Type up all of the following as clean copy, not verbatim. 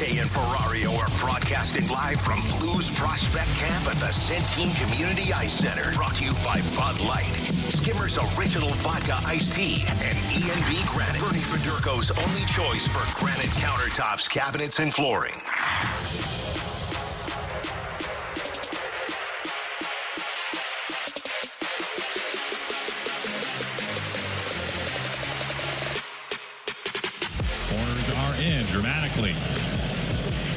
Kay and Ferrario are broadcasting live from Blues Prospect Camp at the Centene Community Ice Center. Brought to you by Bud Light, Skimmer's Original Vodka Iced Tea, and E&B Granite. Bernie Federko's only choice for granite countertops, cabinets, and flooring. Corners are in dramatically.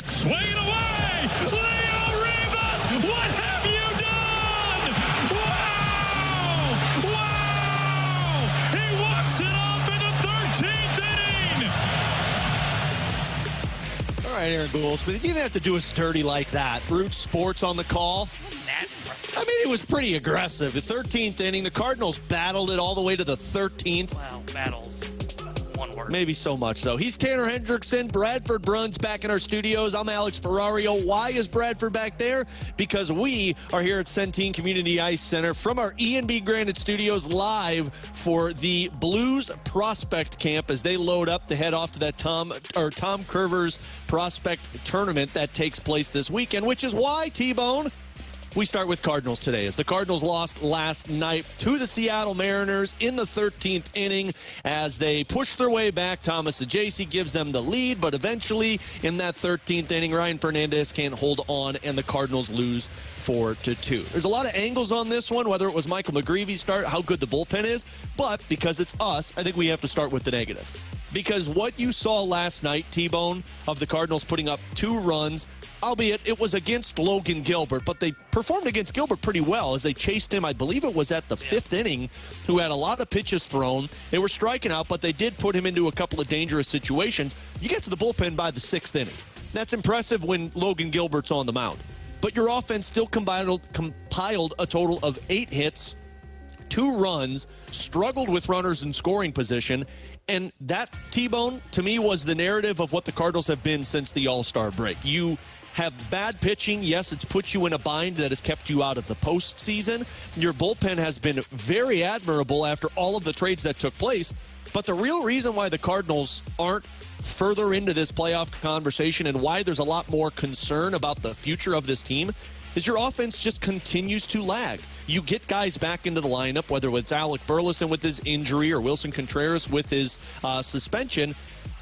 Swing it away! Leo Rivas! What have you done? Wow! Wow! He walks it off in the 13th inning! All right, Aaron Gouldsmith, you didn't have to do us dirty like that. Root Sports on the call. I mean, it was pretty aggressive. The 13th inning, the Cardinals battled it all the way to the 13th. Wow, battled. One word. Maybe so much, though. He's Tanner Hendrickson. Bradford Bruns back in our studios. I'm Alex Ferrario. Why is Bradford back there? Because we are here at Centene Community Ice Center from our E&B Granite Studios live for the Blues Prospect Camp as they load up to head off to that Tom Curver's Prospect Tournament that takes place this weekend, which is why, T-Bone, we start with Cardinals today, as the Cardinals lost last night to the Seattle Mariners in the 13th inning as they push their way back. Thomas Ajacey gives them the lead, but eventually in that 13th inning, Ryan Fernandez can't hold on, and the Cardinals lose 4-2. There's a lot of angles on this one, whether it was Michael McGreevy's start, how good the bullpen is, but because it's us, I think we have to start with the negative. Because what you saw last night, T-Bone, of the Cardinals putting up 2 runs, albeit it was against Logan Gilbert, but they performed against Gilbert pretty well as they chased him. I believe it was at the 5th inning, who had a lot of pitches thrown. They were striking out, but they did put him into a couple of dangerous situations. You get to the bullpen by the 6th inning. That's impressive when Logan Gilbert's on the mound. But your offense still compiled a total of 8 hits, 2 runs, struggled with runners in scoring position, and that, T-Bone, to me, was the narrative of what the Cardinals have been since the All-Star break. You have bad pitching. Yes, it's put you in a bind that has kept you out of the postseason. Your bullpen has been very admirable after all of the trades that took place. But the real reason why the Cardinals aren't further into this playoff conversation and why there's a lot more concern about the future of this team is your offense just continues to lag. You get guys back into the lineup, whether it's Alec Burleson with his injury or Wilson Contreras with his suspension.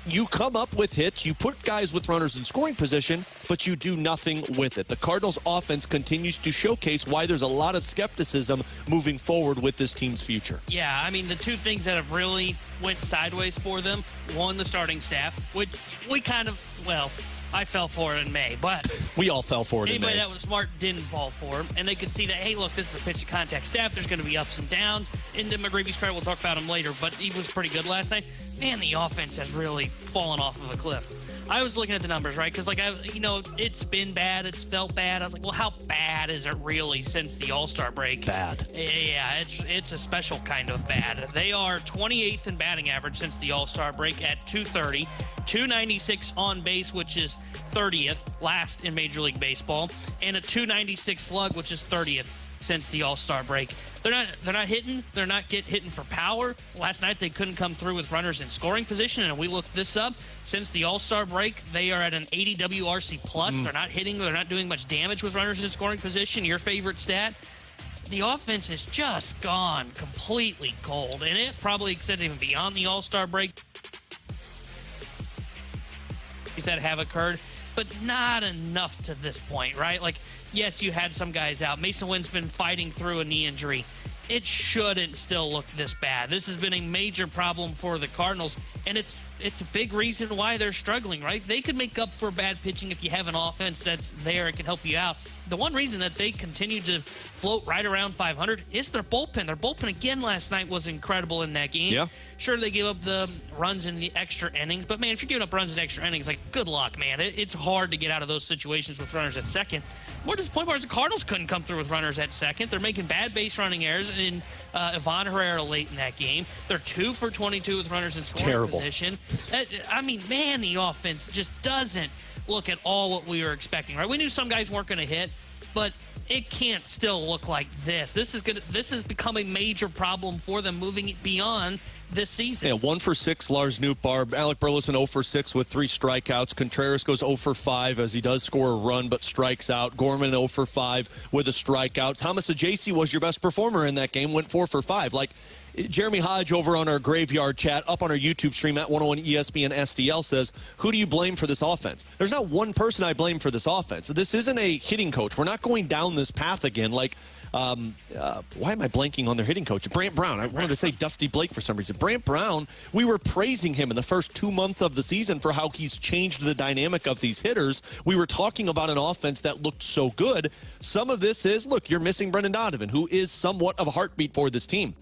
You come up with hits, you put guys with runners in scoring position, but you do nothing with it. The Cardinals offense continues to showcase why there's a lot of skepticism moving forward with this team's future. Yeah, I mean, the two things that have really went sideways for them, one, the starting staff, which we kind of, well, I fell for it in May, but we all fell for it in May. Anybody that was smart didn't fall for it, and they could see that, hey, look, this is a pitch contact staff. There's going to be ups and downs. Into McGreevy's credit, we'll talk about him later, but he was pretty good last night. Man, the offense has really fallen off of a cliff. I was looking at the numbers, right? Because, it's been bad. It's felt bad. I was like, well, how bad is it really since the All-Star break? Bad. Yeah, it's a special kind of bad. They are 28th in batting average since the All-Star break at .230, 296 on base, which is 30th, last in Major League Baseball, and a 296 slug, which is 30th since the All-Star break. They're not hitting. They're not hitting for power. Last night they couldn't come through with runners in scoring position, and we looked this up. Since the All-Star break, they are at an 80 WRC plus. They're not hitting. They're not doing much damage with runners in scoring position. Your favorite stat? The offense has just gone completely cold, and it probably extends even beyond the All-Star break that have occurred, but not enough to this point, right? Like, yes, you had some guys out. Mason Wynn's been fighting through a knee injury. It shouldn't still look this bad. This has been a major problem for the Cardinals, and it's a big reason why they're struggling, right? They could make up for bad pitching if you have an offense that's there. It can help you out. The one reason that they continue to float right around 500 is their bullpen. Their bullpen again last night was incredible in that game. Yeah. Sure, they gave up the runs in the extra innings, but, man, if you're giving up runs in extra innings, like, good luck, man. It's hard to get out of those situations with runners at second. More disappointing is the Cardinals couldn't come through with runners at second. They're making bad base running errors in Ivan Herrera late in that game. They're 2 for 22 with runners in scoring position. I mean, man, the offense just doesn't look at all what we were expecting, right? We knew some guys weren't going to hit, but it can't still look like this. This has become a major problem for them moving beyond this season. Yeah, 1 for 6, Lars Nootbaar. Alec Burleson 0 for 6 with 3 strikeouts. Contreras goes 0 for 5 as he does score a run but strikes out. Gorman 0 for 5 with a strikeout. Thomas Ajayci was your best performer in that game, went 4 for 5. Like, Jeremy Hodge over on our Graveyard chat, up on our YouTube stream at 101 ESPN STL says, who do you blame for this offense? There's not one person I blame for this offense. This isn't a hitting coach. We're not going down this path again. Like, why am I blanking on their hitting coach? Brant Brown. I wanted to say Dusty Blake for some reason. Brant Brown, we were praising him in the first 2 months of the season for how he's changed the dynamic of these hitters. We were talking about an offense that looked so good. Some of this is, look, you're missing Brendan Donovan, who is somewhat of a heartbeat for this team.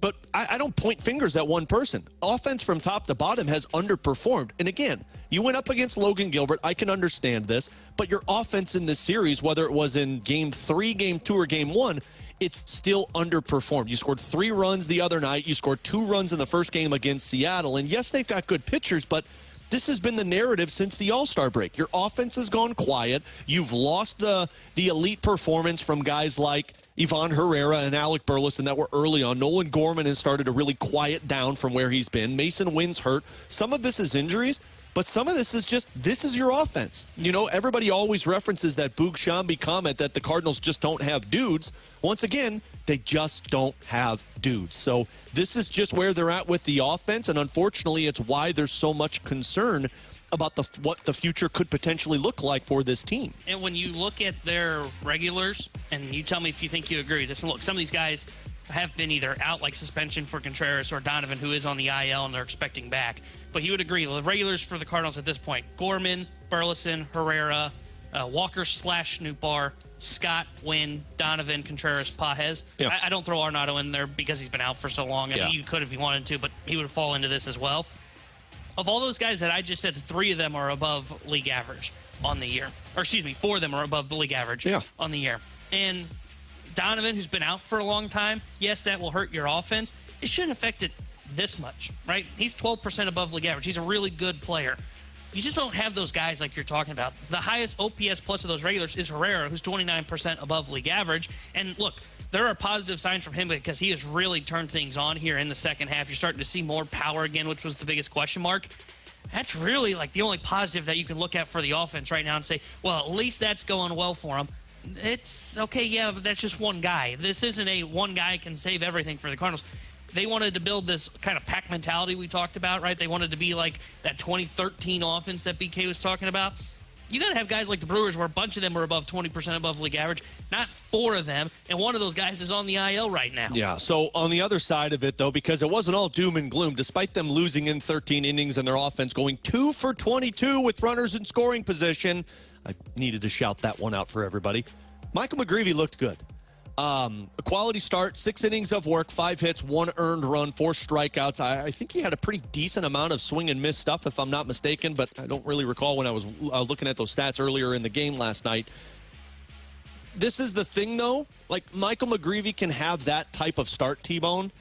But I don't point fingers at one person. Offense from top to bottom has underperformed. And again, you went up against Logan Gilbert. I can understand this. But your offense in this series, whether it was in Game 3, Game 2, or Game 1, it's still underperformed. You scored 3 runs the other night. You scored 2 runs in the first game against Seattle. And yes, they've got good pitchers, but this has been the narrative since the All-Star break. Your offense has gone quiet. You've lost the elite performance from guys like Ivan Herrera and Alec Burleson that were early on. Nolan Gorman has started to really quiet down from where he's been. Mason Wynn's hurt. Some of this is injuries, but some of this is just, this is your offense. You know, everybody always references that Boog Shambi comment that the Cardinals just don't have dudes. Once again, they just don't have dudes. So this is just where they're at with the offense, and unfortunately, it's why there's so much concern about what the future could potentially look like for this team. And when you look at their regulars, and you tell me if you think you agree with this, and look, some of these guys have been either out, like suspension for Contreras or Donovan, who is on the IL and they're expecting back. But you would agree, the regulars for the Cardinals at this point, Gorman, Burleson, Herrera, Walker/Nootbaar, Scott, Wynn, Donovan, Contreras, Pajes. Yeah. I don't throw Arenado in there because he's been out for so long. I mean, you could if you wanted to, but he would fall into this as well. Of all those guys that I just said, 3 of them are above league average on the year. Or excuse me, 4 of them are above the league average on the year. And Donovan, who's been out for a long time, yes, that will hurt your offense. It shouldn't affect it this much, right? He's 12% above league average. He's a really good player. You just don't have those guys like you're talking about. The highest OPS plus of those regulars is Herrera, who's 29% above league average. And look, there are positive signs from him because he has really turned things on here in the second half. You're starting to see more power again, which was the biggest question mark. That's really like the only positive that you can look at for the offense right now and say, well, at least that's going well for him. It's okay, yeah, but that's just one guy. This isn't a one guy can save everything for the Cardinals. They wanted to build this kind of pack mentality we talked about, right? They wanted to be like that 2013 offense that BK was talking about. You got to have guys like the Brewers where a bunch of them are above 20% above league average, not 4 of them, and one of those guys is on the IL right now. Yeah, so on the other side of it, though, because it wasn't all doom and gloom, despite them losing in 13 innings and their offense going 2 for 22 with runners in scoring position, I needed to shout that one out for everybody. Michael McGreevy looked good. A quality start, 6 innings of work, 5 hits, 1 earned run, 4 strikeouts. I think he had a pretty decent amount of swing and miss stuff, if I'm not mistaken, but I don't really recall when I was looking at those stats earlier in the game last night. This is the thing, though. Like, Michael McGreevy can have that type of start, T-Bone,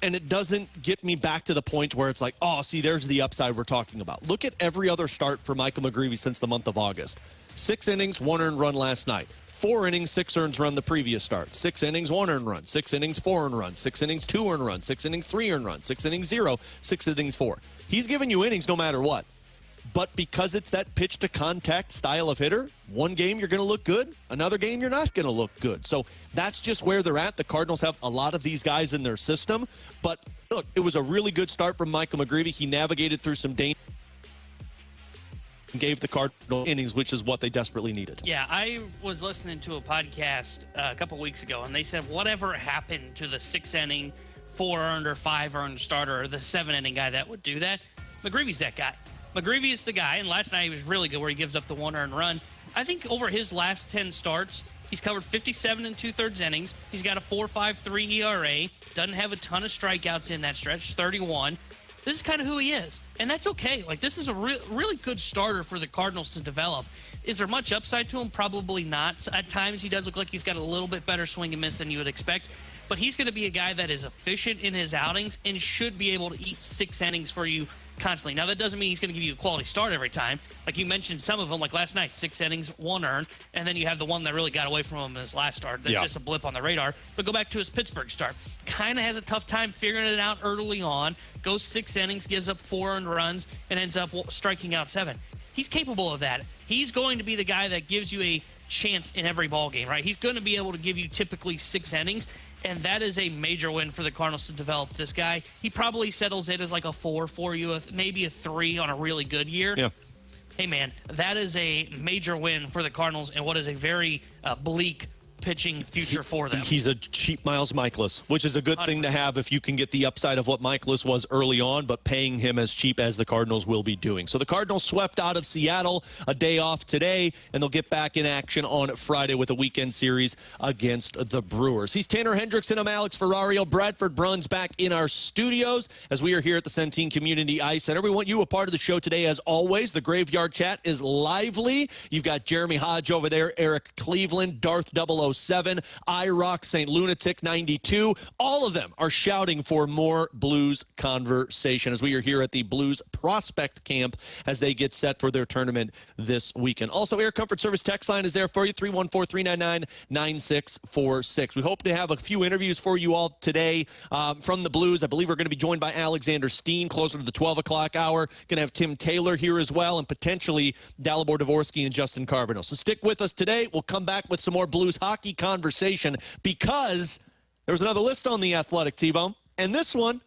and it doesn't get me back to the point where it's like, oh, see, there's the upside we're talking about. Look at every other start for Michael McGreevy since the month of August. 6 innings, 1 earned run last night. 4 innings, 6 earned run the previous start. 6 innings, 1 earned run. 6 innings, 4 earned run. 6 innings, 2 earned run. 6 innings, 3 earned run. 6 innings, 0. 6 innings, 4. He's giving you innings no matter what. But because it's that pitch-to-contact style of hitter, one game you're going to look good, another game you're not going to look good. So that's just where they're at. The Cardinals have a lot of these guys in their system. But, look, it was a really good start from Michael McGreevy. He navigated through some danger. Gave the Cardinals innings, which is what they desperately needed. Yeah, I was listening to a podcast a couple weeks ago, and they said whatever happened to the 6-inning, 4-earned or 5-earned starter, or the 7-inning guy that would do that, McGreevy's that guy. McGreevy is the guy, and last night he was really good where he gives up the 1 earned run. I think over his last 10 starts, he's covered 57 2/3 innings. He's got a 4.53 ERA, doesn't have a ton of strikeouts in that stretch, 31. This is kind of who he is, and that's okay. Like, this is a really good starter for the Cardinals to develop. Is there much upside to him? Probably not. At times, he does look like he's got a little bit better swing and miss than you would expect, but he's going to be a guy that is efficient in his outings and should be able to eat 6 innings for you constantly. Now, that doesn't mean he's going to give you a quality start every time. Like you mentioned, some of them, like last night, 6 innings, 1 earned, and then you have the one that really got away from him in his last start. That's just a blip on the radar. But go back to his Pittsburgh start. Kind of has a tough time figuring it out early on. Goes 6 innings, gives up 4 earned runs, and ends up striking out 7. He's capable of that. He's going to be the guy that gives you a chance in every ball game, right? He's going to be able to give you typically 6 innings, and that is a major win for the Cardinals to develop this guy. He probably settles it as like a 4 for you, maybe a 3 on a really good year. Yeah. Hey, man, that is a major win for the Cardinals and what is a very bleak pitching future for them. He's a cheap Miles Michaelis, which is a good thing to have if you can get the upside of what Michaelis was early on, but paying him as cheap as the Cardinals will be doing. So the Cardinals swept out of Seattle, a day off today, and they'll get back in action on Friday with a weekend series against the Brewers. He's Tanner Hendrickson. I'm Alex Ferrario. Bradford Bruns back in our studios as we are here at the Centene Community Ice Center. We want you a part of the show today as always. The Graveyard Chat is lively. You've got Jeremy Hodge over there, Eric Cleveland, Darth 007, iRock, St. Lunatic 92. All of them are shouting for more Blues conversation as we are here at the Blues Prospect Camp as they get set for their tournament this weekend. Also, Air Comfort Service text line is there for you, 314-399-9646. We hope to have a few interviews for you all today from the Blues. I believe we're going to be joined by Alexander Steen closer to the 12 o'clock hour. Going to have Tim Taylor here as well, and potentially Dalibor Dvorsky and Justin Carbonneau. So stick with us today. We'll come back with some more Blues hockey conversation because there was another list on The Athletic, T-Bone, and this one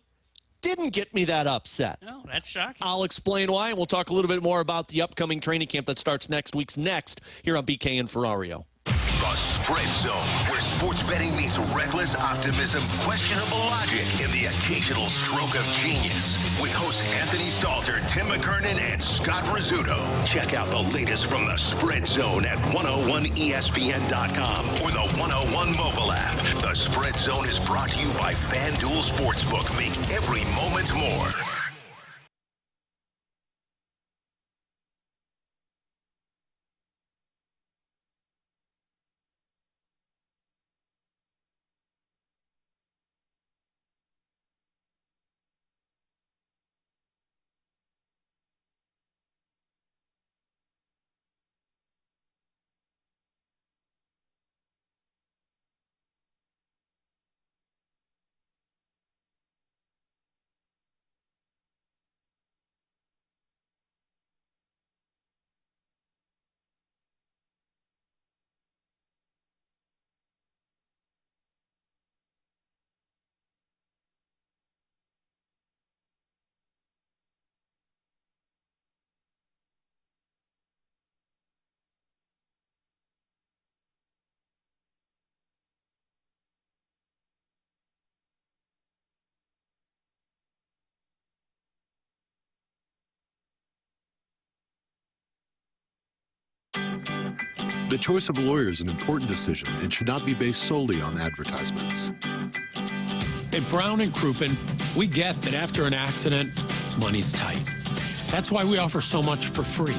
didn't get me that upset. No, that's shocking. I'll explain why, and we'll talk a little bit more about the upcoming training camp that starts next here on BK and Ferrario. The Spread Zone, where sports betting meets reckless optimism, questionable logic, and the occasional stroke of genius. With hosts Anthony Stalter, Tim McKernan, and Scott Rizzuto. Check out the latest from the Spread Zone at 101ESPN.com or the 101 mobile app. The Spread Zone is brought to you by FanDuel Sportsbook. Make every moment more. The choice of a lawyer is an important decision and should not be based solely on advertisements. At Brown and Crouppen, we get that after an accident, money's tight. That's why we offer so much for free.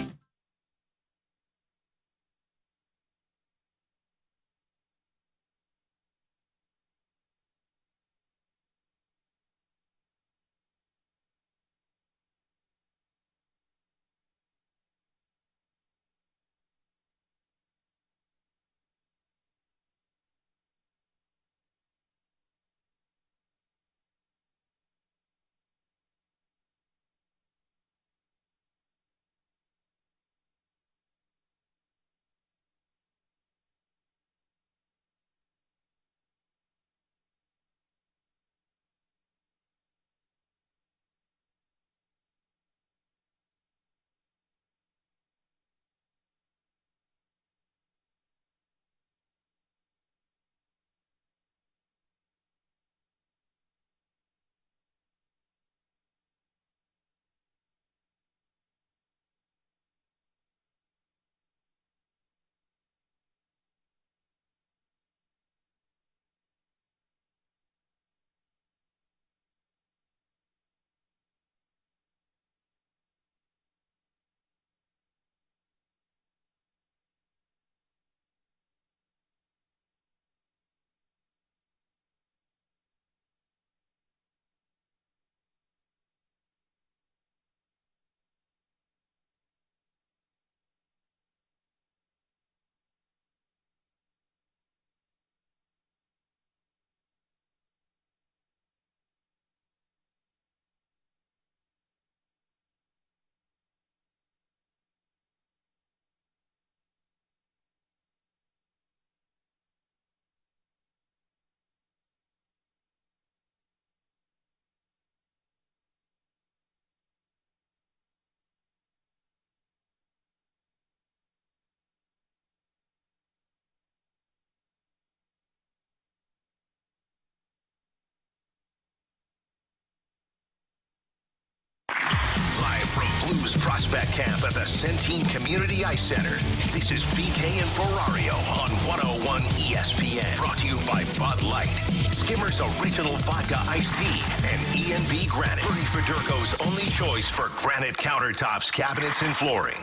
Blues Prospect Camp at the Centene Community Ice Center. This is BK and Ferrario on 101 ESPN. Brought to you by Bud Light, Skimmer's Original Vodka Iced Tea, and E&B Granite. Bernie Federko's only choice for granite countertops, cabinets, and flooring.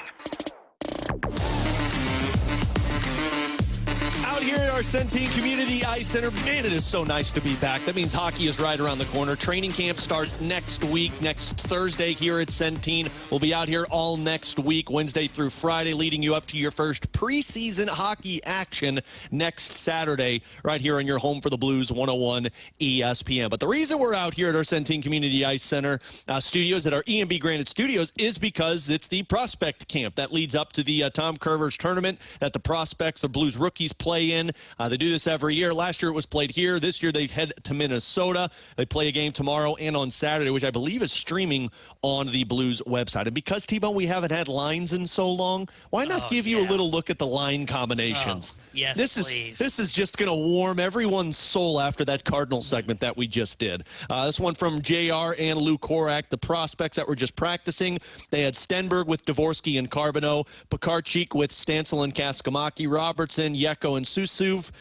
Out here at our Centene Community Ice Center, man, it is so nice to be back. That means hockey is right around the corner. Training camp starts next week, next Thursday here at Centene. We'll be out here all next week, Wednesday through Friday, leading you up to your first preseason hockey action next Saturday, right here on your home for the Blues, 101 ESPN. But the reason we're out here at our Centene Community Ice Center studios, at our E&B Granite Studios, is because it's the prospect camp that leads up to the Tom Curvers tournament that the prospects, the Blues rookies, play in. They do this every year. Last year it was played here. This year they head to Minnesota. They play a game tomorrow and on Saturday, which I believe is streaming on the Blues website. And because, T-Bone, we haven't had lines in so long, why not give you a little look at the line combinations? Yes, please. This is just going to warm everyone's soul after that Cardinals segment that we just did. This one from JR and Lou Korak, the prospects that were just practicing. They had Stenberg with Dvorsky and Carbonneau, Pekarchik with Stancil and Kaskamaki, Robertson, Yeko and Susuv,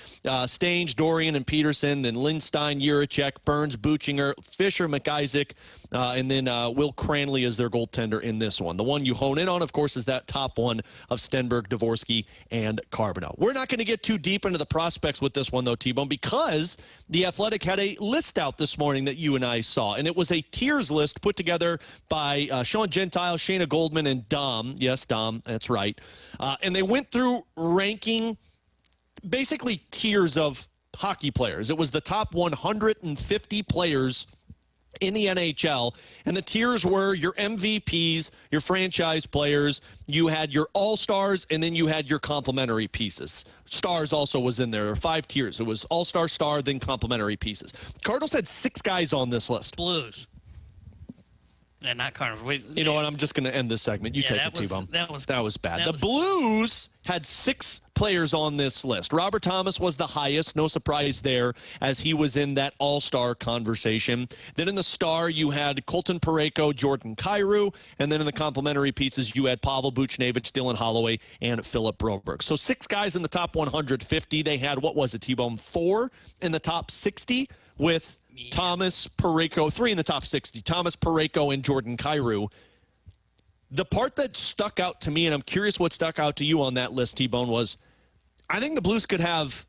Stange, Dorian and Peterson, then Lindstein, Juracek, Burns, Buchinger, Fisher, McIsaac, and then Will Cranley is their goaltender in this one. The one you hone in on, of course, is that top one of Stenberg, Dvorsky, and Carbonneau. We're not going to get too deep into the prospects with this one, though, T-Bone, because The Athletic had a list out this morning that you and I saw, and it was a tiers list put together by Sean Gentile, Shayna Goldman, and Dom. Yes, Dom, that's right. And they went through ranking basically tiers of hockey players. It was the top 150 players in the NHL, and the tiers were your MVPs, your franchise players, you had your all-stars, and then you had your complimentary pieces. Stars also was in there. There were 5 tiers. It was all-star, star, then complimentary pieces. Cardinals had 6 guys on this list. Blues. And not Cardinals. You know what? I'm just going to end this segment. You take it, T-Bone. That was bad. The Blues had 6 players on this list. Robert Thomas was the highest. No surprise there, as he was in that all-star conversation. Then in the star, you had Colton Parayko, Jordan Kyrou. And then in the complimentary pieces, you had Pavel Buchnevich, Dylan Holloway, and Philip Broberg. So 6 guys in the top 150. They had, what was it, T-Bone? 4 in the top 60 with Thomas, Parayko, 3 in the top 60. Thomas, Parayko, and Jordan Kyrou. The part that stuck out to me, and I'm curious what stuck out to you on that list, T-Bone, was I think the Blues could have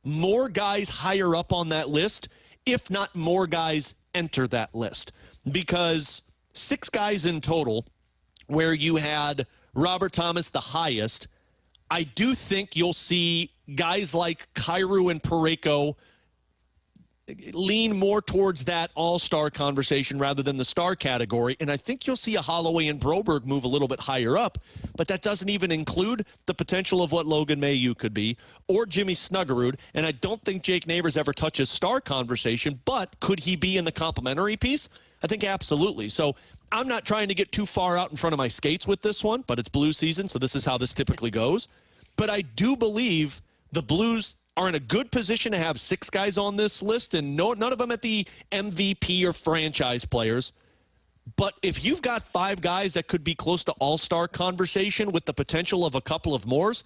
more guys higher up on that list, if not more guys enter that list. Because 6 guys in total, where you had Robert Thomas the highest, I do think you'll see guys like Kyrou and Parayko lean more towards that all-star conversation rather than the star category. And I think you'll see a Holloway and Broberg move a little bit higher up, but that doesn't even include the potential of what Logan Mailloux could be or Jimmy Snuggerud. And I don't think Jake Neighbors ever touches star conversation, but could he be in the complimentary piece? I think absolutely. So I'm not trying to get too far out in front of my skates with this one, but it's Blues season, so this is how this typically goes. But I do believe the Blues are in a good position to have 6 guys on this list, and none of them at the MVP or franchise players. But if you've got 5 guys that could be close to all-star conversation with the potential of a couple of mores,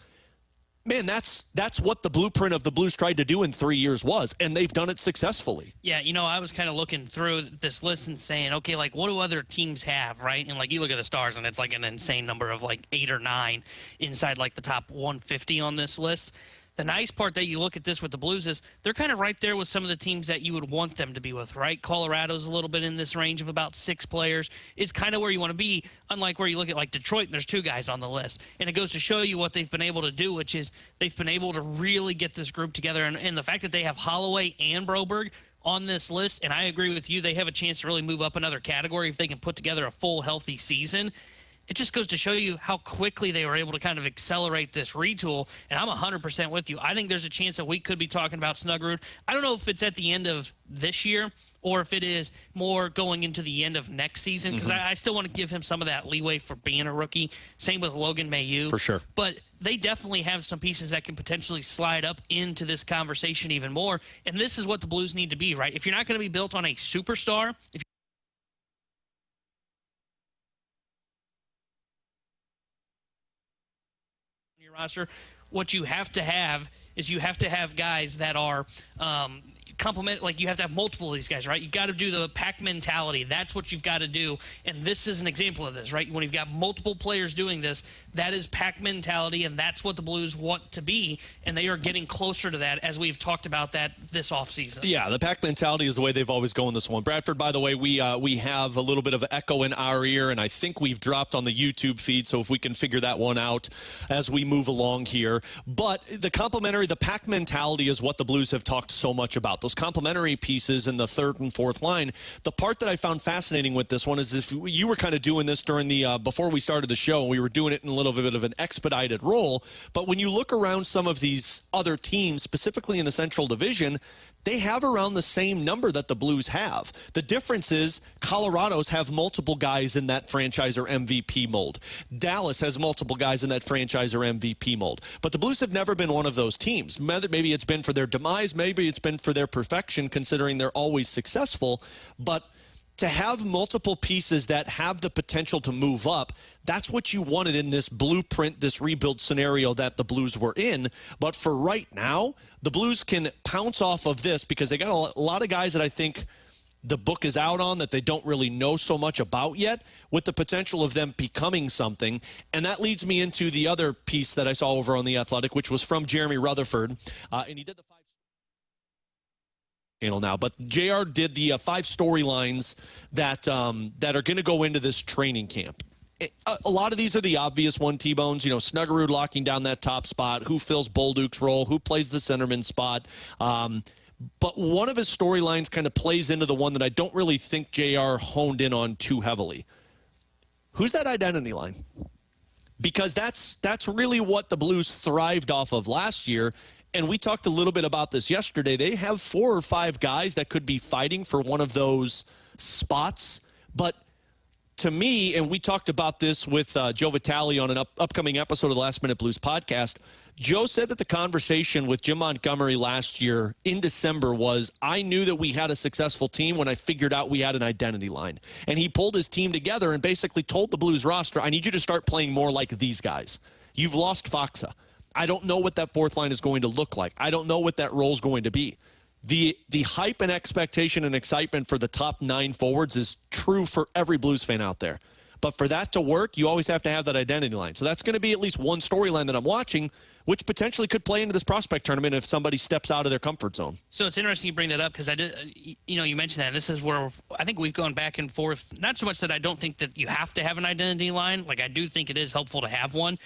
man, that's what the blueprint of the Blues tried to do in 3 years was, and they've done it successfully. Yeah, you know, I was kind of looking through this list and saying, okay, like, what do other teams have, right? And, like, you look at the Stars, and it's, like, an insane number of, like, 8 or 9 inside, like, the top 150 on this list. The nice part that you look at this with the Blues is they're kind of right there with some of the teams that you would want them to be with, right? Colorado's a little bit in this range of about 6 players. It's kind of where you want to be, unlike where you look at like Detroit and there's 2 guys on the list. And it goes to show you what they've been able to do, which is they've been able to really get this group together. And the fact that they have Holloway and Broberg on this list, and I agree with you, they have a chance to really move up another category if they can put together a full, healthy season. It just goes to show you how quickly they were able to kind of accelerate this retool, and I'm 100% with you. I think there's a chance that we could be talking about Snuggerud. I don't know if it's at the end of this year or if it is more going into the end of next season, because I still want to give him some of that leeway for being a rookie. Same with Logan Mailloux. For sure. But they definitely have some pieces that can potentially slide up into this conversation even more, and this is what the Blues need to be, right? If you're not going to be built on a superstar, if roster. What you have to have is you have to have guys that are complement, like you have to have multiple of these guys, right? You got to do the pack mentality. That's what you've got to do. And this is an example of this, right? When you've got multiple players doing this, that is pack mentality, and that's what the Blues want to be. And they are getting closer to that as we've talked about that this offseason. Yeah, the pack mentality is the way they've always gone this one. Bradford, by the way, we have a little bit of echo in our ear, and I think we've dropped on the YouTube feed, so if we can figure that one out as we move along here. But the pack mentality is what the Blues have talked so much about. Those complementary pieces in the third and fourth line. The part that I found fascinating with this one is if you were kind of doing this during the before we started the show, we were doing it in a little bit of an expedited role. But when you look around some of these other teams, specifically in the Central Division, they have around the same number that the Blues have. The difference is Colorado's have multiple guys in that franchise or MVP mold. Dallas has multiple guys in that franchise or MVP mold. But the Blues have never been one of those teams. Maybe it's been for their demise, maybe it's been for their perfection, considering they're always successful. But to have multiple pieces that have the potential to move up, that's what you wanted in this blueprint, this rebuild scenario that the Blues were in. But for right now, the Blues can pounce off of this because they got a lot of guys that I think the book is out on that they don't really know so much about yet, with the potential of them becoming something. And that leads me into the other piece that I saw over on The Athletic, which was from Jeremy Rutherford. And he did the channel now, but JR did the 5 storylines that are going to go into this training camp. A lot of these are the obvious one, T-Bones, Snuggerud locking down that top spot, who fills Bolduc's role, who plays the centerman spot. But one of his storylines kind of plays into the one that I don't really think JR honed in on too heavily. Who's that identity line? Because that's really what the Blues thrived off of last year. And we talked a little bit about this yesterday. They have 4 or 5 guys that could be fighting for one of those spots. But to me, and we talked about this with Joe Vitale on an upcoming episode of the Last Minute Blues podcast, Joe said that the conversation with Jim Montgomery last year in December was, I knew that we had a successful team when I figured out we had an identity line. And he pulled his team together and basically told the Blues roster, I need you to start playing more like these guys. You've lost Faksa. I don't know what that fourth line is going to look like. I don't know what that role is going to be. The hype and expectation and excitement for the top 9 forwards is true for every Blues fan out there. But for that to work, you always have to have that identity line. So that's going to be at least one storyline that I'm watching, which potentially could play into this prospect tournament if somebody steps out of their comfort zone. So it's interesting you bring that up because I did, you mentioned that. This is where I think we've gone back and forth. Not so much that I don't think that you have to have an identity line. Like, I do think it is helpful to have one.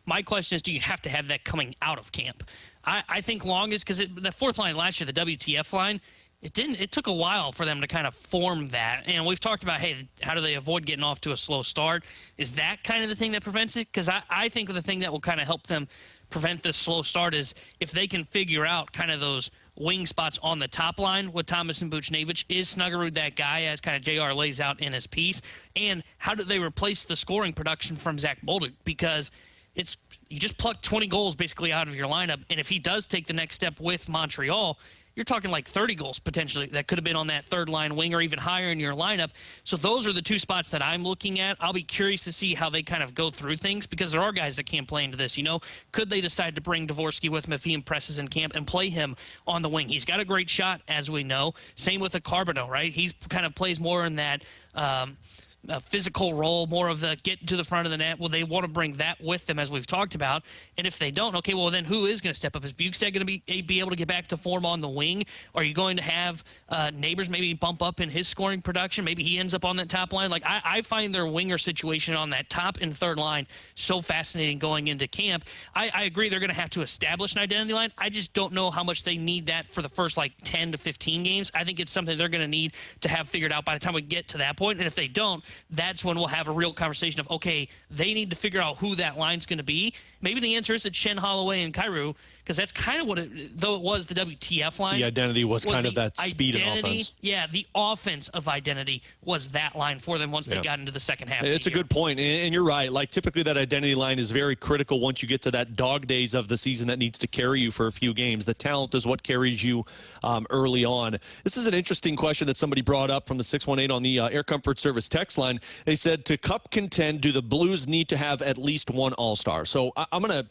My question is, do you have to have that coming out of camp? I think longest, because the fourth line last year, the WTF line, it took a while for them to kind of form that. And we've talked about, hey, how do they avoid getting off to a slow start? Is that kind of the thing that prevents it? Because I think the thing that will kind of help them prevent this slow start is if they can figure out kind of those wing spots on the top line with Thomas and Buchnevich. Is Snuggerud that guy, as kind of JR lays out in his piece? And how do they replace the scoring production from Zach Bolduc? Because you just plucked 20 goals basically out of your lineup, and if he does take the next step with Montreal, you're talking like 30 goals potentially that could have been on that third line wing or even higher in your lineup. So those are the 2 spots that I'm looking at. I'll be curious to see how they kind of go through things because there are guys that can't play into this. Could they decide to bring Dvorsky with him if he impresses in camp and play him on the wing? He's got a great shot, as we know. Same with a Carbonneau, right? He kind of plays more in that a physical role, more of the get to the front of the net. Well, they want to bring that with them, as we've talked about. And if they don't, okay, well, then who is going to step up? Is Bukestad going to be able to get back to form on the wing? Are you going to have Neighbors maybe bump up in his scoring production? Maybe he ends up on that top line. Like, I find their winger situation on that top and third line so fascinating going into camp. I agree they're going to have to establish an identity line. I just don't know how much they need that for the first, 10 to 15 games. I think it's something they're going to need to have figured out by the time we get to that point. And if they don't, that's when we'll have a real conversation of, okay, they need to figure out who that line's going to be. Maybe the answer is it's Shen, Holloway, and Kyrou, because that's kind of what though it was the WTF line. The identity was kind of that speed and offense. Yeah, the offense of identity was that line for them once they got into the second half. It's a good point, and you're right. Like, typically that identity line is very critical once you get to that dog days of the season that needs to carry you for a few games. The talent is what carries you early on. This is an interesting question that somebody brought up from the 618 on the Air Comfort Service text line. They said, to Cup contend, do the Blues need to have at least one All-Star? So I'm going to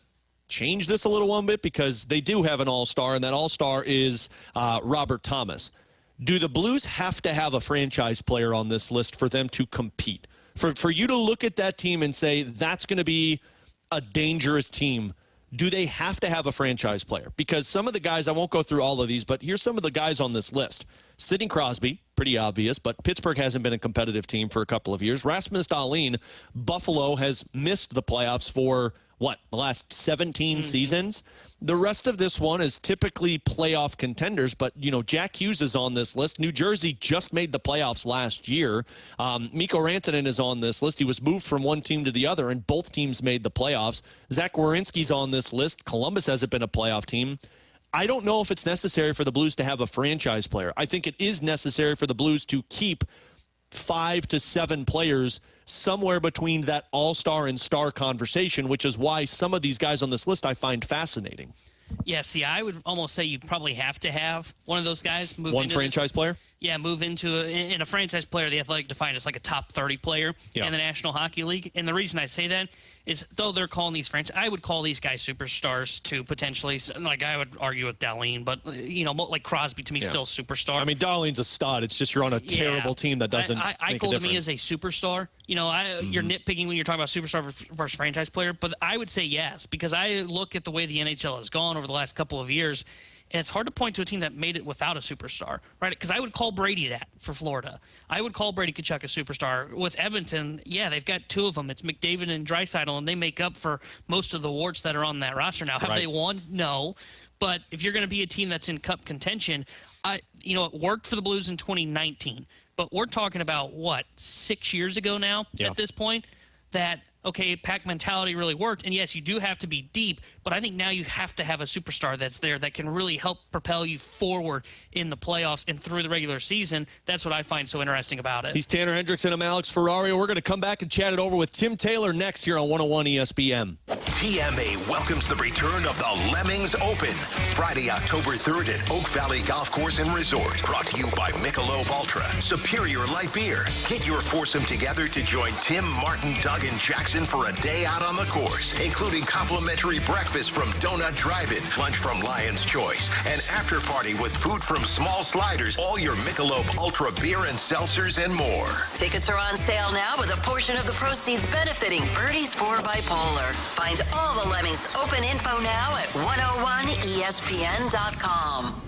change this a little one bit because they do have an all-star, and that all-star is Robert Thomas. Do the Blues have to have a franchise player on this list for them to compete? For you to look at that team and say that's going to be a dangerous team, do they have to have a franchise player? Because some of the guys, I won't go through all of these, but here's some of the guys on this list. Sidney Crosby, pretty obvious, but Pittsburgh hasn't been a competitive team for a couple of years. Rasmus Dahlin, Buffalo has missed the playoffs for, the last 17 seasons? The rest of this one is typically playoff contenders, but, Jack Hughes is on this list. New Jersey just made the playoffs last year. Mikko Rantanen is on this list. He was moved from one team to the other, and both teams made the playoffs. Zach Werenski's on this list. Columbus hasn't been a playoff team. I don't know if it's necessary for the Blues to have a franchise player. I think it is necessary for the Blues to keep 5 to 7 players somewhere between that all-star and star conversation, which is why some of these guys on this list I find fascinating. Yeah, see, I would almost say you probably have to have one of those guys move one into franchise player? Yeah, move into in a franchise player, the Athletic defined as like a top 30 player in the National Hockey League. And the reason I say that is, though they're calling these franchise, I would call these guys superstars too, potentially. Like I would argue with Dahlin, but like Crosby to me still superstar. I mean, Dahlin's a stud. It's just you're on a terrible team that doesn't. I call to me as a superstar. You're nitpicking when you're talking about superstar versus franchise player, but I would say yes, because I look at the way the NHL has gone over the last couple of years. And it's hard to point to a team that made it without a superstar, right? Because I would call Brady that for Florida. I would call Brady Tkachuk a superstar. With Edmonton, they've got 2 of them. It's McDavid and Draisaitl, and they make up for most of the warts that are on that roster now. Have they won? No. But if you're going to be a team that's in cup contention, it worked for the Blues in 2019. But we're talking about, 6 years ago now at this point, that pack mentality really worked. And yes, you do have to be deep, but I think now you have to have a superstar that's there that can really help propel you forward in the playoffs and through the regular season. That's what I find so interesting about it. He's Tanner Hendrickson. I'm Alex Ferrario. We're going to come back and chat it over with Tim Taylor next here on 101 ESPN. TMA welcomes the return of the Lemmings Open, Friday, October 3rd at Oak Valley Golf Course and Resort. Brought to you by Michelob Ultra, Superior Light Beer. Get your foursome together to join Tim, Martin, Doug, and Jackson for a day out on the course, including complimentary breakfast from Donut Drive-In, lunch from Lion's Choice, an after party with food from Small Sliders, all your Michelob Ultra beer and seltzers, and more. Tickets are on sale now with a portion of the proceeds benefiting Birdies for Bipolar. Find all the Lemmings Open info now at 101ESPN.com.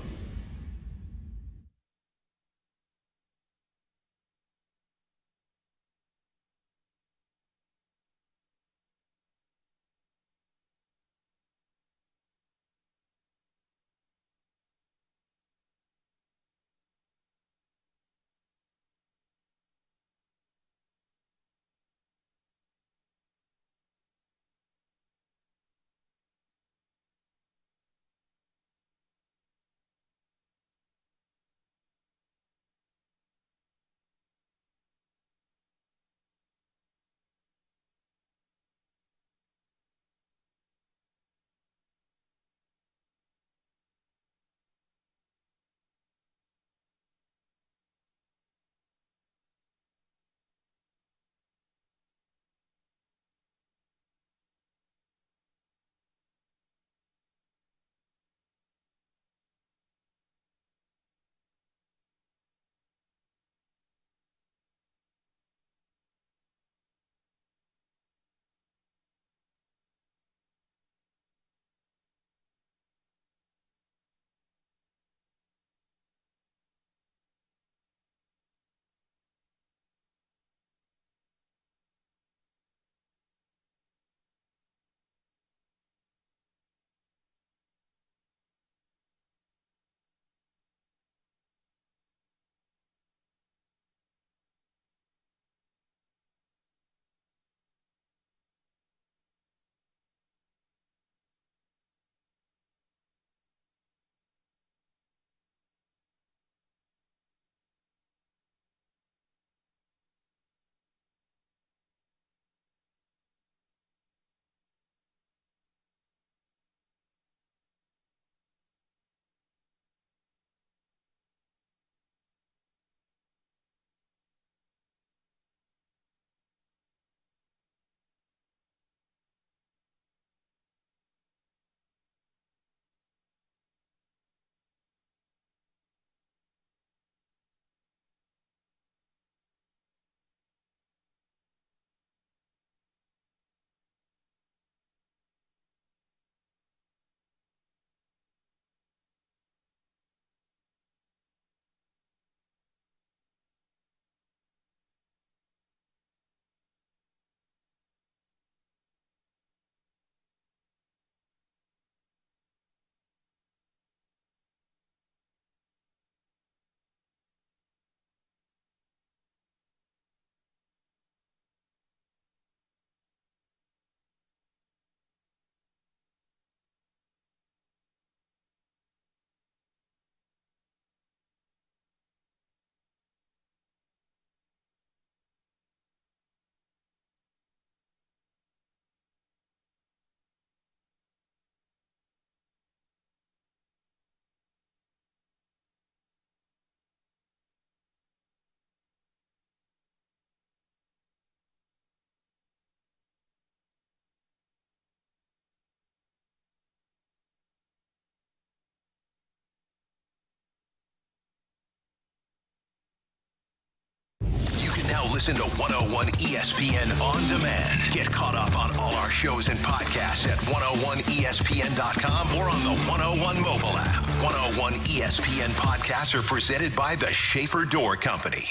Now listen to 101 ESPN On Demand. Get caught up on all our shows and podcasts at 101ESPN.com or on the 101 mobile app. 101 ESPN podcasts are presented by the Schaefer Door Company.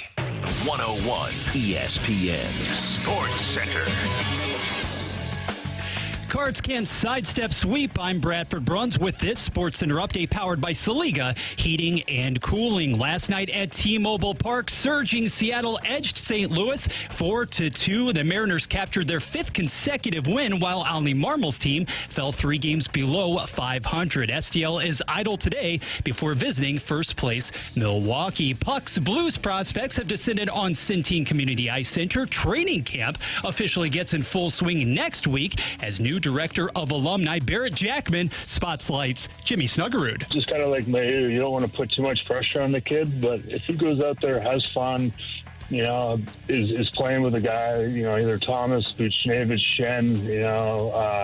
101 ESPN Sports Center. Cards can't sidestep sweep. I'm Bradford Bruns with this Sports Center update powered by Saliga Heating and Cooling. Last night at T-Mobile Park, surging Seattle edged St. Louis 4-2. The Mariners captured their 5th consecutive win, while Ollie Marmol's team fell 3 games below 500. STL is idle today before visiting first place Milwaukee. Puck's Blues prospects have descended on Centene Community Ice Center. Training camp officially gets in full swing next week as new Director of Alumni Barrett Jackman spotlights Jimmy Snuggerud. Just kind of like you don't want to put too much pressure on the kid, but if he goes out there, has fun, is playing with a guy, either Thomas, Buchnevich, Shen,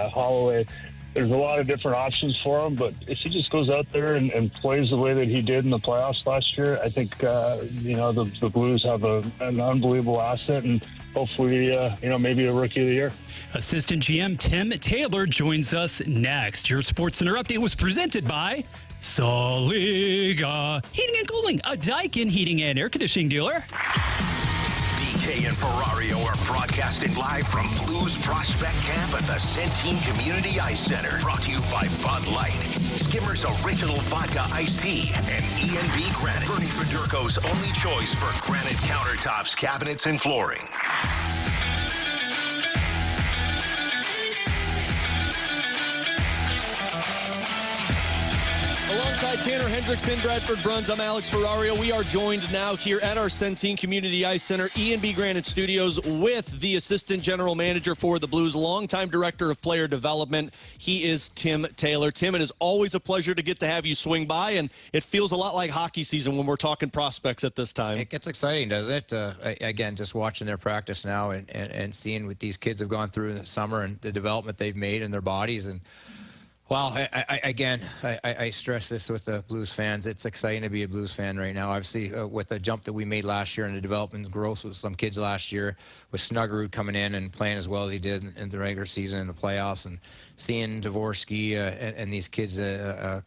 Holloway. There's a lot of different options for him, but if he just goes out there and plays the way that he did in the playoffs last year, I think, the Blues have an unbelievable asset, and hopefully, maybe a Rookie of the Year. Assistant GM Tim Taylor joins us next. Your Sports Center update was presented by Saliga Heating and Cooling, a Daikin heating and air conditioning dealer. BK and Ferrario are broadcasting live from Blues Prospect Camp at the Centene Community Ice Center. Brought to you by Bud Light, Skimmer's Original Vodka Iced Tea, and E&B Granite. Bernie Federko's only choice for granite countertops, cabinets, and flooring. Alongside Tanner Hendrickson, Bradford Bruns, I'm Alex Ferrario. We are joined now here at our Centene Community Ice Center, E&B Granite Studios, with the Assistant General Manager for the Blues, longtime Director of Player Development. He is Tim Taylor. Tim, it is always a pleasure to get to have you swing by, and it feels a lot like hockey season when we're talking prospects at this time. It gets exciting, doesn't it? Again, just watching their practice now and seeing what these kids have gone through in the summer and the development they've made in their bodies. And wow, I stress this with the Blues fans. It's exciting to be a Blues fan right now. Obviously, with the jump that we made last year and the development and growth with some kids last year, with Snuggerud coming in and playing as well as he did in the regular season and the playoffs, and seeing Dvorsky and these kids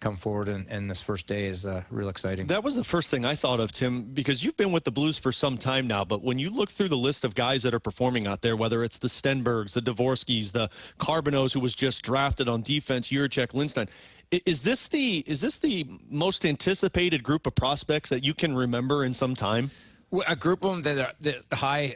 come forward in this first day is real exciting. That was the first thing I thought of, Tim, because you've been with the Blues for some time now, but when you look through the list of guys that are performing out there, whether it's the Stenbergs, the Dvorskys, the Carbonneaus, who was just drafted on defense, Juracek, Lindstein, is this the most anticipated group of prospects that you can remember in some time? A group of them that are the high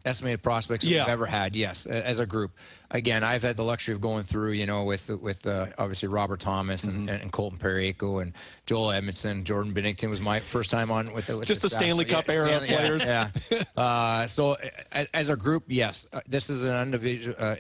estimated prospects that we've ever had, yes, as a group. Again, I've had the luxury of going through, with obviously Robert Thomas and Colton Parayko and Joel Edmondson. Jordan Binnington was my first time on with just the Stanley Cup era players. Yeah. So as a group, yes, this is an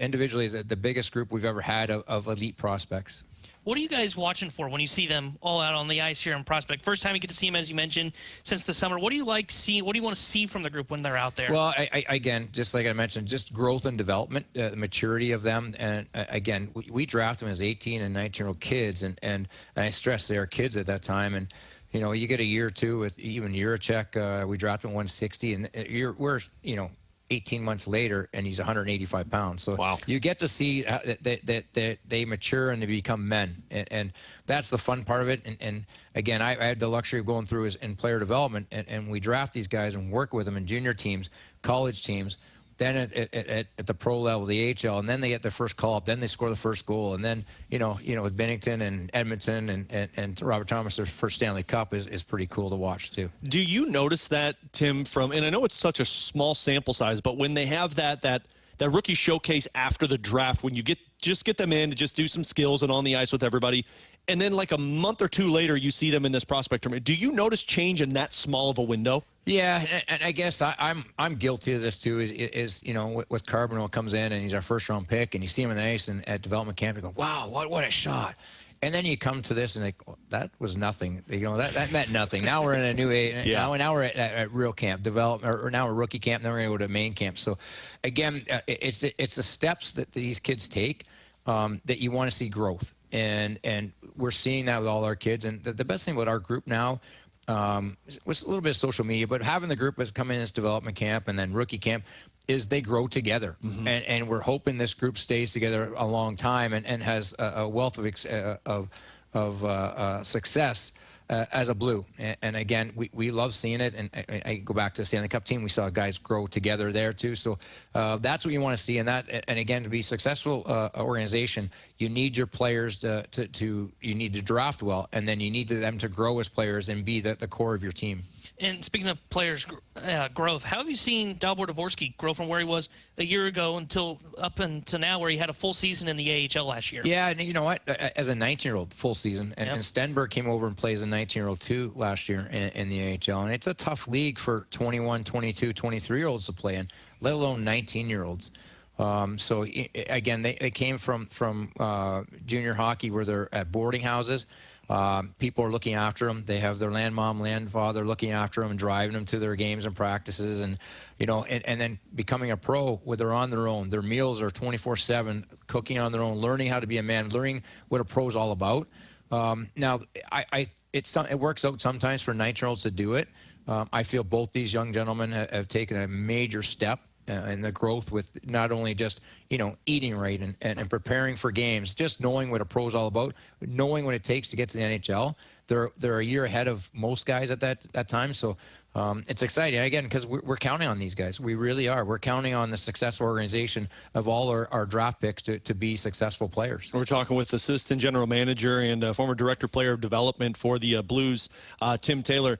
individually the biggest group we've ever had of elite prospects. What are you guys watching for when you see them all out on the ice here in Prospect? First time you get to see them, as you mentioned, since the summer. What do you like seeing? What do you want to see from the group when they're out there? Well, again, just like I mentioned, just growth and development, the maturity of them. And again, we draft them as 18 and 19-year-old kids, and I stress they are kids at that time. And you get a year or two with even Juracek. We drafted him 160, and we're 18 months later, and he's 185 pounds. So wow. You get to see that they mature and they become men, and that's the fun part of it. And again, I had the luxury of going through in player development, and we draft these guys and work with them in junior teams, college teams, then at the pro level, the AHL, and then they get their first call up, then they score the first goal, and then with Binnington and Edmondson and Robert Thomas, their first Stanley Cup is pretty cool to watch too. Do you notice that, Tim, and I know it's such a small sample size, but when they have that rookie showcase after the draft, when you get them in to just do some skills and on the ice with everybody, and then like a month or two later you see them in this prospect tournament, do you notice change in that small of a window? Yeah, and I guess I'm guilty of this too. Is with Carbonneau comes in and he's our first round pick, and you see him on the ice and at development camp, you go, wow, what a shot. And then you come to this and like, oh, that was nothing. That meant nothing. Now we're in a new age. Yeah. Now we're at real camp, development, or now we're rookie camp. Then we're going to go to main camp. So again, it's the steps that these kids take that you want to see growth, and we're seeing that with all our kids. And the best thing about our group now, was a little bit of social media, but having the group that's come in as development camp and then rookie camp is they grow together. And we're hoping this group stays together a long time and has a wealth of success as a Blue. And again, we love seeing it. And I go back to the Stanley Cup team. We saw guys grow together there too. So that's what you want to see. And again, to be a successful organization, you need your players you need to draft well, and then you need them to grow as players and be the core of your team. And speaking of players' growth, how have you seen Dalibor Dvorsky grow from where he was a year ago up until now, where he had a full season in the AHL last year? Yeah, and you know what? As a 19-year-old, full season. And Stenberg came over and played as a 19-year-old too last year in the AHL. And it's a tough league for 21, 22, 23-year-olds to play in, let alone 19-year-olds. So again, they came from junior hockey where they're at boarding houses. People are looking after them. They have their land mom, land father looking after them and driving them to their games and practices, and and then becoming a pro where they're on their own. Their meals are 24/7, cooking on their own, learning how to be a man, learning what a pro's all about. Now, it works out sometimes for 19-year-olds to do it. I feel both these young gentlemen have taken a major step in the growth with not only just eating right and preparing for games, just knowing what a pro's all about, knowing what it takes to get to the NHL. They're a year ahead of most guys at that time. So it's exciting, again, because we're counting on these guys. We really are. We're counting on the successful organization of all our draft picks to be successful players. We're talking with Assistant General Manager and former Director Player of Development for the Blues, Tim Taylor.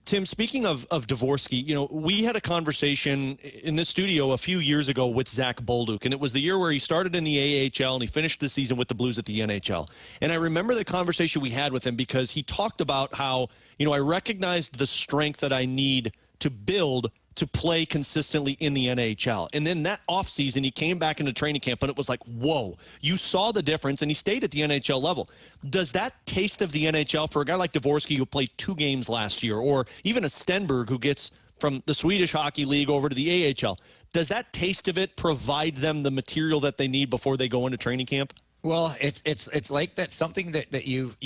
Tim, speaking of Dvorsky, we had a conversation in this studio a few years ago with Zach Bolduc, and it was the year where he started in the AHL and he finished the season with the Blues at the NHL. And I remember the conversation we had with him because he talked about how, I recognized the strength that I need to build to play consistently in the NHL. And then that offseason, he came back into training camp, and it was like, whoa, you saw the difference, and he stayed at the NHL level. Does that taste of the NHL for a guy like Dvorsky who played 2 games last year, or even a Stenberg who gets from the Swedish Hockey League over to the AHL, does that taste of it provide them the material that they need before they go into training camp? Well, it's like that's something that you've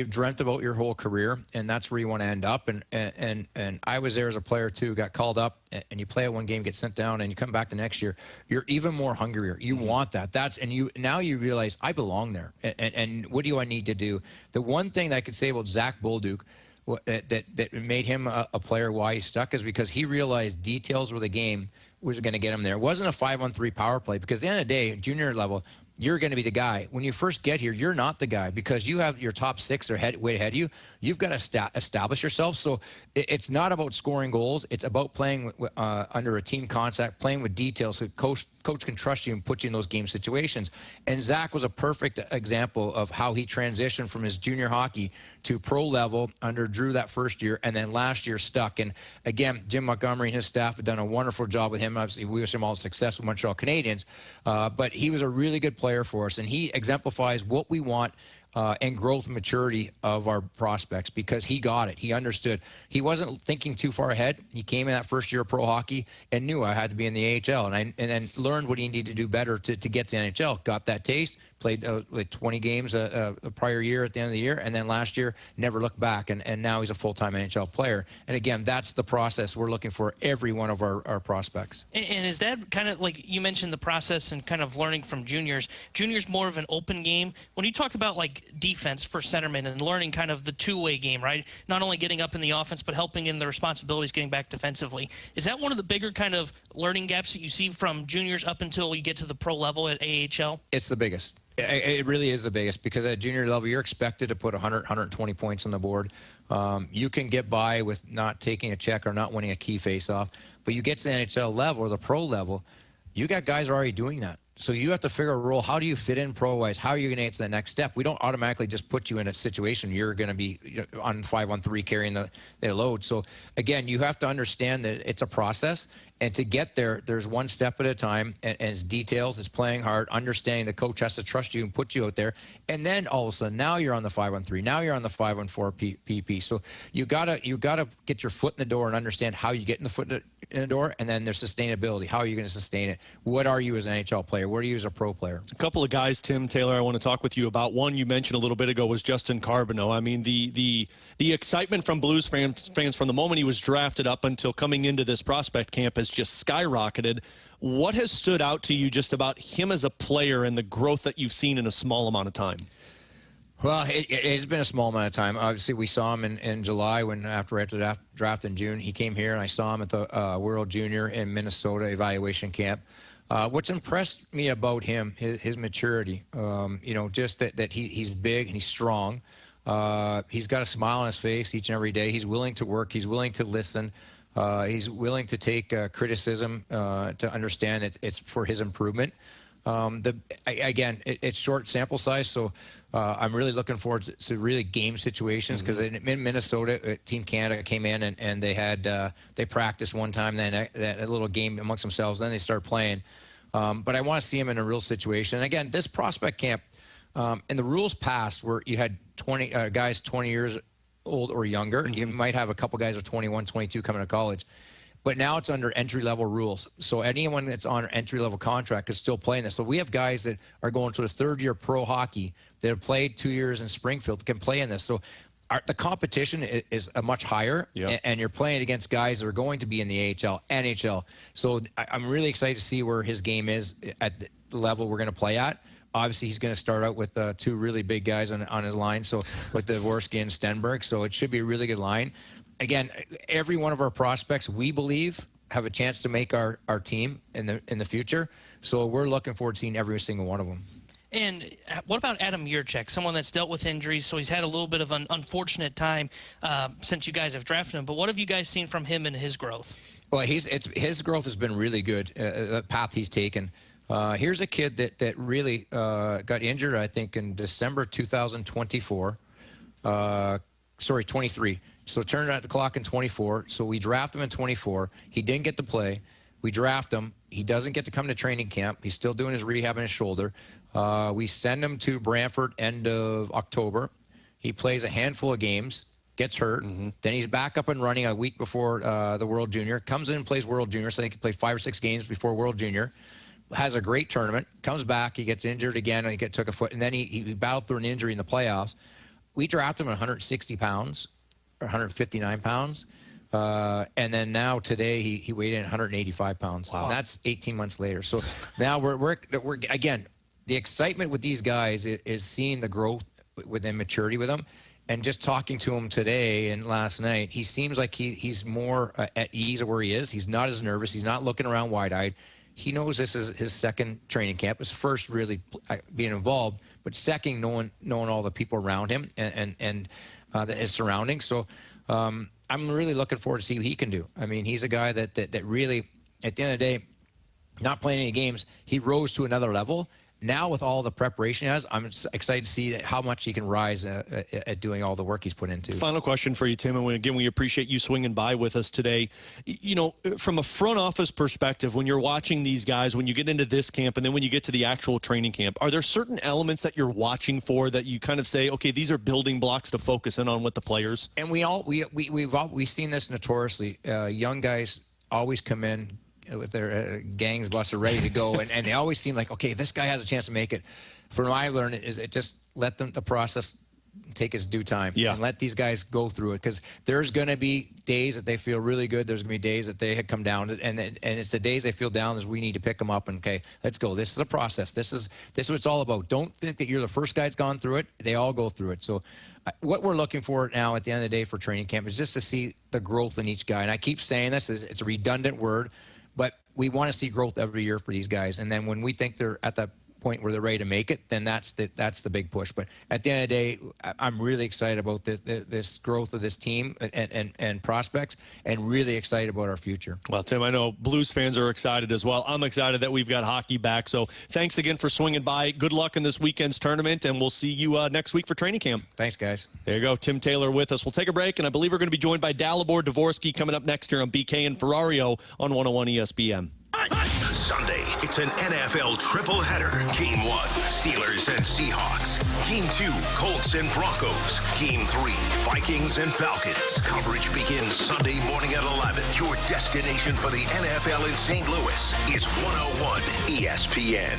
dreamt about your whole career, and that's where you want to end up. And I was there as a player too. Got called up, and you play at one game, get sent down, and you come back the next year. You're even more hungrier. You want that. Now you realize I belong there. And what do I need to do? The one thing that I could say about Zach Bolduc that made him a player, why he stuck, is because he realized details of the game was going to get him there. It wasn't a 5-on-3 power play, because at the end of the day, junior level, you're going to be the guy. When you first get here, you're not the guy because you have your top 6 are way ahead of you. You've got to establish yourself. So it's not about scoring goals. It's about playing under a team concept, playing with details so coach can trust you and put you in those game situations. And Zach was a perfect example of how he transitioned from his junior hockey to pro level under Drew that first year, and then last year stuck. And again, Jim Montgomery and his staff have done a wonderful job with him. Obviously, we wish him all success with Montreal Canadiens, but he was a really good player for us, and he exemplifies what we want and growth and maturity of our prospects, because he got it. He understood. He wasn't thinking too far ahead. He came in that first year of pro hockey and knew I had to be in the AHL, and then learned what he needed to do better to get to the NHL. Got that taste, played like 20 games the prior year at the end of the year, and then last year never looked back, and now he's a full-time NHL player. And again, that's the process we're looking for every one of our prospects. And is that kind of like you mentioned the process and kind of learning from juniors? Juniors more of an open game. When you talk about like defense for centermen and learning kind of the two-way game, right? Not only getting up in the offense, but helping in the responsibilities getting back defensively. Is that one of the bigger kind of learning gaps that you see from juniors up until you get to the pro level at AHL? It's the biggest. It really is the biggest, because at junior level, you're expected to put 100, 120 points on the board. You can get by with not taking a check or not winning a key face-off, but you get to the NHL level or the pro level, you got guys already doing that. So you have to figure out a role. How do you fit in pro-wise? How are you going to get to the next step? We don't automatically just put you in a situation you're going to be on 5-on-3 carrying the load. So, again, you have to understand that it's a process. And to get there, there's one step at a time, and it's details, it's playing hard, understanding the coach has to trust you and put you out there. And then all of a sudden, now you're on the 5-on-3, now you're on the 5-on-4 PP. So you gotta get your foot in the door and understand how you get in the in the door, and then there's sustainability. How are you going to sustain it? What are you as an NHL player? What are you as a pro player? A couple of guys, Tim, Taylor, I want to talk with you about. One you mentioned a little bit ago was Justin Carbonneau. I mean, the excitement from Blues fans from the moment he was drafted up until coming into this prospect camp has just skyrocketed. What has stood out to you just about him as a player and the growth that you've seen in a small amount of time? Well, it has been a small amount of time. Obviously, we saw him in July after the draft in June. He came here, and I saw him at the World Junior in Minnesota evaluation camp. What's impressed me about him, his maturity, just that he's big and he's strong. He's got a smile on his face each and every day. He's willing to work. He's willing to listen. He's willing to take criticism to understand it's for his improvement. It's short sample size, so I'm really looking forward to really game situations because in Minnesota, Team Canada came in and they practiced one time, then a little game amongst themselves, then they start playing. But I want to see him in a real situation. And again, this prospect camp, and the rules passed where you had 20 guys 20 years old or younger. You might have a couple guys of 21, 22 coming to college. But now it's under entry-level rules. So anyone that's on an entry-level contract could still play in this. So we have guys that are going to the third-year pro hockey that have played 2 years in Springfield that can play in this. So the competition is much higher, and you're playing against guys that are going to be in the AHL, NHL. So I'm really excited to see where his game is at the level we're going to play at. Obviously, he's going to start out with two really big guys on his line, so with Dvorsky and Stenberg. So it should be a really good line. Again, every one of our prospects, we believe, have a chance to make our team in the future. So we're looking forward to seeing every single one of them. And what about Adam Yurchek, someone that's dealt with injuries, so he's had a little bit of an unfortunate time since you guys have drafted him. But what have you guys seen from him and his growth? Well, his growth has been really good, the path he's taken. Here's a kid that really got injured, I think, in December 2024. 23. So turned out the clock in 24. So we draft him in 24. He didn't get to play. We draft him. He doesn't get to come to training camp. He's still doing his rehab on his shoulder. We send him to Brantford end of October. He plays a handful of games, gets hurt. Then he's back up and running a week before the World Junior. Comes in and plays World Junior, so he can play 5 or 6 games before World Junior. Has a great tournament. Comes back. He gets injured again. And he took a foot. And then he battled through an injury in the playoffs. We drafted him at 160 pounds. 159 pounds, and then now today he weighed in at 185 pounds. Wow. And that's 18 months later. So now we're again, the excitement with these guys is seeing the growth within maturity with them, and just talking to him today and last night, he seems like he's more at ease of where he is. He's not as nervous. He's not looking around wide-eyed. He knows this is his second training camp. His first really being involved, but second knowing all the people around him and his surroundings. So I'm really looking forward to see what he can do. I mean, he's a guy that really, at the end of the day, not playing any games, he rose to another level. Now with all the preparation he has, I'm excited to see how much he can rise at doing all the work he's put into. Final question for you, Tim, and again, we appreciate you swinging by with us today. You know, from a front office perspective, when you're watching these guys, when you get into this camp, and then when you get to the actual training camp, are there certain elements that you're watching for that you kind of say, okay, these are building blocks to focus in on with the players? And we've seen this notoriously. Young guys always come in with their gangs busted ready to go, and they always seem like, okay, this guy has a chance to make it. From what I learned is it just let the process take its due time and let these guys go through it, because there's going to be days that they feel really good. There's going to be days that they had come down, and it's the days they feel down is we need to pick them up and, okay, let's go. This is a process. This is what it's all about. Don't think that you're the first guy that's gone through it. They all go through it. So what we're looking for now at the end of the day for training camp is just to see the growth in each guy. And I keep saying this, it's a redundant word, but we want to see growth every year for these guys. And then when we think they're at that point where they're ready to make it, then that's the big push. But at the end of the day, I'm really excited about this growth of this team and prospects, and really excited about our future. Well, Tim, I know Blues fans are excited as well. I'm excited that we've got hockey back. So thanks again for swinging by. Good luck in this weekend's tournament, and we'll see you next week for training camp. Thanks, guys. There you go. Tim Taylor with us. We'll take a break, and I believe we're going to be joined by Dalibor Dvorsky coming up next here on BK and Ferrario on 101 ESPN. Sunday, it's an NFL triple header. Game 1, Steelers and Seahawks. Game 2, Colts and Broncos. Game 3, Vikings and Falcons. Coverage begins Sunday morning at 11. Your destination for the NFL in St. Louis is 101 ESPN.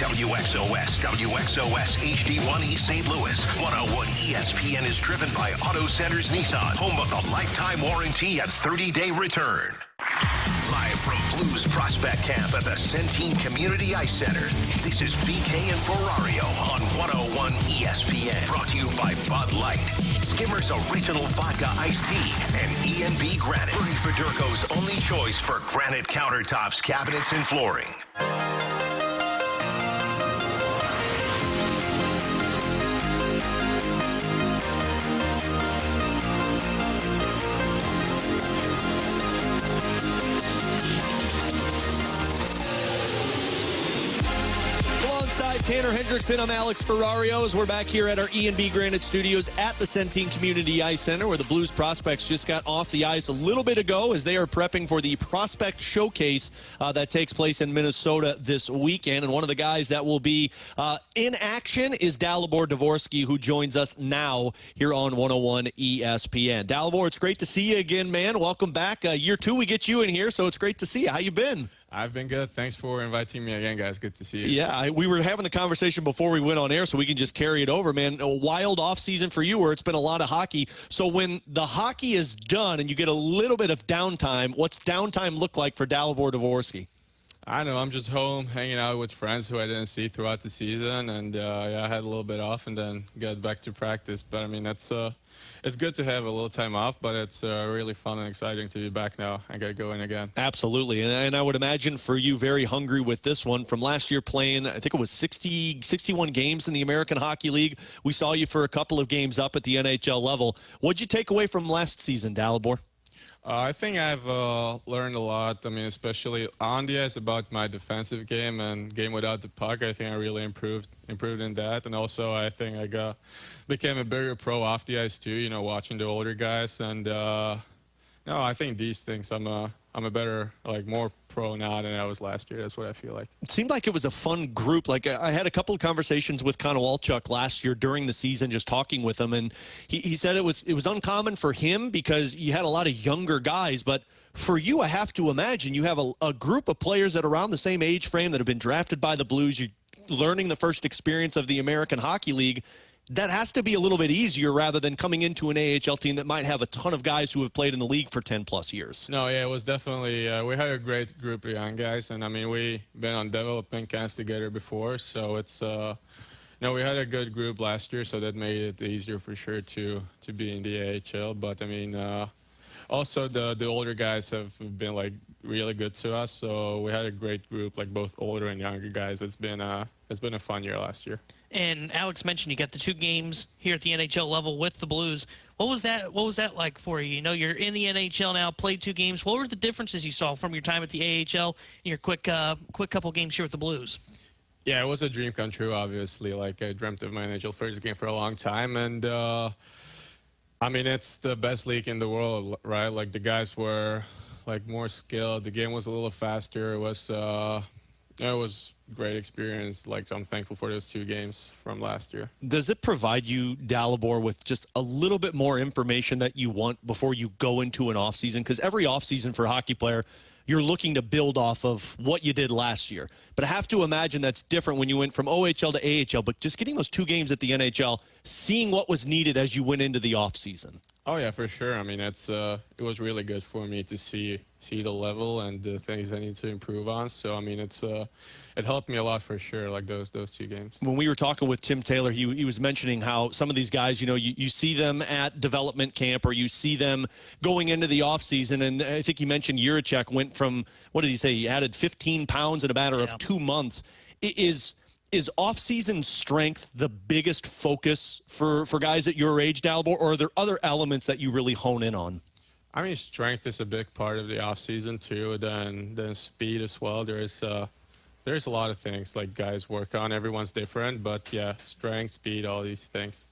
WXOS, WXOS HD1 East St. Louis. 101 ESPN is driven by Auto Centers Nissan, home of the lifetime warranty and 30-day return. Live from Blues Prospect Camp at the Centene Community Ice Center, this is BK and Ferrario on 101 ESPN. Brought to you by Bud Light, Skimmer's Original Vodka Iced Tea, and E&B Granite. Bernie Federko's only choice for granite countertops, cabinets, and flooring. with Tanner Hendrickson. I'm Alex Ferrario as we're back here at our E&B Granite Studios at the Centene Community Ice Center, where the Blues prospects just got off the ice a little bit ago as they are prepping for the Prospect Showcase that takes place in Minnesota this weekend. And one of the guys that will be in action is Dalibor Dvorsky, who joins us now here on 101 ESPN. Dalibor, it's great to see you again, man. Welcome back. Year two, we get you in here, so it's great to see you. How you been? I've been good. Thanks for inviting me again, guys. Good to see you. Yeah, we were having the conversation before we went on air, so we can just carry it over, man. A wild offseason for you where it's been a lot of hockey. So when the hockey is done and you get a little bit of downtime, what's downtime look like for Dalibor Dvorsky? I know. I'm just home hanging out with friends who I didn't see throughout the season. And, yeah, I had a little bit off and then got back to practice. But, I mean, it's good to have a little time off, but it's really fun and exciting to be back now. I got to go in again. Absolutely. And I would imagine for you, very hungry with this one. From last year playing, I think it was 61 games in the American Hockey League. We saw you for a couple of games up at the NHL level. What'd you take away from last season, Dalibor? I think I've learned a lot. I mean, especially on the ice about my defensive game and game without the puck. I think I really improved in that. And also, I think I became a bigger pro off the ice too. You know, watching the older guys. And no, I think these things. I'm a better, more pro now than I was last year. That's what I feel like. It seemed like it was a fun group. Like, I had a couple of conversations with Konowalchuk last year during the season, just talking with him, and he said it was uncommon for him because you had a lot of younger guys, but for you, I have to imagine you have a group of players that are around the same age frame that have been drafted by the Blues. You're learning the first experience of the American Hockey League. That has to be a little bit easier rather than coming into an AHL team that might have a ton of guys who have played in the league for 10-plus years. No, yeah, it was definitely we had a great group of young guys, and I mean we've been on development camps together before, so it's we had a good group last year, so that made it easier for sure to be in the AHL. But I mean, also the older guys have been really good to us, so we had a great group, both older and younger guys. It's been a fun year last year. And Alex mentioned you got the 2 games here at the NHL level with the Blues. What was that like for you? You know, you're in the NHL now, played 2 games. What were the differences you saw from your time at the AHL and your quick couple games here with the Blues? Yeah, it was a dream come true, obviously. I dreamt of my NHL first game for a long time. And, I mean, it's the best league in the world, right? The guys were, more skilled. The game was a little faster. It was great experience. I'm thankful for those 2 games from last year. Does it provide you, Dalibor, with just a little bit more information that you want before you go into an offseason? Because every offseason for a hockey player, you're looking to build off of what you did last year. But I have to imagine that's different when you went from OHL to AHL. But just getting those 2 games at the NHL, seeing what was needed as you went into the offseason. Oh, yeah, for sure. I mean, it was really good for me to see the level and the things I need to improve on. So, I mean, it helped me a lot for sure, those 2 games. When we were talking with Tim Taylor, he was mentioning how some of these guys, you see them at development camp or you see them going into the offseason. And I think he mentioned Jiricek went from, what did he say? He added 15 pounds in a matter of 2 months. Is off-season strength the biggest focus for guys at your age, Dalibor, or are there other elements that you really hone in on? I mean, strength is a big part of the off-season too. Then speed as well. There's a lot of things guys work on. Everyone's different, but yeah, strength, speed, all these things.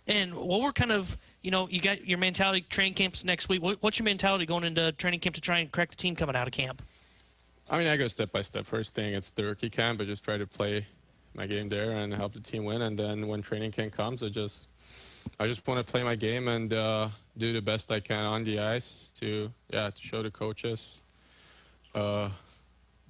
And what were kind of, you got your mentality training camps next week. What's your mentality going into training camp to try and crack the team coming out of camp? I mean, I go step by step. First thing, it's the rookie camp. I just try to play my game there and help the team win. And then when training camp comes, I just want to play my game and do the best I can on the ice to show the coaches what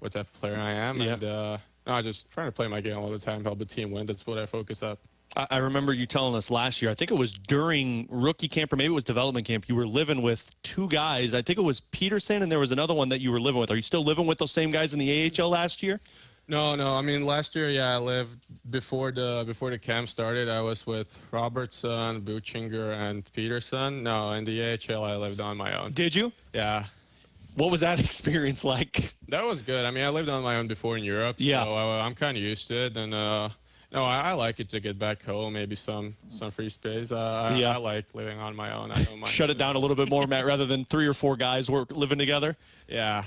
type of player I am. Yeah. And I just trying to play my game all the time, help the team win. That's what I focus on. I remember you telling us last year, I think it was during rookie camp or maybe it was development camp, you were living with 2 guys. I think it was Peterson and there was another one that you were living with. Are you still living with those same guys in the AHL last year? No. I mean, last year, I lived before the camp started. I was with Robertson, Buchinger, and Peterson. No, in the AHL, I lived on my own. Did you? Yeah. What was that experience like? That was good. I mean, I lived on my own before in Europe, so I'm kind of used to it. And I like it to get back home, maybe some free space. I like living on my own. I don't mind. Shut it down a little bit more, Matt, rather than 3 or 4 guys living together? Yeah.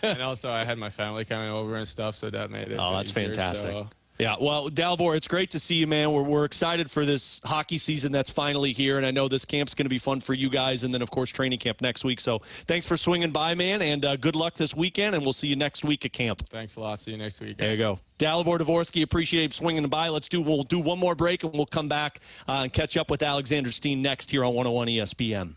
And also, I had my family coming over and stuff, so that made it that's easier, fantastic. So, Yeah, well, Dalibor, it's great to see you, man. We're excited for this hockey season that's finally here, and I know this camp's going to be fun for you guys, and then, of course, training camp next week. So thanks for swinging by, man, and good luck this weekend, and we'll see you next week at camp. Thanks a lot. See you next week, guys. There you go. Dalibor Dvorsky, appreciate him swinging by. We'll do one more break, and we'll come back and catch up with Alexander Steen next here on 101 ESPN.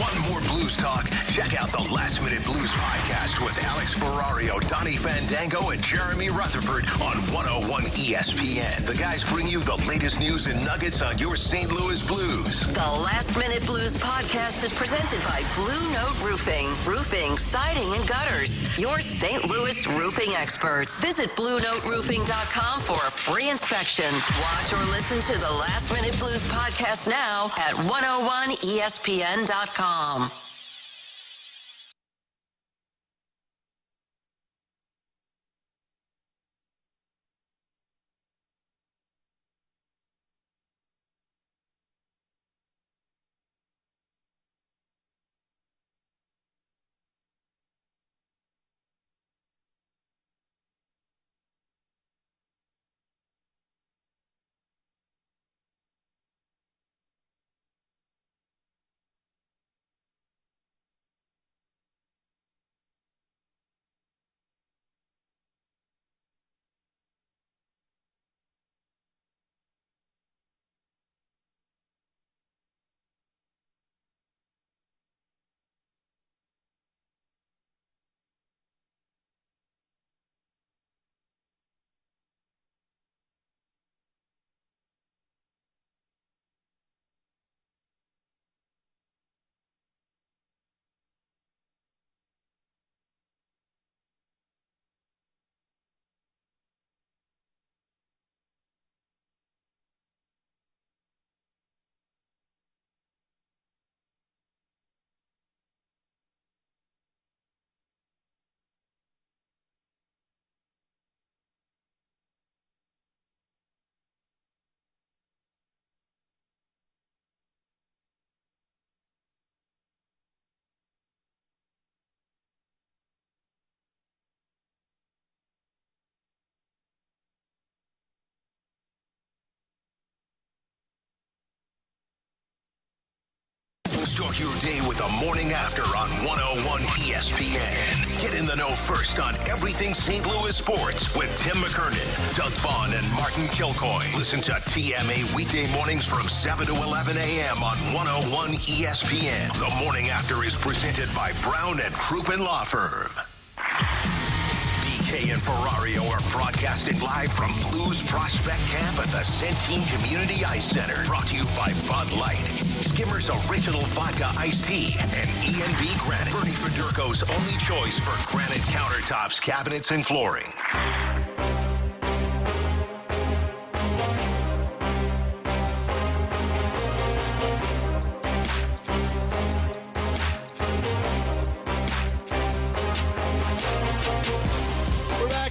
Want more Blues talk? Check out the Last Minute Blues podcast with Alex Ferrario, Donnie Fandango, and Jeremy Rutherford on 101 ESPN. The guys bring you the latest news and nuggets on your St. Louis Blues. The Last Minute Blues podcast is presented by Blue Note Roofing. Roofing, siding, and gutters. Your St. Louis roofing experts. Visit BlueNoteRoofing.com for a free inspection. Watch or listen to the Last Minute Blues podcast now at 101ESPN.com. Start your day with a morning after on 101 ESPN. Get in the know first on everything St. Louis sports with Tim McKernan, Doug Vaughn, and Martin Kilcoy. Listen to TMA weekday mornings from 7 to 11 a.m. on 101 ESPN. The morning after is presented by Brown and Crouppen Law Firm. BK and Ferrario are broadcasting live from Blues Prospect Camp at the Centene Community Ice Center. Brought to you by Bud Light, Skimmer's Original Vodka Iced Tea, and E&B Granite. Bernie Federko's only choice for granite countertops, cabinets, and flooring.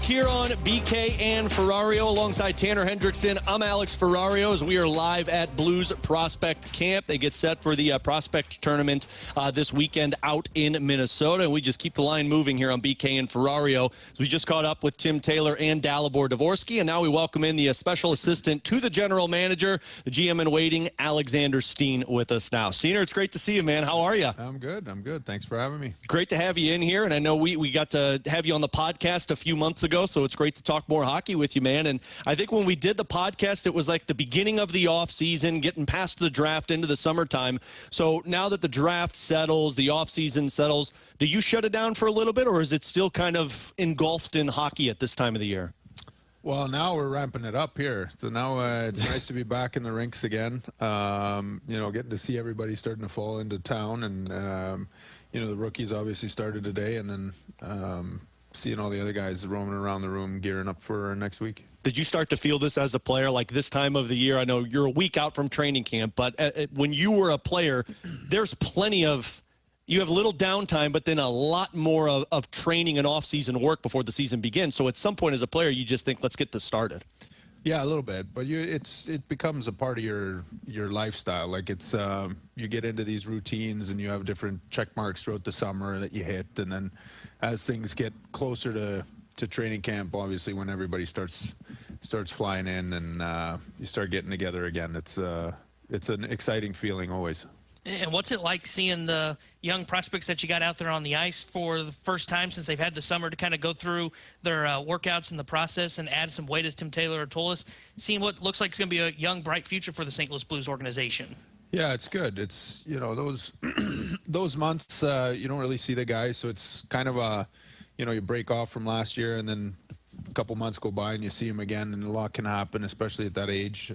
Here on BK and Ferrario alongside Tanner Hendrickson. I'm Alex Ferrario as we are live at Blues Prospect Camp. They get set for the Prospect Tournament this weekend out in Minnesota. And we just keep the line moving here on BK and Ferrario. So we just caught up with Tim Taylor and Dalibor Dvorsky. And now we welcome in the special assistant to the general manager, the GM in waiting, Alexander Steen, with us now. Steener, it's great to see you, man. How are you? I'm good. Thanks for having me. Great to have you in here. And I know we got to have you on the podcast a few months ago. So it's great to talk more hockey with you, man. And I think when we did the podcast, it was like the beginning of the offseason, getting past the draft into the summertime. So now that the draft settles, the offseason settles, do you shut it down for a little bit, or is it still kind of engulfed in hockey at this time of the year? Well, now we're ramping it up here. So now it's nice to be back in the rinks again. Getting to see everybody starting to fall into town. And, the rookies obviously started today, and then seeing all the other guys roaming around the room gearing up for next week. Did you start to feel this as a player, like this time of the year? I know you're a week out from training camp, but when you were a player, there's plenty of – you have little downtime, but then a lot more of training and off-season work before the season begins. So at some point as a player, you just think, let's get this started. Yeah, a little bit, but it becomes a part of your lifestyle. Like it's you get into these routines and you have different check marks throughout the summer that you hit, and then as things get closer to training camp, obviously when everybody starts starts flying in, and you start getting together again. It's an exciting feeling always. And what's it like seeing the young prospects that you got out there on the ice for the first time since they've had the summer to kind of go through their workouts in the process and add some weight, as Tim Taylor told us, seeing what looks like it's going to be a young, bright future for the St. Louis Blues organization? Yeah, it's good. It's, those those months, you don't really see the guys, so it's kind of a, you break off from last year, and then a couple months go by and you see them again, and a lot can happen, especially at that age.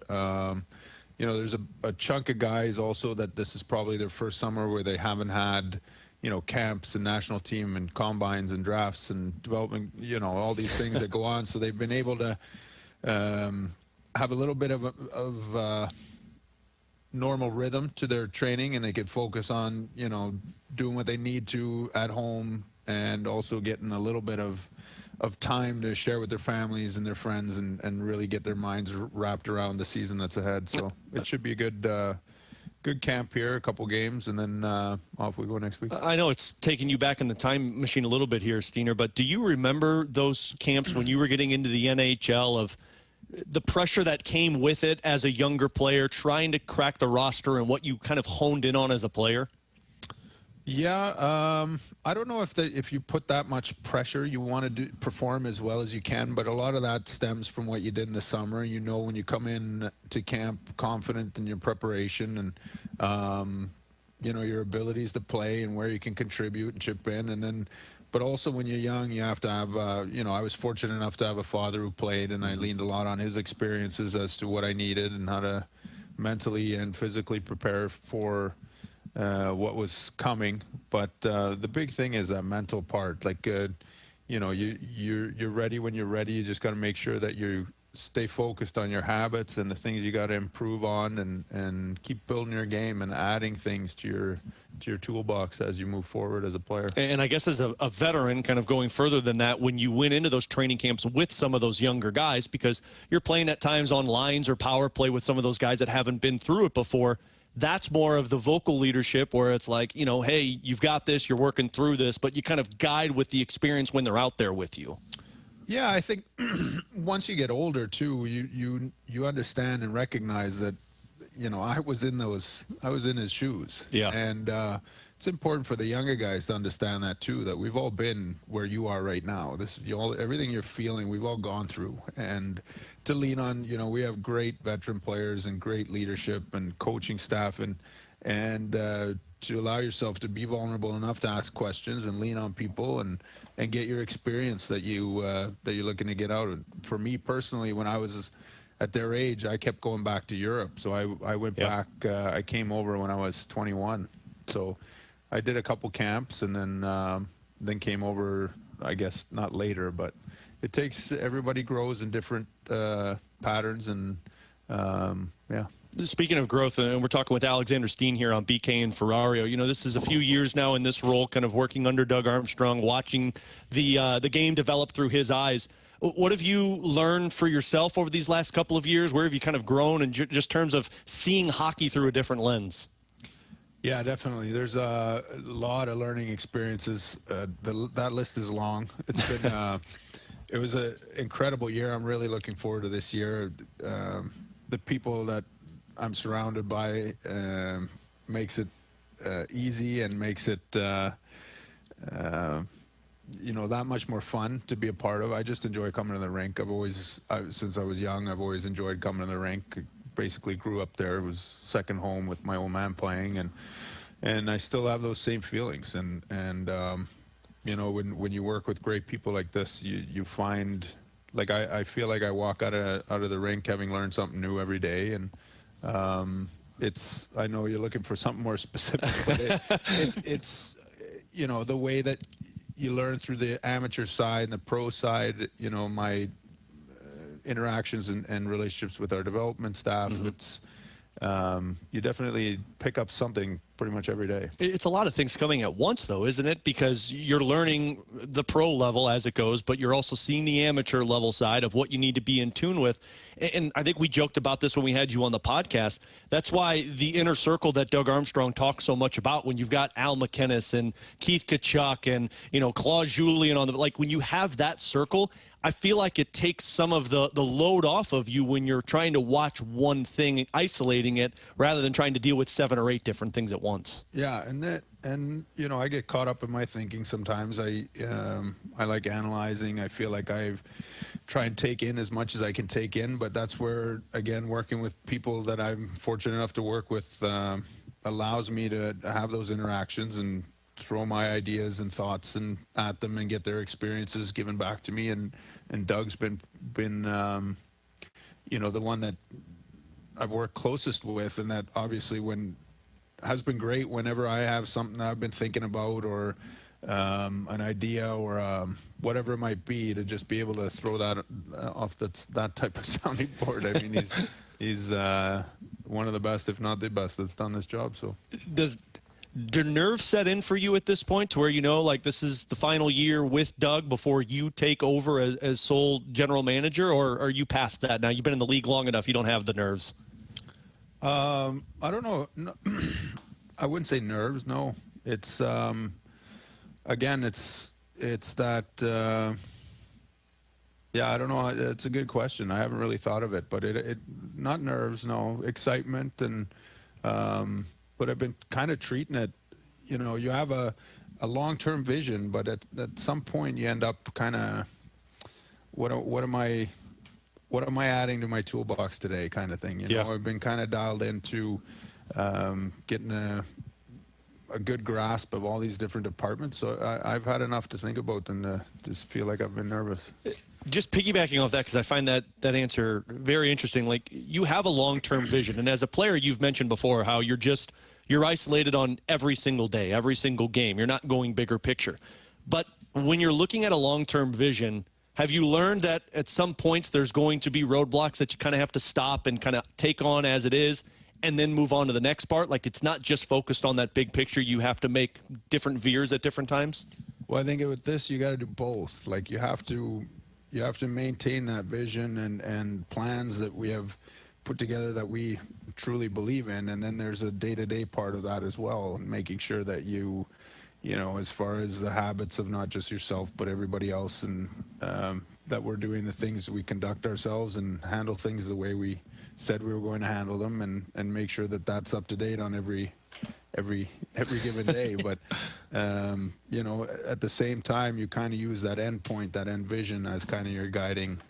There's a chunk of guys also that this is probably their first summer where they haven't had, camps and national team and combines and drafts and development, all these things that go on. So they've been able to have a little bit of normal rhythm to their training, and they can focus on, doing what they need to at home, and also getting a little bit of time to share with their families and their friends, and really get their minds wrapped around the season that's ahead. So it should be a good camp here, a couple games, and then off we go next week. I know it's taking you back in the time machine a little bit here, Steener, but do you remember those camps when you were getting into the NHL, of the pressure that came with it as a younger player, trying to crack the roster, and what you kind of honed in on as a player? Yeah, I don't know if you put that much pressure, you want to perform as well as you can, but a lot of that stems from what you did in the summer. When you come in to camp confident in your preparation and your abilities to play and where you can contribute and chip in, and then. But also when you're young, you have to have, I was fortunate enough to have a father who played, and I leaned a lot on his experiences as to what I needed and how to mentally and physically prepare for what was coming. But the big thing is that mental part. Like, you're ready when you're ready. You just got to make sure that you stay focused on your habits and the things you got to improve on, and keep building your game and adding things to your toolbox as you move forward as a player. And I guess as a veteran, kind of going further than that, when you went into those training camps with some of those younger guys, because you're playing at times on lines or power play with some of those guys that haven't been through it before, that's more of the vocal leadership where it's like, hey, you've got this, you're working through this, but you kind of guide with the experience when they're out there with you. Yeah, I think once you get older too, you understand and recognize that, I was in his shoes. Yeah. And it's important for the younger guys to understand that too, that we've all been where you are right now. Everything you're feeling, we've all gone through. And to lean on, we have great veteran players and great leadership and coaching staff, and to allow yourself to be vulnerable enough to ask questions and lean on people and get your experience that you're looking to get out of. For me personally, when I was at their age, I kept going back to Europe. So I went back. I came over when I was 21. So I did a couple camps, and then came over. I guess not later, but it takes, everybody grows in different patterns, and yeah. Speaking of growth, and we're talking with Alexander Steen here on BK and Ferrario, this is a few years now in this role, kind of working under Doug Armstrong, watching the game develop through his eyes. What have you learned for yourself over these last couple of years? Where have you kind of grown in just terms of seeing hockey through a different lens? Yeah, definitely. There's a lot of learning experiences. That list is long. It's been it was an incredible year. I'm really looking forward to this year. The people that I'm surrounded by makes it easy, and makes it that much more fun to be a part of. I just enjoy coming to the rink. Since I was young, I've always enjoyed coming to the rink. Basically grew up there. It was second home with my old man playing, and I still have those same feelings. And when you work with great people like this, you find, like, I feel like I walk out of the rink having learned something new every day. And I know you're looking for something more specific, but it's the way that you learn through the amateur side and the pro side, my interactions and relationships with our development staff. Mm-hmm. You definitely pick up something pretty much every day. It's a lot of things coming at once, though, isn't it? Because you're learning the pro level as it goes, but you're also seeing the amateur level side of what you need to be in tune with. And I think we joked about this when we had you on the podcast. That's why the inner circle that Doug Armstrong talks so much about, when you've got Al McInnes and Keith Kachuk and, Claude Julien on the, like, when you have that circle, I feel like it takes some of the load off of you when you're trying to watch one thing, isolating it, rather than trying to deal with 7 or 8 different things at once. Yeah, and I get caught up in my thinking sometimes. I like analyzing. I feel like I try and take in as much as I can take in, but that's where, again, working with people that I'm fortunate enough to work with allows me to have those interactions and throw my ideas and thoughts at them and get their experiences given back to me. And Doug's been the one that I've worked closest with, and that obviously has been great whenever I have something that I've been thinking about, or an idea, or whatever it might be, to just be able to throw that off that type of sounding board. I mean, he's one of the best, if not the best, that's done this job. So do nerves set in for you at this point, to where this is the final year with Doug before you take over as sole general manager, or are you past that now? You've been in the league long enough, you don't have the nerves. I don't know. No, I wouldn't say nerves. No, it's again, it's that. Yeah, I don't know. It's a good question. I haven't really thought of it, but it not nerves. No, excitement and. But I've been kind of treating it, you have a long-term vision, but at some point you end up kind of, what am I adding to my toolbox today, kind of thing. I've been kind of dialed into getting a good grasp of all these different departments. So I've had enough to think about than to just feel like I've been nervous. Just piggybacking off that, because I find that answer very interesting. Like, you have a long-term vision, and as a player, you've mentioned before how you're isolated on every single day, every single game. You're not going bigger picture. But when you're looking at a long-term vision, have you learned that at some points there's going to be roadblocks that you kind of have to stop and kind of take on as it is, and then move on to the next part? Like, it's not just focused on that big picture. You have to make different veers at different times? Well, I think with this, you got to do both. Like, you have to maintain that vision and plans that we have put together that we truly believe in, and then there's a day-to-day part of that as well, and making sure that you as far as the habits of not just yourself but everybody else, and that we're doing the things we conduct ourselves and handle things the way we said we were going to handle them, and make sure that that's up to date on every given day. But at the same time, you kind of use that end point, that end vision, as kind of your guiding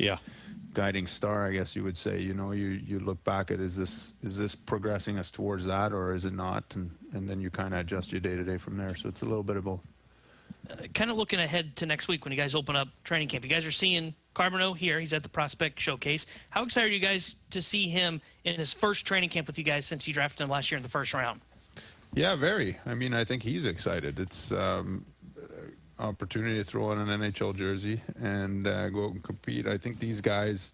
star, I guess you would say. You look back at, is this progressing us towards that, or is it not, and then you kind of adjust your day to day from there. So it's a little bit of both. Kind of looking ahead to next week when you guys open up training camp, you guys are seeing Carbonneau here. He's at the Prospect Showcase. How excited are you guys to see him in his first training camp with you guys since you drafted him last year in the first round? Yeah, very. I mean, I think he's excited. It's opportunity to throw on an NHL jersey and go out and compete. I think these guys,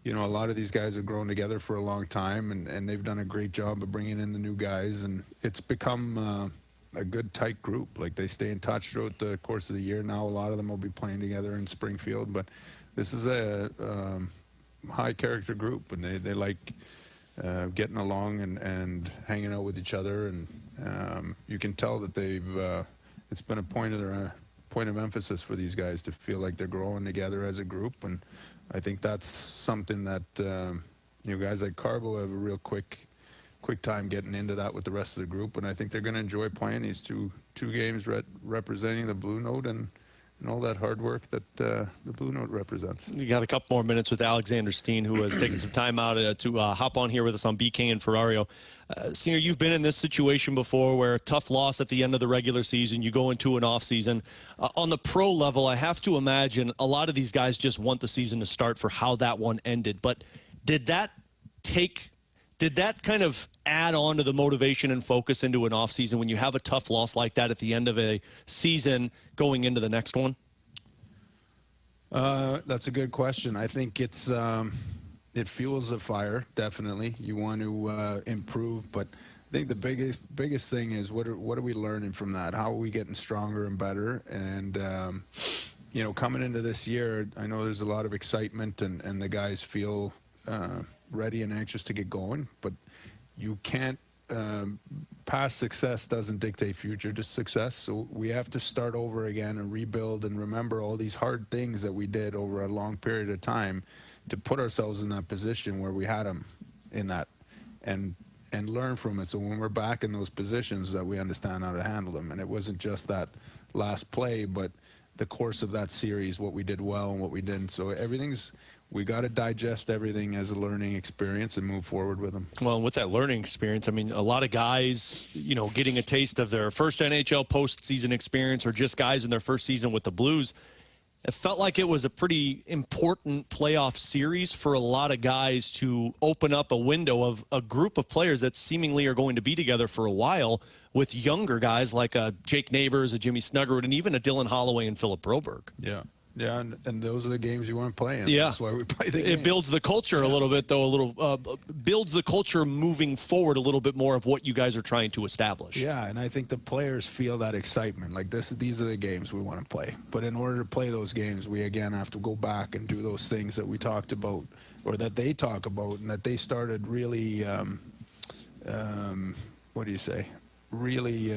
a lot of these guys have grown together for a long time, and they've done a great job of bringing in the new guys, and it's become a good, tight group. Like, they stay in touch throughout the course of the year. Now a lot of them will be playing together in Springfield, but this is a high-character group, and they like getting along and hanging out with each other, and you can tell that it's been a point of emphasis for these guys to feel like they're growing together as a group, and I think that's something that guys like Carbo have a real quick time getting into that with the rest of the group, and I think they're going to enjoy playing these two games representing the Blue Note and all that hard work that the Blue Note represents. You got a couple more minutes with Alexander Steen, who has taken some time out to hop on here with us on BK and Ferrario. Senior, you've been in this situation before where a tough loss at the end of the regular season, you go into an off season. On the pro level, I have to imagine a lot of these guys just want the season to start for how that one ended. But did that kind of add on to the motivation and focus into an offseason when you have a tough loss like that at the end of a season going into the next one? That's a good question. I think it fuels the fire, definitely. You want to improve, but think the biggest thing is what are we learning from that? How are we getting stronger and better? And coming into this year, I know there's a lot of excitement, and the guys feel ready and anxious to get going. But you can't. Past success doesn't dictate future success. So we have to start over again and rebuild and remember all these hard things that we did over a long period of time to put ourselves in that position where we had them in that, and learn from it. So when we're back in those positions, that we understand how to handle them. And it wasn't just that last play, but the course of that series, what we did well and what we didn't. So we got to digest everything as a learning experience and move forward with them. Well, with that learning experience, I mean, a lot of guys, getting a taste of their first NHL postseason experience, or just guys in their first season with the Blues, it felt like it was a pretty important playoff series for a lot of guys to open up a window of a group of players that seemingly are going to be together for a while, with younger guys like Jake Neighbors, a Jimmy Snuggerud, and even a Dylan Holloway and Philip Broberg. Yeah. Yeah, and those are the games you want to play in. Yeah. That's why we play the game. It builds the culture a little bit, though, builds the culture moving forward a little bit more of what you guys are trying to establish. Yeah, and I think the players feel that excitement. Like, these are the games we want to play. But in order to play those games, we, again, have to go back and do those things that we talked about, or that they talk about, and that they started really, really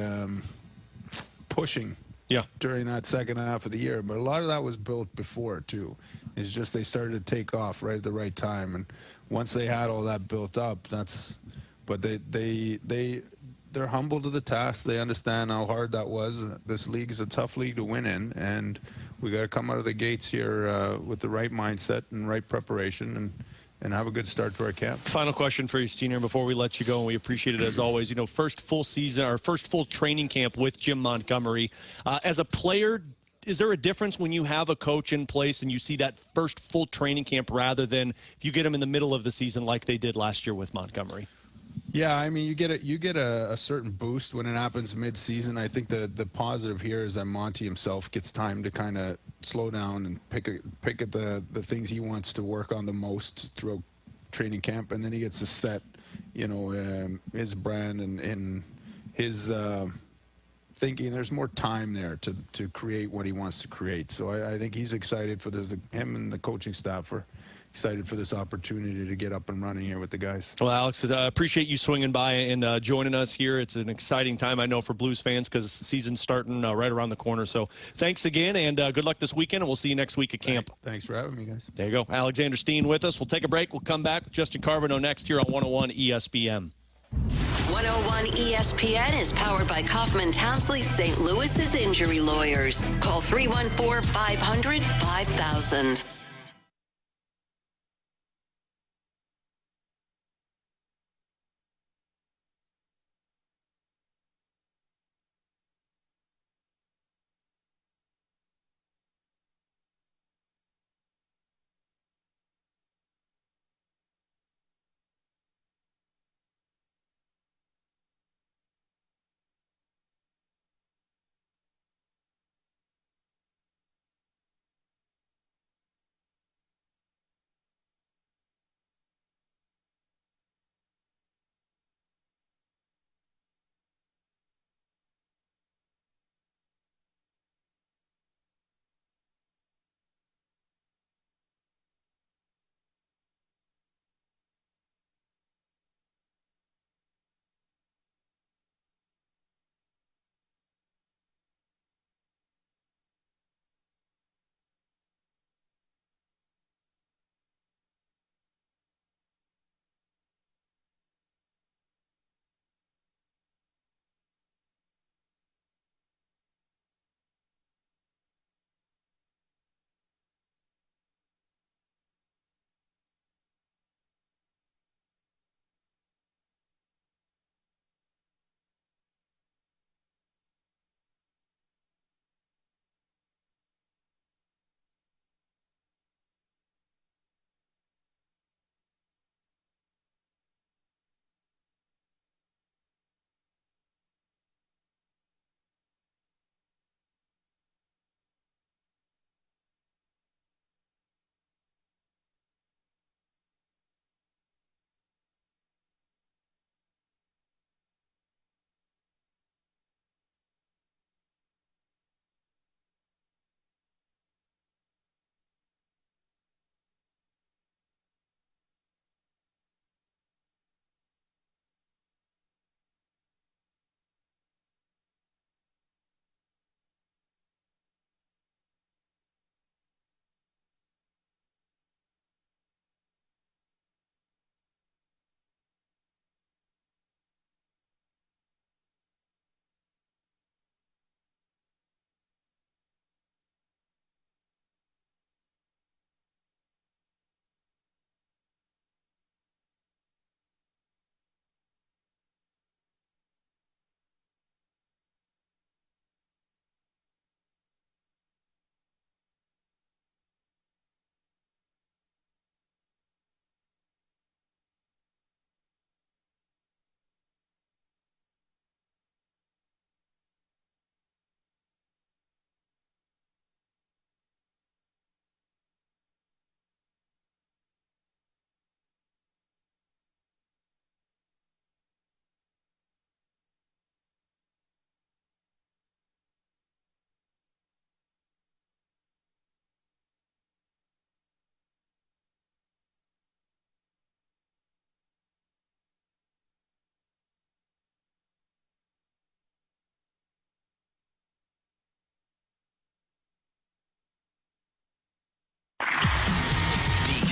pushing. Yeah. During that second half of the year. But a lot of that was built before, too. It's just they started to take off right at the right time. And once they had all that built up, but they're humble to the task. They understand how hard that was. This league is a tough league to win in, and we got to come out of the gates here with the right mindset and right preparation, and have a good start to our camp. Final question for you, Steiner, before we let you go, and we appreciate it as always. First full season, or first full training camp with Jim Montgomery. As a player, is there a difference when you have a coach in place and you see that first full training camp rather than if you get him in the middle of the season like they did last year with Montgomery? Yeah, I mean, you get a certain boost when it happens mid-season. I think the positive here is that Monty himself gets time to kind of slow down and pick at the things he wants to work on the most throughout training camp, and then he gets to set, his brand and his thinking. There's more time there to create what he wants to create. So I think he's excited for this. Him and the coaching staff are excited for this opportunity to get up and running here with the guys. Well, Alex, I appreciate you swinging by and joining us here. It's an exciting time, I know, for Blues fans because the season's starting right around the corner. So thanks again, and good luck this weekend, and we'll see you next week at camp. Thanks for having me, guys. There you go. Alexander Steen with us. We'll take a break. We'll come back with Justin Carbonneau next here on 101 ESPN. 101 ESPN is powered by Kaufman Townsley St. Louis's injury lawyers. Call 314-500-5000.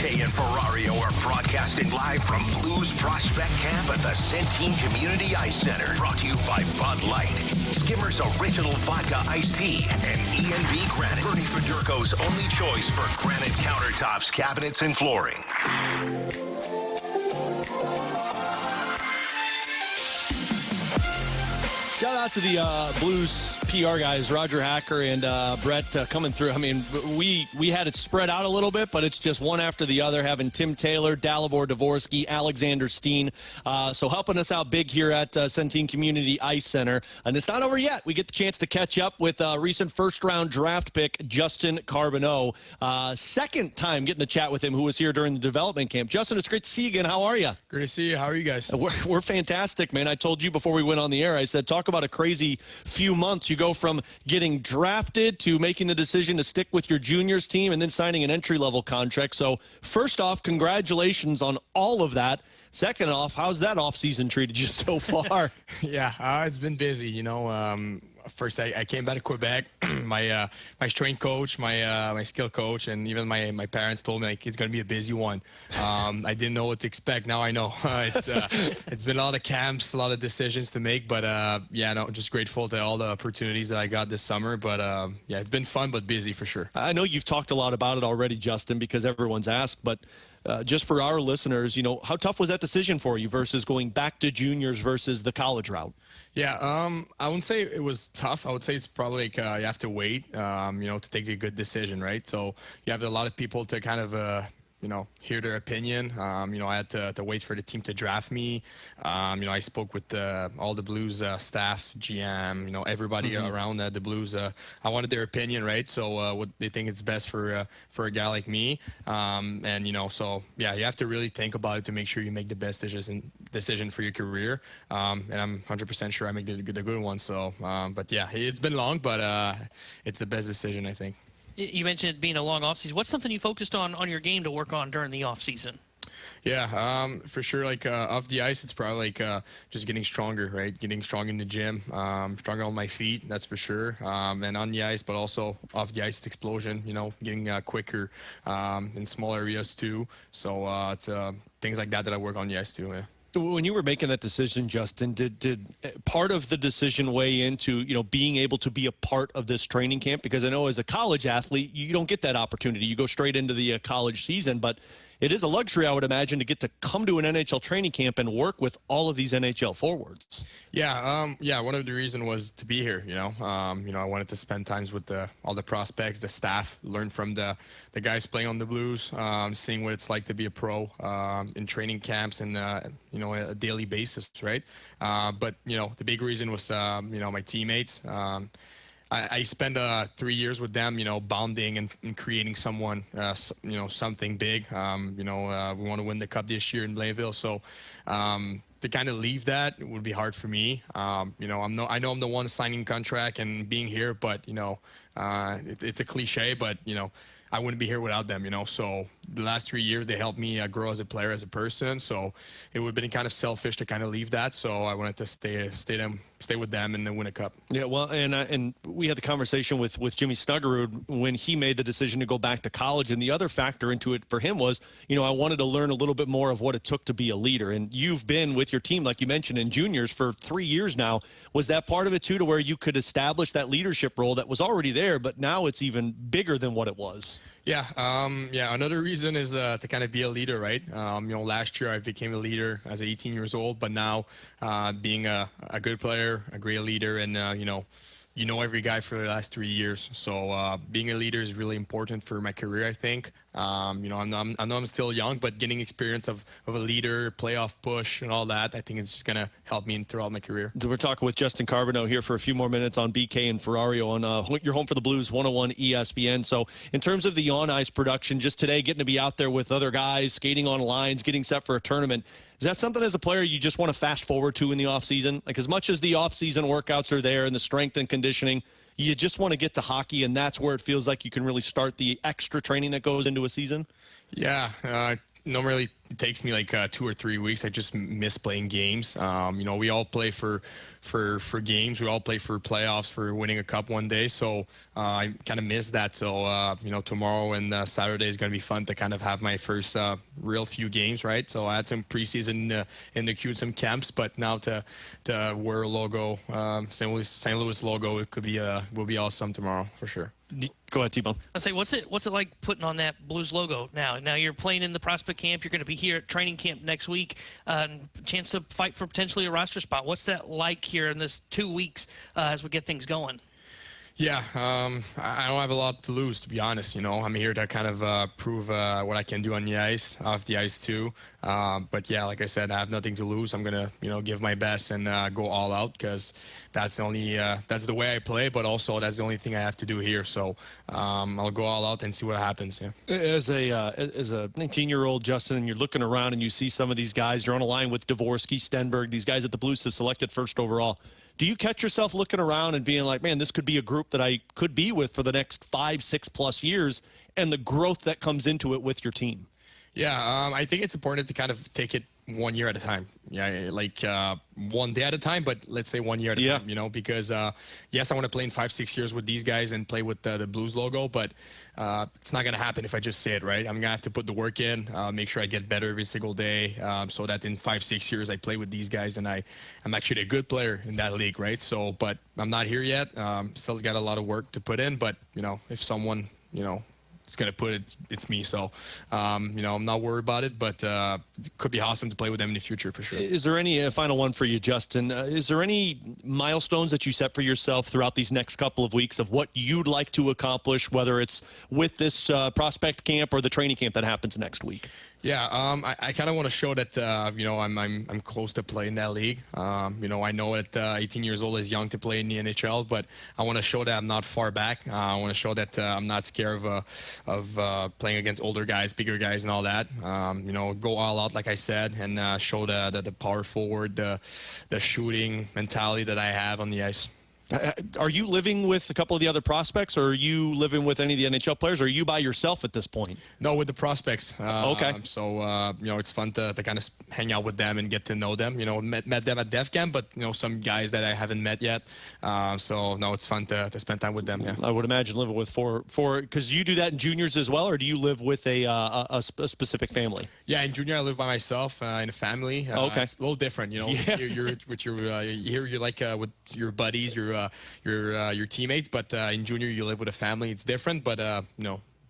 BK and Ferrario are broadcasting live from Blues Prospect Camp at the Centene Community Ice Center. Brought to you by Bud Light, Skimmer's Original Vodka Iced Tea, and E&B Granite. Bernie Federko's only choice for granite countertops, cabinets, and flooring. Shout out to the Blues PR guys, Roger Hacker and Brett coming through. I mean, we had it spread out a little bit, but it's just one after the other, having Tim Taylor, Dalibor Dvorsky, Alexander Steen. So helping us out big here at Centene Community Ice Center. And it's not over yet. We get the chance to catch up with recent first-round draft pick Justin Carbonneau. Second time getting to chat with him, who was here during the development camp. Justin, it's great to see you again. How are you? Great to see you. How are you guys? We're fantastic, man. I told you before we went on the air, I said, talk about a crazy few months. You go from getting drafted to making the decision to stick with your juniors team and then signing an entry-level contract. So first off, congratulations on all of that. Second off, how's that offseason treated you so far? Yeah, it's been busy. You know, first I came back to Quebec. my strength coach, my skill coach, and even my parents told me like it's gonna be a busy one. I didn't know what to expect. Now I know. It's been a lot of camps, a lot of decisions to make. But yeah, no, just grateful to all the opportunities that I got this summer. But yeah, it's been fun but busy for sure. I know you've talked a lot about it already, Justin, because everyone's asked, but. Just for our listeners, you know, how tough was that decision for you versus going back to juniors versus the college route? Yeah, I wouldn't say it was tough. I would say it's probably like you have to wait, you know, to take a good decision, right? So you have a lot of people to kind of, you know, hear their opinion. You know, I had to wait for the team to draft me. You know, I spoke with all the Blues staff, GM, you know, everybody around the Blues. I wanted their opinion, right? So what they think is best for a guy like me. And, you know, so, yeah, you have to really think about it to make sure you make the best decision for your career. And I'm 100% sure I make the good one. So, but, yeah, it's been long, but it's the best decision, I think. You mentioned it being a long offseason. What's something you focused on your game to work on during the offseason? Yeah, for sure. Like off the ice, it's probably like just getting stronger, right? Getting strong in the gym, stronger on my feet, that's for sure. And on the ice, but also off the ice, it's explosion. You know, getting quicker in small areas too. So it's things like that I work on the ice too. Yeah. When you were making that decision, Justin, did part of the decision weigh into, you know, being able to be a part of this training camp? Because I know as a college athlete, you don't get that opportunity. You go straight into the college season, but it is a luxury, I would imagine, to get to come to an NHL training camp and work with all of these NHL forwards. Yeah, yeah. One of the reasons was to be here. You know, I wanted to spend times with all the prospects, the staff, learn from the guys playing on the Blues, seeing what it's like to be a pro in training camps and you know, a daily basis, right? But you know, the big reason was you know, my teammates. I spent 3 years with them, you know, bonding and creating someone, you know, something big. You know, we want to win the Cup this year in Blainville, so to kind of leave that would be hard for me. You know, I know I'm the one signing contract and being here, but you know, it's a cliche, but you know, I wouldn't be here without them, you know. So the last 3 years, they helped me grow as a player, as a person. So it would have been kind of selfish to kind of leave that. So I wanted to stay with them and then win a cup. Yeah, well, and we had the conversation with Jimmy Snuggerud when he made the decision to go back to college. And the other factor into it for him was, you know, I wanted to learn a little bit more of what it took to be a leader. And you've been with your team, like you mentioned, in juniors for 3 years now. Was that part of it, too, to where you could establish that leadership role that was already there, but now it's even bigger than what it was? Yeah, yeah. Another reason is to kind of be a leader, right? You know, last year I became a leader as 18 years old, but now being a good player, a great leader, and you know every guy for the last 3 years. So being a leader is really important for my career, I think. You know, I know I'm still young, but getting experience of a leader, playoff push, and all that, I think it's just going to help me throughout my career. We're talking with Justin Carbonneau here for a few more minutes on BK and Ferrario on your home for the Blues 101 ESPN. So in terms of the on-ice production, just today getting to be out there with other guys, skating on lines, getting set for a tournament, is that something as a player you just want to fast forward to in the offseason? Like, as much as the offseason workouts are there and the strength and conditioning, you just want to get to hockey, and that's where it feels like you can really start the extra training that goes into a season? Yeah, don't really it takes me like 2 or 3 weeks. I just miss playing games. We all play for games. We all play for playoffs, for winning a cup one day. So I kind of miss that. So, tomorrow and Saturday is going to be fun to kind of have my first real few games, right? So I had some preseason in the queue and some camps, but now to wear a logo, St. Louis logo, will be awesome tomorrow for sure. Go ahead, T-Bone. I'll say, what's it like putting on that Blues logo now? Now you're playing in the prospect camp. You're going to be here at training camp next week. Chance to fight for potentially a roster spot. What's that like here in this 2 weeks as we get things going? Yeah, I don't have a lot to lose, to be honest. I'm here to kind of prove what I can do on the ice, off the ice too. But yeah, like I said, I have nothing to lose. I'm gonna, give my best and go all out because that's the way I play. But also that's the only thing I have to do here. So I'll go all out and see what happens. Yeah. As a 19-year-old, Justin, and you're looking around and you see some of these guys. You're on a line with Dvorsky, Stenberg, these guys that the Blues have selected first overall. Do you catch yourself looking around and being like, man, this could be a group that I could be with for the next 5-6+ years, and the growth that comes into it with your team? Yeah, I think it's important to kind of take it 1 year at a time. Yeah, like 1 day at a time, but let's say 1 year at a time, because yes, I want to play in 5-6 years with these guys and play with the Blues logo, but it's not going to happen if I just say it, right? I'm going to have to put the work in, make sure I get better every single day, so that in 5-6 years I play with these guys and I'm actually a good player in that league, right? So, but I'm not here yet. Still got a lot of work to put in, but, if someone, is going to put it, it's me. So, I'm not worried about it, but it could be awesome to play with them in the future for sure. Is there any, final one for you, Justin, is there any milestones that you set for yourself throughout these next couple of weeks of what you'd like to accomplish, whether it's with this prospect camp or the training camp that happens next week? Yeah, I kind of want to show that I'm close to playing that league. I know at 18 years old is young to play in the NHL, but I want to show that I'm not far back. I want to show that I'm not scared of playing against older guys, bigger guys, and all that. Go all out, like I said, and show the power forward, the shooting mentality that I have on the ice. Are you living with a couple of the other prospects, or are you living with any of the NHL players, or are you by yourself at this point? No, with the prospects. Okay. So, it's fun to kind of hang out with them and get to know them. Met them at Def Camp, but, some guys that I haven't met yet. So, no, it's fun to spend time with them, yeah. I would imagine living with four, because you do that in juniors as well, or do you live with a specific family? Yeah, in junior I live by myself in a family. Okay. It's a little different, Yeah. You're with you're like with your buddies, your teammates, but in junior you live with a family. It's different, but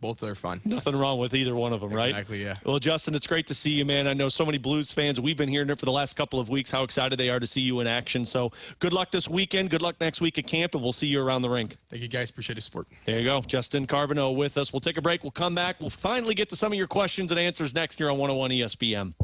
both are fun. Nothing wrong with either one of them, right? Exactly, yeah. Well, Justin, it's great to see you, man. I know so many Blues fans. We've been hearing it for the last couple of weeks, how excited they are to see you in action. So good luck this weekend. Good luck next week at camp, and we'll see you around the rink. Thank you, guys. Appreciate the support. There you go. Justin Carbonneau with us. We'll take a break. We'll come back. We'll finally get to some of your questions and answers next here on 101 ESPN.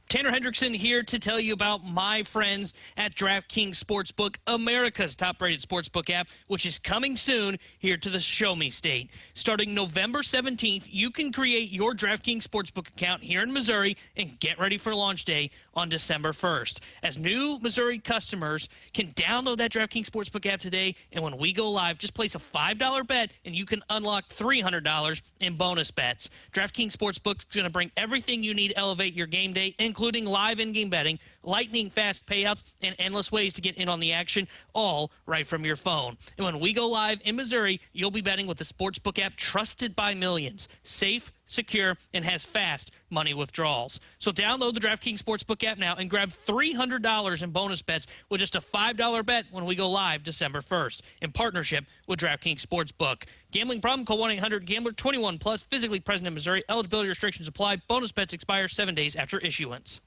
Tanner Hendrickson here to tell you about my friends at DraftKings Sportsbook, America's top-rated sportsbook app, which is coming soon here to the Show Me State. Starting November 17th, you can create your DraftKings Sportsbook account here in Missouri and get ready for launch day on December 1st. As new Missouri customers can download that DraftKings Sportsbook app today, and when we go live, just place a $5 bet, and you can unlock $300 in bonus bets. DraftKings Sportsbook is going to bring everything you need to elevate your game day, including live in-game betting, lightning-fast payouts, and endless ways to get in on the action, all right from your phone. And when we go live in Missouri, you'll be betting with the Sportsbook app trusted by millions. Safe, secure, and has fast money withdrawals. So download the DraftKings Sportsbook app now and grab $300 in bonus bets with just a $5 bet when we go live December 1st in partnership with DraftKings Sportsbook. Gambling problem? Call 1-800-GAMBLER. 21 plus, physically present in Missouri. Eligibility restrictions apply. Bonus bets expire 7 days after issuance.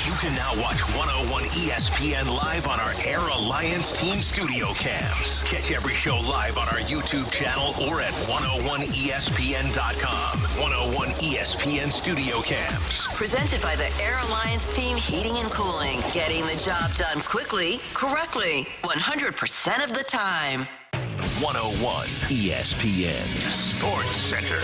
You can now watch 101 ESPN live on our Air Alliance Team Studio Cams. Catch every show live on our YouTube channel or at 101ESPN.com. 101 ESPN Studio Cams. Presented by the Air Alliance Team Heating and Cooling. Getting the job done quickly, correctly, 100% of the time. 101 ESPN Sports Center.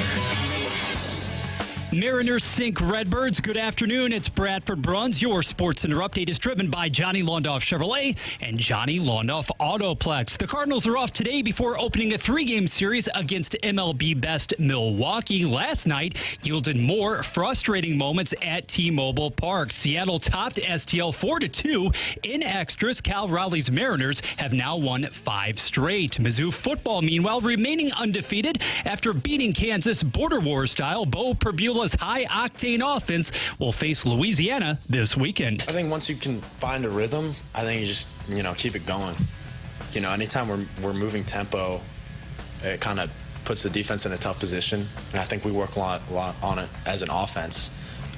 Mariners sink Redbirds. Good afternoon. It's Bradford Bruns. Your Sports Center update is driven by Johnny Londoff Chevrolet and Johnny Londoff Autoplex. The Cardinals are off today before opening a 3-game series against MLB best Milwaukee. Last night yielded more frustrating moments at T-Mobile Park. Seattle topped STL 4-2 in extras. Cal Raleigh's Mariners have now won 5 straight. Mizzou football, meanwhile, remaining undefeated after beating Kansas border war style. Beau Pribula's high-octane offense will face Louisiana this weekend. I think once you can find a rhythm, I think you just, keep it going. Anytime we're moving tempo, it kind of puts the defense in a tough position, and I think we work a lot on it as an offense.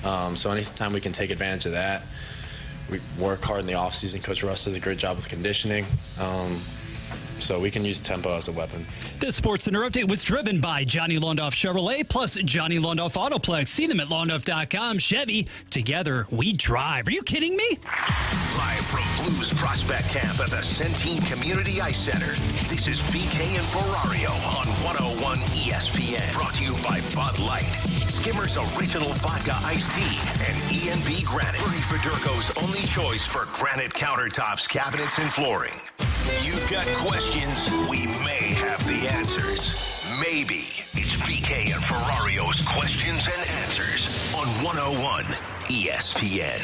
So anytime we can take advantage of that, we work hard in the offseason. Coach Russ does a great job with conditioning. So we can use tempo as a weapon. This Sports Center update was driven by Johnny Londoff Chevrolet plus Johnny Londoff Autoplex. See them at londoff.com. Chevy, together we drive. Are you kidding me? Live from Blues Prospect Camp at the Centene Community Ice Center, this is BK and Ferrario on 101 ESPN. Brought to you by Bud Light, Skimmer's Original Vodka Iced Tea, and E&B Granite. Bernie Federko's only choice for granite countertops, cabinets, and flooring. You've got questions, we may have the answers. Maybe. It's BK and Ferrario's Questions and Answers on 101 ESPN.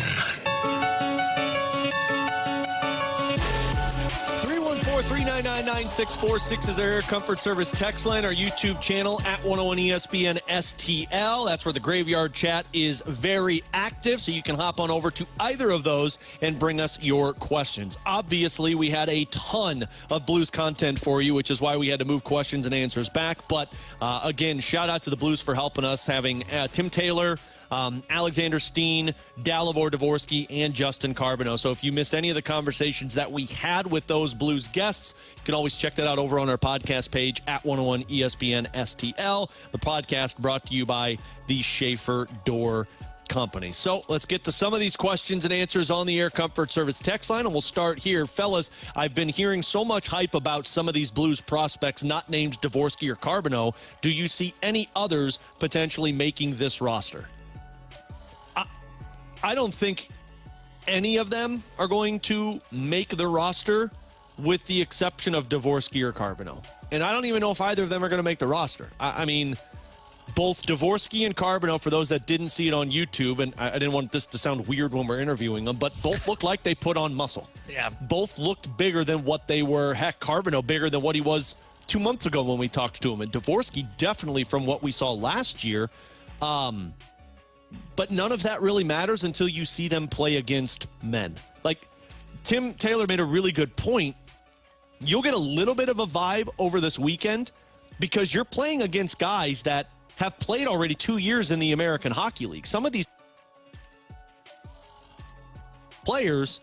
314-399-9646 is our Air Comfort Service text line, our YouTube channel at 101 ESPN STL. That's where the graveyard chat is very active, so you can hop on over to either of those and bring us your questions. Obviously, we had a ton of Blues content for you, which is why we had to move questions and answers back. But again, shout out to the Blues for helping us, having Tim Taylor, Alexander Steen, Dalibor Dvorsky, and Justin Carbonneau. So if you missed any of the conversations that we had with those Blues guests, you can always check that out over on our podcast page at 101 ESPN STL. The podcast brought to you by the Schaefer Door Company. So let's get to some of these questions and answers on the Air Comfort Service text line, and we'll start here. Fellas, I've been hearing so much hype about some of these Blues prospects not named Dvorsky or Carbonneau. Do you see any others potentially making this roster? I don't think any of them are going to make the roster with the exception of Dvorsky or Carbonneau. And I don't even know if either of them are going to make the roster. I mean, both Dvorsky and Carbonneau, for those that didn't see it on YouTube, and I didn't want this to sound weird when we're interviewing them, but both looked like they put on muscle. Yeah. Both looked bigger than what they were. Heck, Carbonneau bigger than what he was 2 months ago when we talked to him. And Dvorsky, definitely from what we saw last year. But none of that really matters until you see them play against men. Like, Tim Taylor made a really good point. You'll get a little bit of a vibe over this weekend because you're playing against guys that have played already 2 years in the American Hockey League. Some of these players,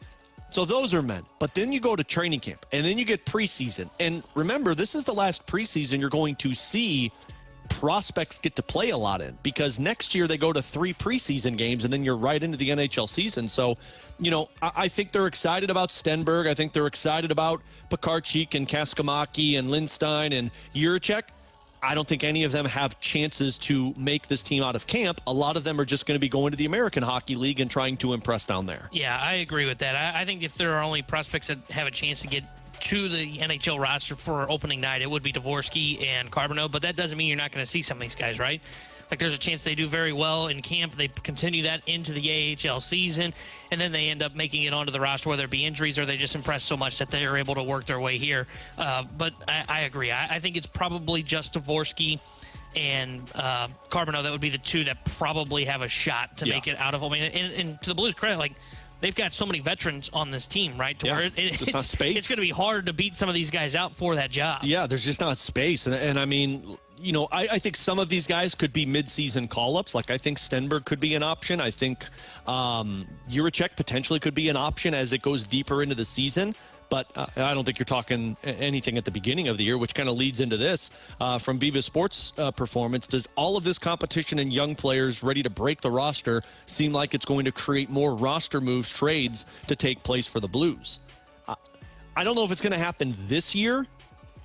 so those are men. But then you go to training camp, and then you get preseason. And remember, this is the last preseason you're going to see prospects get to play a lot in, because next year they go to 3 preseason games, and then you're right into the NHL season. So, you know, I think they're excited about Stenberg. I think they're excited about Pekarchik and Kaskamaki and Lindstein and Juracek. I don't think any of them have chances to make this team out of camp. A lot of them are just going to be going to the American Hockey League and trying to impress down there. Yeah, I agree with that. I think if there are only prospects that have a chance to get to the NHL roster for opening night, it would be Dvorsky and Carbonneau, but that doesn't mean you're not going to see some of these guys, right? Like, there's a chance they do very well in camp. They continue that into the AHL season, and then they end up making it onto the roster, whether it be injuries or they just impress so much that they're able to work their way here. But I agree. I think it's probably just Dvorsky and Carbonneau that would be the two that probably have a shot to make it out of. I mean, and to the Blues' credit, like, they've got so many veterans on this team, right? To where it's not space. It's going to be hard to beat some of these guys out for that job. Yeah, there's just not space. And I mean, you know, I think some of these guys could be mid-season call-ups. Like, I think Stenberg could be an option. I think Juracek potentially could be an option as it goes deeper into the season. But I don't think you're talking anything at the beginning of the year, which kind of leads into this. From Biba Sports Performance, does all of this competition and young players ready to break the roster seem like it's going to create more roster moves, trades to take place for the Blues? I don't know if it's going to happen this year,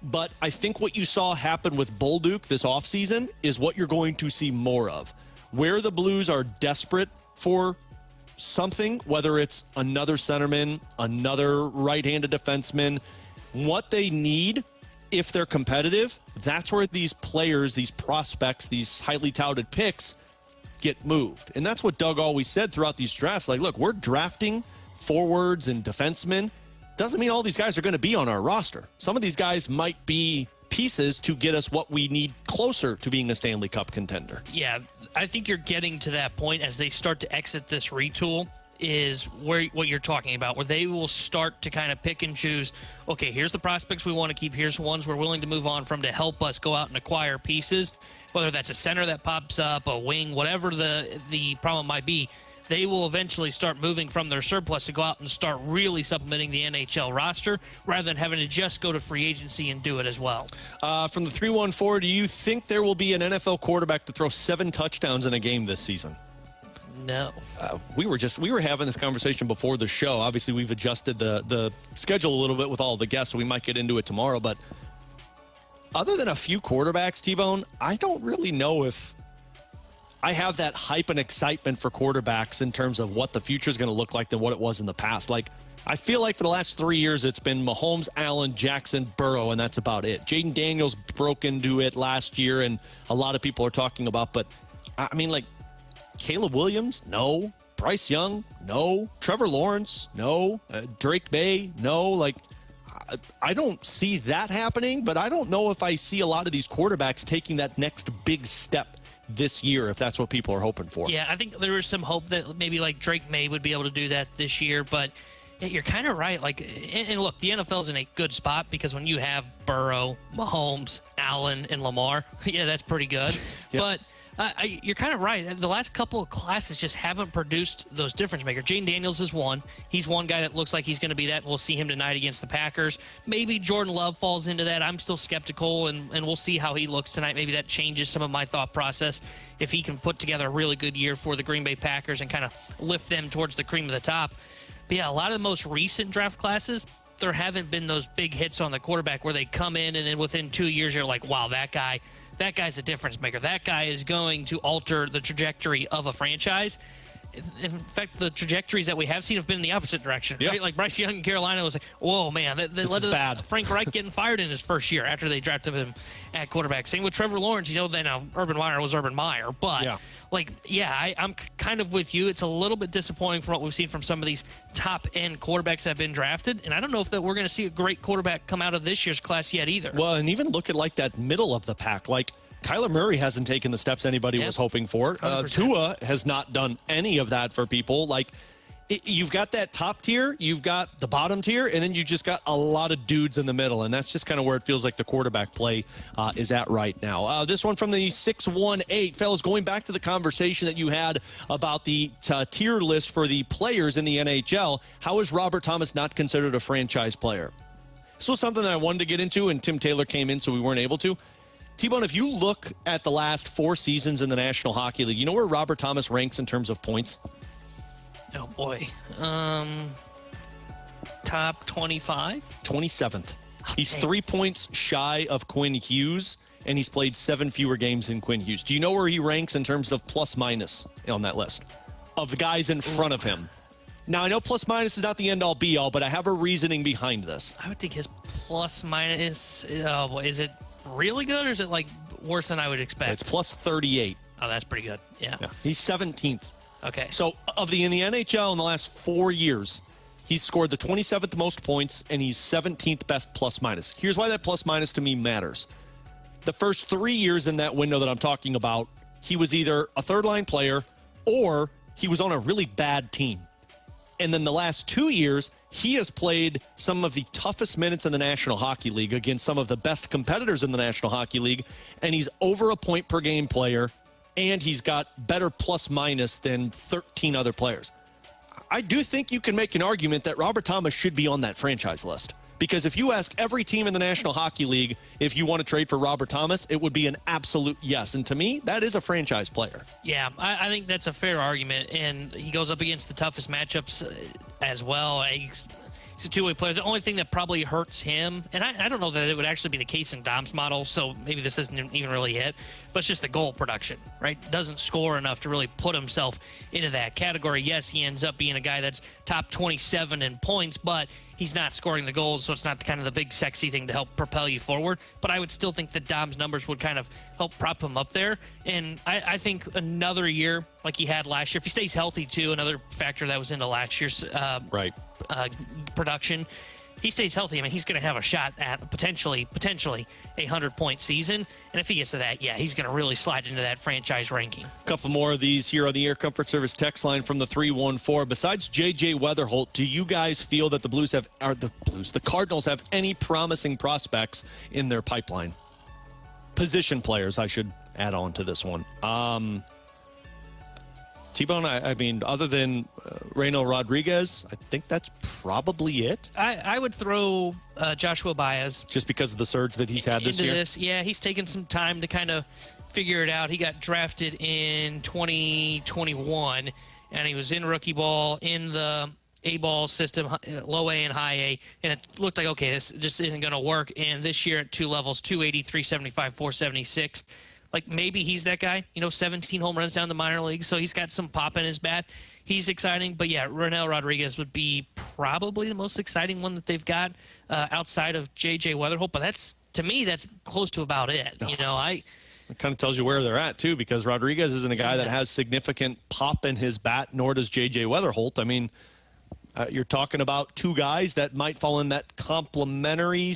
but I think what you saw happen with Bolduc this offseason is what you're going to see more of. Where the Blues are desperate for something, whether it's another centerman, another right-handed defenseman, what they need if they're competitive, that's where these players, these prospects, these highly touted picks get moved. And that's what Doug always said throughout these drafts. Like, look, we're drafting forwards and defensemen. Doesn't mean all these guys are going to be on our roster. Some of these guys might be pieces to get us what we need closer to being a Stanley Cup contender. Yeah, I think you're getting to that point as they start to exit this retool is where what you're talking about, where they will start to kind of pick and choose, okay, here's the prospects we want to keep, here's the ones we're willing to move on from to help us go out and acquire pieces, whether that's a center that pops up, a wing, whatever the problem might be. They will eventually start moving from their surplus to go out and start really supplementing the NHL roster rather than having to just go to free agency and do it as well. From the 314, do you think there will be an NFL quarterback to throw 7 touchdowns in a game this season? No. We were having this conversation before the show. Obviously, we've adjusted the schedule a little bit with all the guests, so we might get into it tomorrow. But other than a few quarterbacks, T-Bone, I don't really know if I have that hype and excitement for quarterbacks in terms of what the future is going to look like than what it was in the past. Like, I feel like for the last 3 years, it's been Mahomes, Allen, Jackson, Burrow, and that's about it. Jaden Daniels broke into it last year, and a lot of people are talking about, but I mean, like, Caleb Williams, no. Bryce Young, no. Trevor Lawrence, no. Drake May, no. Like, I don't see that happening, but I don't know if I see a lot of these quarterbacks taking that next big step this year, if that's what people are hoping for. Yeah, I think there is some hope that maybe like Drake May would be able to do that this year, but you're kind of right. Like, and look, the NFL's in a good spot because when you have Burrow, Mahomes, Allen, and Lamar, yeah, that's pretty good. Yep. But you're kind of right. The last couple of classes just haven't produced those difference makers. Jaden Daniels is one. He's one guy that looks like he's going to be that. We'll see him tonight against the Packers. Maybe Jordan Love falls into that. I'm still skeptical, and we'll see how he looks tonight. Maybe that changes some of my thought process if he can put together a really good year for the Green Bay Packers and kind of lift them towards the cream of the top. But yeah, a lot of the most recent draft classes, there haven't been those big hits on the quarterback where they come in and then within 2 years you're like, wow, that guy's a difference maker. That guy is going to alter the trajectory of a franchise. in fact, the trajectories that we have seen have been in the opposite direction. Right? Like Bryce Young in Carolina was like, whoa, man, that led to bad. Frank Reich getting fired in his first year after they drafted him at quarterback. Same with Trevor Lawrence. Then Urban Meyer was Urban Meyer. But, I'm kind of with you. It's a little bit disappointing from what we've seen from some of these top-end quarterbacks that have been drafted. And I don't know if that we're going to see a great quarterback come out of this year's class yet either. Well, and even look at, like, that middle of the pack. Like, Kyler Murray hasn't taken the steps anybody was hoping for. Tua has not done any of that for people. Like, you've got that top tier, you've got the bottom tier, and then you just got a lot of dudes in the middle, and that's just kind of where it feels like the quarterback play is at right now. This one from the 618. Fellas, going back to the conversation that you had about the tier list for the players in the NHL, how is Robert Thomas not considered a franchise player? This was something that I wanted to get into, and Tim Taylor came in, so we weren't able to. T-Bone, if you look at the last 4 seasons in the National Hockey League, you know where Robert Thomas ranks in terms of points? Oh, boy. Top 25? 27th. He's 3 points shy of Quinn Hughes, and he's played 7 fewer games than Quinn Hughes. Do you know where he ranks in terms of plus-minus on that list of the guys in front of him? Now, I know plus-minus is not the end-all, be-all, but I have a reasoning behind this. I would think his plus-minus, is it really good, or is it like worse than I would expect? It's plus 38. Oh, that's pretty good. Yeah. He's 17th. Okay. So in the NHL in the last 4 years, he's scored the 27th most points, and he's 17th best plus-minus. Here's why that plus-minus to me matters. The first 3 years in that window that I'm talking about, he was either a third-line player or he was on a really bad team. And then the last 2 years, he has played some of the toughest minutes in the National Hockey League against some of the best competitors in the National Hockey League, and he's over a point per game player, and he's got better plus-minus than 13 other players. I do think you can make an argument that Robert Thomas should be on that franchise list. Because if you ask every team in the National Hockey League if you want to trade for Robert Thomas, it would be an absolute yes. And to me, that is a franchise player. Yeah, I think that's a fair argument. And he goes up against the toughest matchups as well. He's a two-way player. The only thing that probably hurts him, and I don't know that it would actually be the case in Dom's model, so maybe this isn't even really it, but it's just the goal production, right? Doesn't score enough to really put himself into that category. Yes, he ends up being a guy that's top 27 in points, but he's not scoring the goals, so it's not kind of the big sexy thing to help propel you forward. But I would still think that Dom's numbers would kind of help prop him up there. And I think another year like he had last year, if he stays healthy too, another factor that was into last year's production, he stays healthy, I mean, he's going to have a shot at potentially a 100-point season. And if he gets to that, yeah, he's going to really slide into that franchise ranking. A couple more of these here on the Air Comfort Service text line from the 314. Besides J.J. Weatherholt, do you guys feel that the Cardinals have any promising prospects in their pipeline? Position players, I should add on to this one. T-Bone, I mean, other than Reyno Rodriguez, I think that's probably it. I would throw Joshua Baez. Just because of the surge that he's had this year? Yeah, he's taken some time to kind of figure it out. He got drafted in 2021, and he was in rookie ball in the A-ball system, low A and high A, and it looked like, okay, this just isn't going to work. And this year at 2 levels, 280, 375, 476. Like, maybe he's that guy, 17 home runs down the minor leagues, so he's got some pop in his bat. He's exciting, but yeah, Reyno Rodriguez would be probably the most exciting one that they've got outside of J.J. Weatherholt, but to me, that's close to about it. It kind of tells you where they're at, too, because Rodriguez isn't a guy that has significant pop in his bat, nor does J.J. Weatherholt. I mean, you're talking about two guys that might fall in that complementary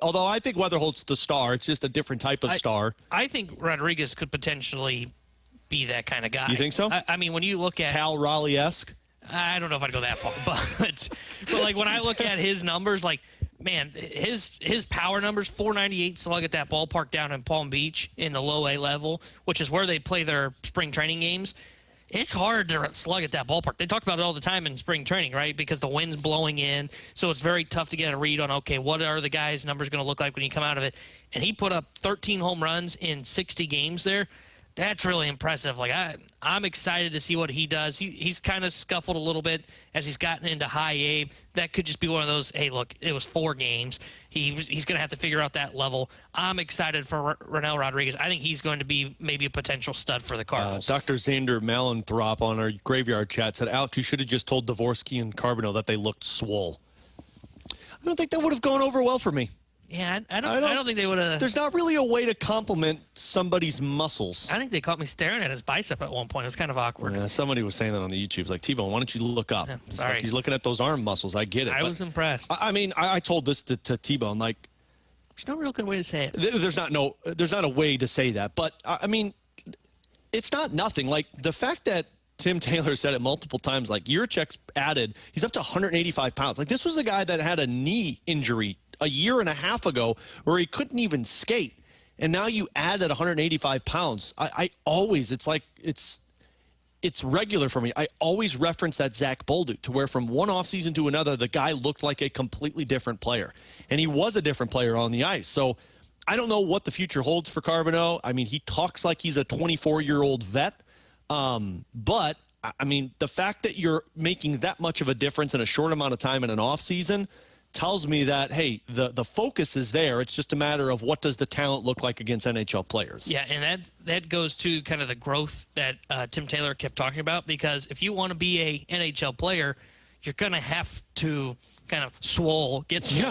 although I think Weatherholt's the star. It's just a different type of star. I think Rodriguez could potentially be that kind of guy. You think so? I mean, when you look at Cal Raleigh-esque? I don't know if I'd go that far, but like when I look at his numbers, like, man, his power numbers, 498 slug at that ballpark down in Palm Beach in the low A level, which is where they play their spring training games. It's hard to slug at that ballpark. They talk about it all the time in spring training, right? Because the wind's blowing in, so it's very tough to get a read on, okay, what are the guys' numbers going to look like when you come out of it? And he put up 13 home runs in 60 games there. That's really impressive. Like I'm excited to see what he does. He's kind of scuffled a little bit as he's gotten into high A. That could just be one of those, hey, look, it was 4 games. He's going to have to figure out that level. I'm excited for Ronell Rodriguez. I think he's going to be maybe a potential stud for the Cardinals. Dr. Xander Malenthrop on our Graveyard chat said, Alex, you should have just told Dvorsky and Carbonneau that they looked swole. I don't think that would have gone over well for me. Yeah, I don't think they would have. There's not really a way to compliment somebody's muscles. I think they caught me staring at his bicep at one point. It was kind of awkward. Yeah, somebody was saying that on the YouTube. Like, T-Bone, why don't you look up? Sorry. Like he's looking at those arm muscles. I get it. I was impressed. I mean, I told this to T-Bone. Like, there's no real good way to say it. There's not a way to say that. But, I mean, it's not nothing. Like, the fact that Tim Taylor said it multiple times, like, Yurchek's added, he's up to 185 pounds. Like, this was a guy that had a knee injury a year and a half ago where he couldn't even skate. And now you added 185 pounds. I always, it's regular for me. I always reference that Zach Bolduc to where from one offseason to another, the guy looked like a completely different player. And he was a different player on the ice. So I don't know what the future holds for Carbonneau. I mean, he talks like he's a 24-year-old vet. But, I mean, the fact that you're making that much of a difference in a short amount of time in an offseason tells me that, hey, the focus is there. It's just a matter of what does the talent look like against NHL players. Yeah, and that goes to kind of the growth that Tim Taylor kept talking about, because if you want to be a NHL player, you're going to have to kind of get swole,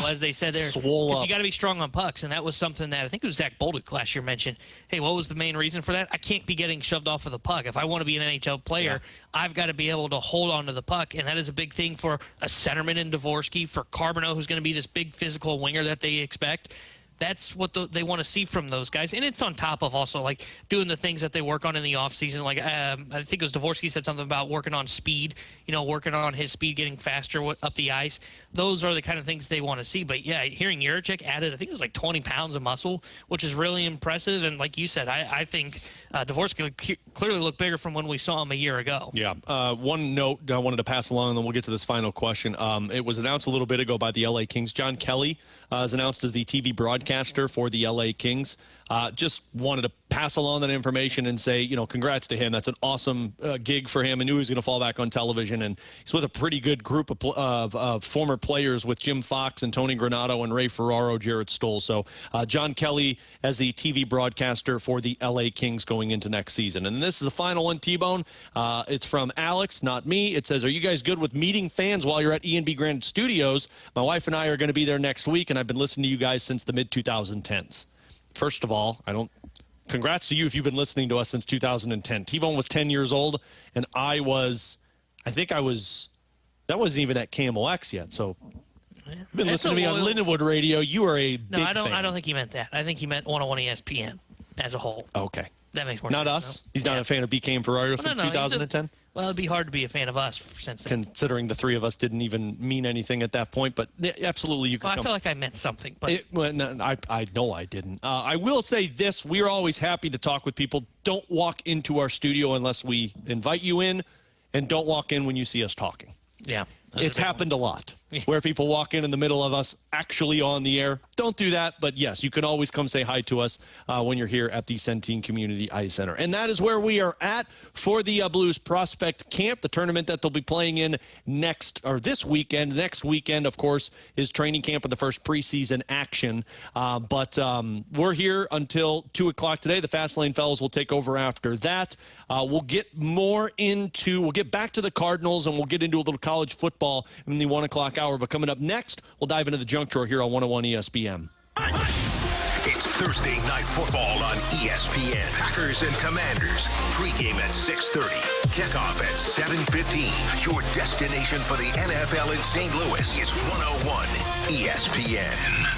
as they said there. Because you got to be strong on pucks, and that was something that I think it was Zach Bolduc last year mentioned. Hey, what was the main reason for that? I can't be getting shoved off of the puck. If I want to be an NHL player, I've got to be able to hold on to the puck, and that is a big thing for a centerman in Dvorsky, for Carbonneau, who's going to be this big physical winger that they expect. That's what they want to see from those guys. And it's on top of also, like, doing the things that they work on in the offseason. Like, I think it was Dvorsky said something about working on speed, working on his speed, getting faster up the ice. Those are the kind of things they want to see. But, yeah, hearing Juracek added, I think it was like 20 pounds of muscle, which is really impressive. And like you said, I think Dvorsky clearly looked bigger from when we saw him a year ago. Yeah. One note I wanted to pass along, and then we'll get to this final question. It was announced a little bit ago by the LA Kings. John Kelly is announced as the TV broadcaster for the LA Kings. Just wanted to pass along that information and say, congrats to him. That's an awesome gig for him. I knew he was going to fall back on television, and he's with a pretty good group of former players with Jim Fox and Tony Granato and Ray Ferraro, Jarrett Stoll. So John Kelly as the TV broadcaster for the LA Kings going into next season. And this is the final one, T-Bone. It's from Alex, not me. It says, are you guys good with meeting fans while you're at E&B Granite Studios? My wife and I are going to be there next week, and I've been listening to you guys since the mid-2010s. First of all, congrats to you if you've been listening to us since 2010. T-Bone was 10 years old, and that wasn't even at KMOX yet. So you've been listening to me on Lindenwood Radio. You are a big fan. I don't think he meant that. I think he meant 101 ESPN as a whole. Okay. That makes more sense. Not us? No? He's not a fan of BK and Ferrario since 2010? Well, it'd be hard to be a fan of us since then. Considering the three of us didn't even mean anything at that point, but absolutely you can. Well, I feel like I meant something, but I know I didn't. I will say this: we are always happy to talk with people. Don't walk into our studio unless we invite you in, and don't walk in when you see us talking. Yeah. It's happened a lot where people walk in the middle of us actually on the air. Don't do that. But, yes, you can always come say hi to us when you're here at the Centene Community Ice Center. And that is where we are at for the Blues Prospect Camp, the tournament that they'll be playing in this weekend. Next weekend, of course, is training camp and the first preseason action. But we're here until 2 o'clock today. The Fast Lane Fellows will take over after that. We'll get back to the Cardinals, and we'll get into a little college football in the 1 o'clock hour. But coming up next, we'll dive into the junk drawer here on 101 ESPN. It's Thursday Night Football on ESPN. Packers and Commanders. Pregame at 6:30. Kickoff at 7:15. Your destination for the NFL in St. Louis is 101 ESPN.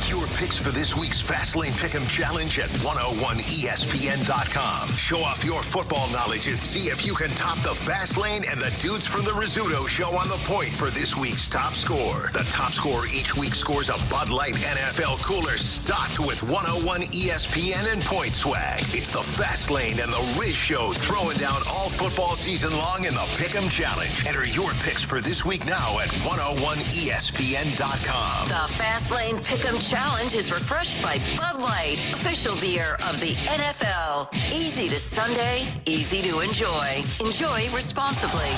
Make your picks for this week's Fastlane Pick'em Challenge at 101ESPN.com. Show off your football knowledge and see if you can top the Fastlane and the dudes from the Rizzuto show on the point for this week's top score. The top scorer each week scores a Bud Light NFL cooler stocked with 101 ESPN and point swag. It's the Fastlane and the Riz Show throwing down all football season long in the Pick'em Challenge. Enter your picks for this week now at 101ESPN.com. The Fastlane Pick'em Challenge is refreshed by Bud Light, official beer of the NFL. Easy to Sunday, easy to enjoy. Enjoy responsibly.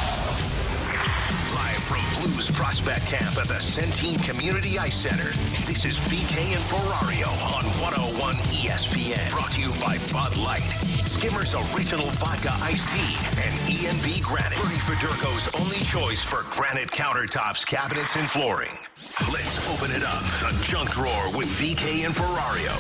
Live from Blues Prospect Camp at the Centene Community Ice Center, this is BK and Ferrario on 101 ESPN. Brought to you by Bud Light, Skimmer's Original Vodka Iced Tea, and E&B Granite. Bernie Federko's only choice for granite countertops, cabinets, and flooring. Let's open it up. The Junk Drawer with BK and Ferrario.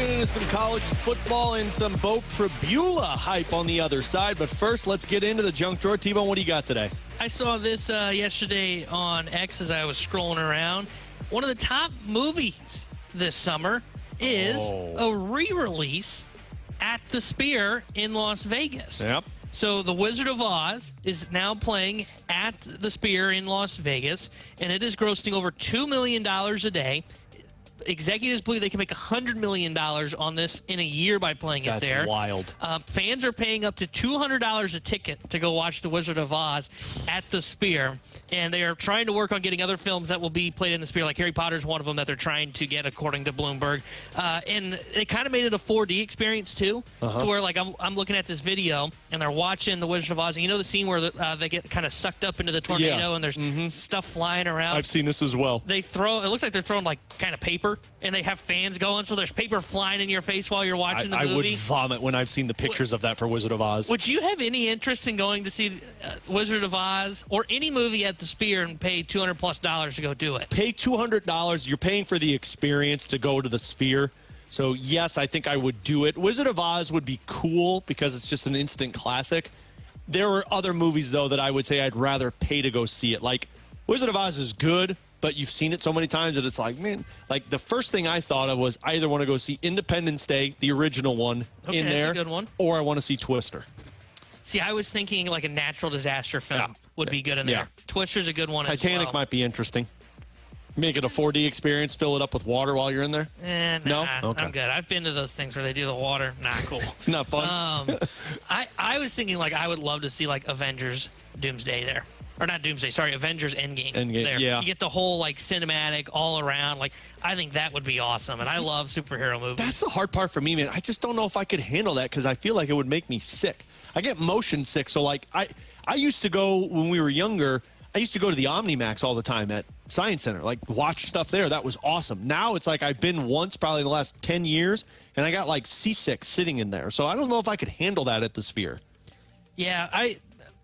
Into some college football and some Beau Pribula hype on the other side. But first, let's get into the junk drawer. T-Bone, what do you got today? I saw this yesterday on X as I was scrolling around. One of the top movies this summer is a re-release at the Sphere in Las Vegas. Yep. So The Wizard of Oz is now playing at the Sphere in Las Vegas, and it is grossing over $2 million a day. Executives believe they can make $100 million on this in a year by playing it there. That's wild. Fans are paying up to $200 a ticket to go watch The Wizard of Oz at the Sphere, and they are trying to work on getting other films that will be played in the Sphere, like Harry Potter's one of them that they're trying to get, according to Bloomberg. And they kind of made it a 4D experience, too, to where, like, I'm looking at this video, and they're watching The Wizard of Oz, and you know the scene where they get kind of sucked up into the tornado, and there's stuff flying around? I've seen this as well. It looks like they're throwing, like, kind of paper, and they have fans going, so there's paper flying in your face while you're watching the movie. I would vomit when I've seen the pictures of that for Wizard of Oz. Would you have any interest in going to see Wizard of Oz or any movie at the Sphere and pay $200+ to go do it? Pay $200. You're paying for the experience to go to the Sphere. So, yes, I think I would do it. Wizard of Oz would be cool because it's just an instant classic. There are other movies, though, that I would say I'd rather pay to go see it. Like, Wizard of Oz is good, but you've seen it so many times that it's like, man, like the first thing I thought of was I either want to go see Independence Day, the original one, in there, that's a good one. Or I want to see Twister. See, I was thinking like a natural disaster film would be good in there. Twister's a good one Titanic as well. might be interesting. Make it a 4D experience, fill it up with water while you're in there? No? Okay. I'm good. I've been to those things where they do the water. Not cool. Not fun? I was thinking like I would love to see like Avengers Doomsday there. Or not Doomsday, sorry, Avengers Endgame. There. Yeah. You get the whole like cinematic all around. Like I think that would be awesome. And I love superhero movies. That's the hard part for me, man. I just don't know if I could handle that because I feel like it would make me sick. I get motion sick. So like I used to go when we were younger, I used to go to the OmniMax all the time at Science Center, like watch stuff there. That was awesome. Now it's like I've been once probably in the last 10 years and I got like seasick sitting in there. So I don't know if I could handle that at the Sphere. Yeah,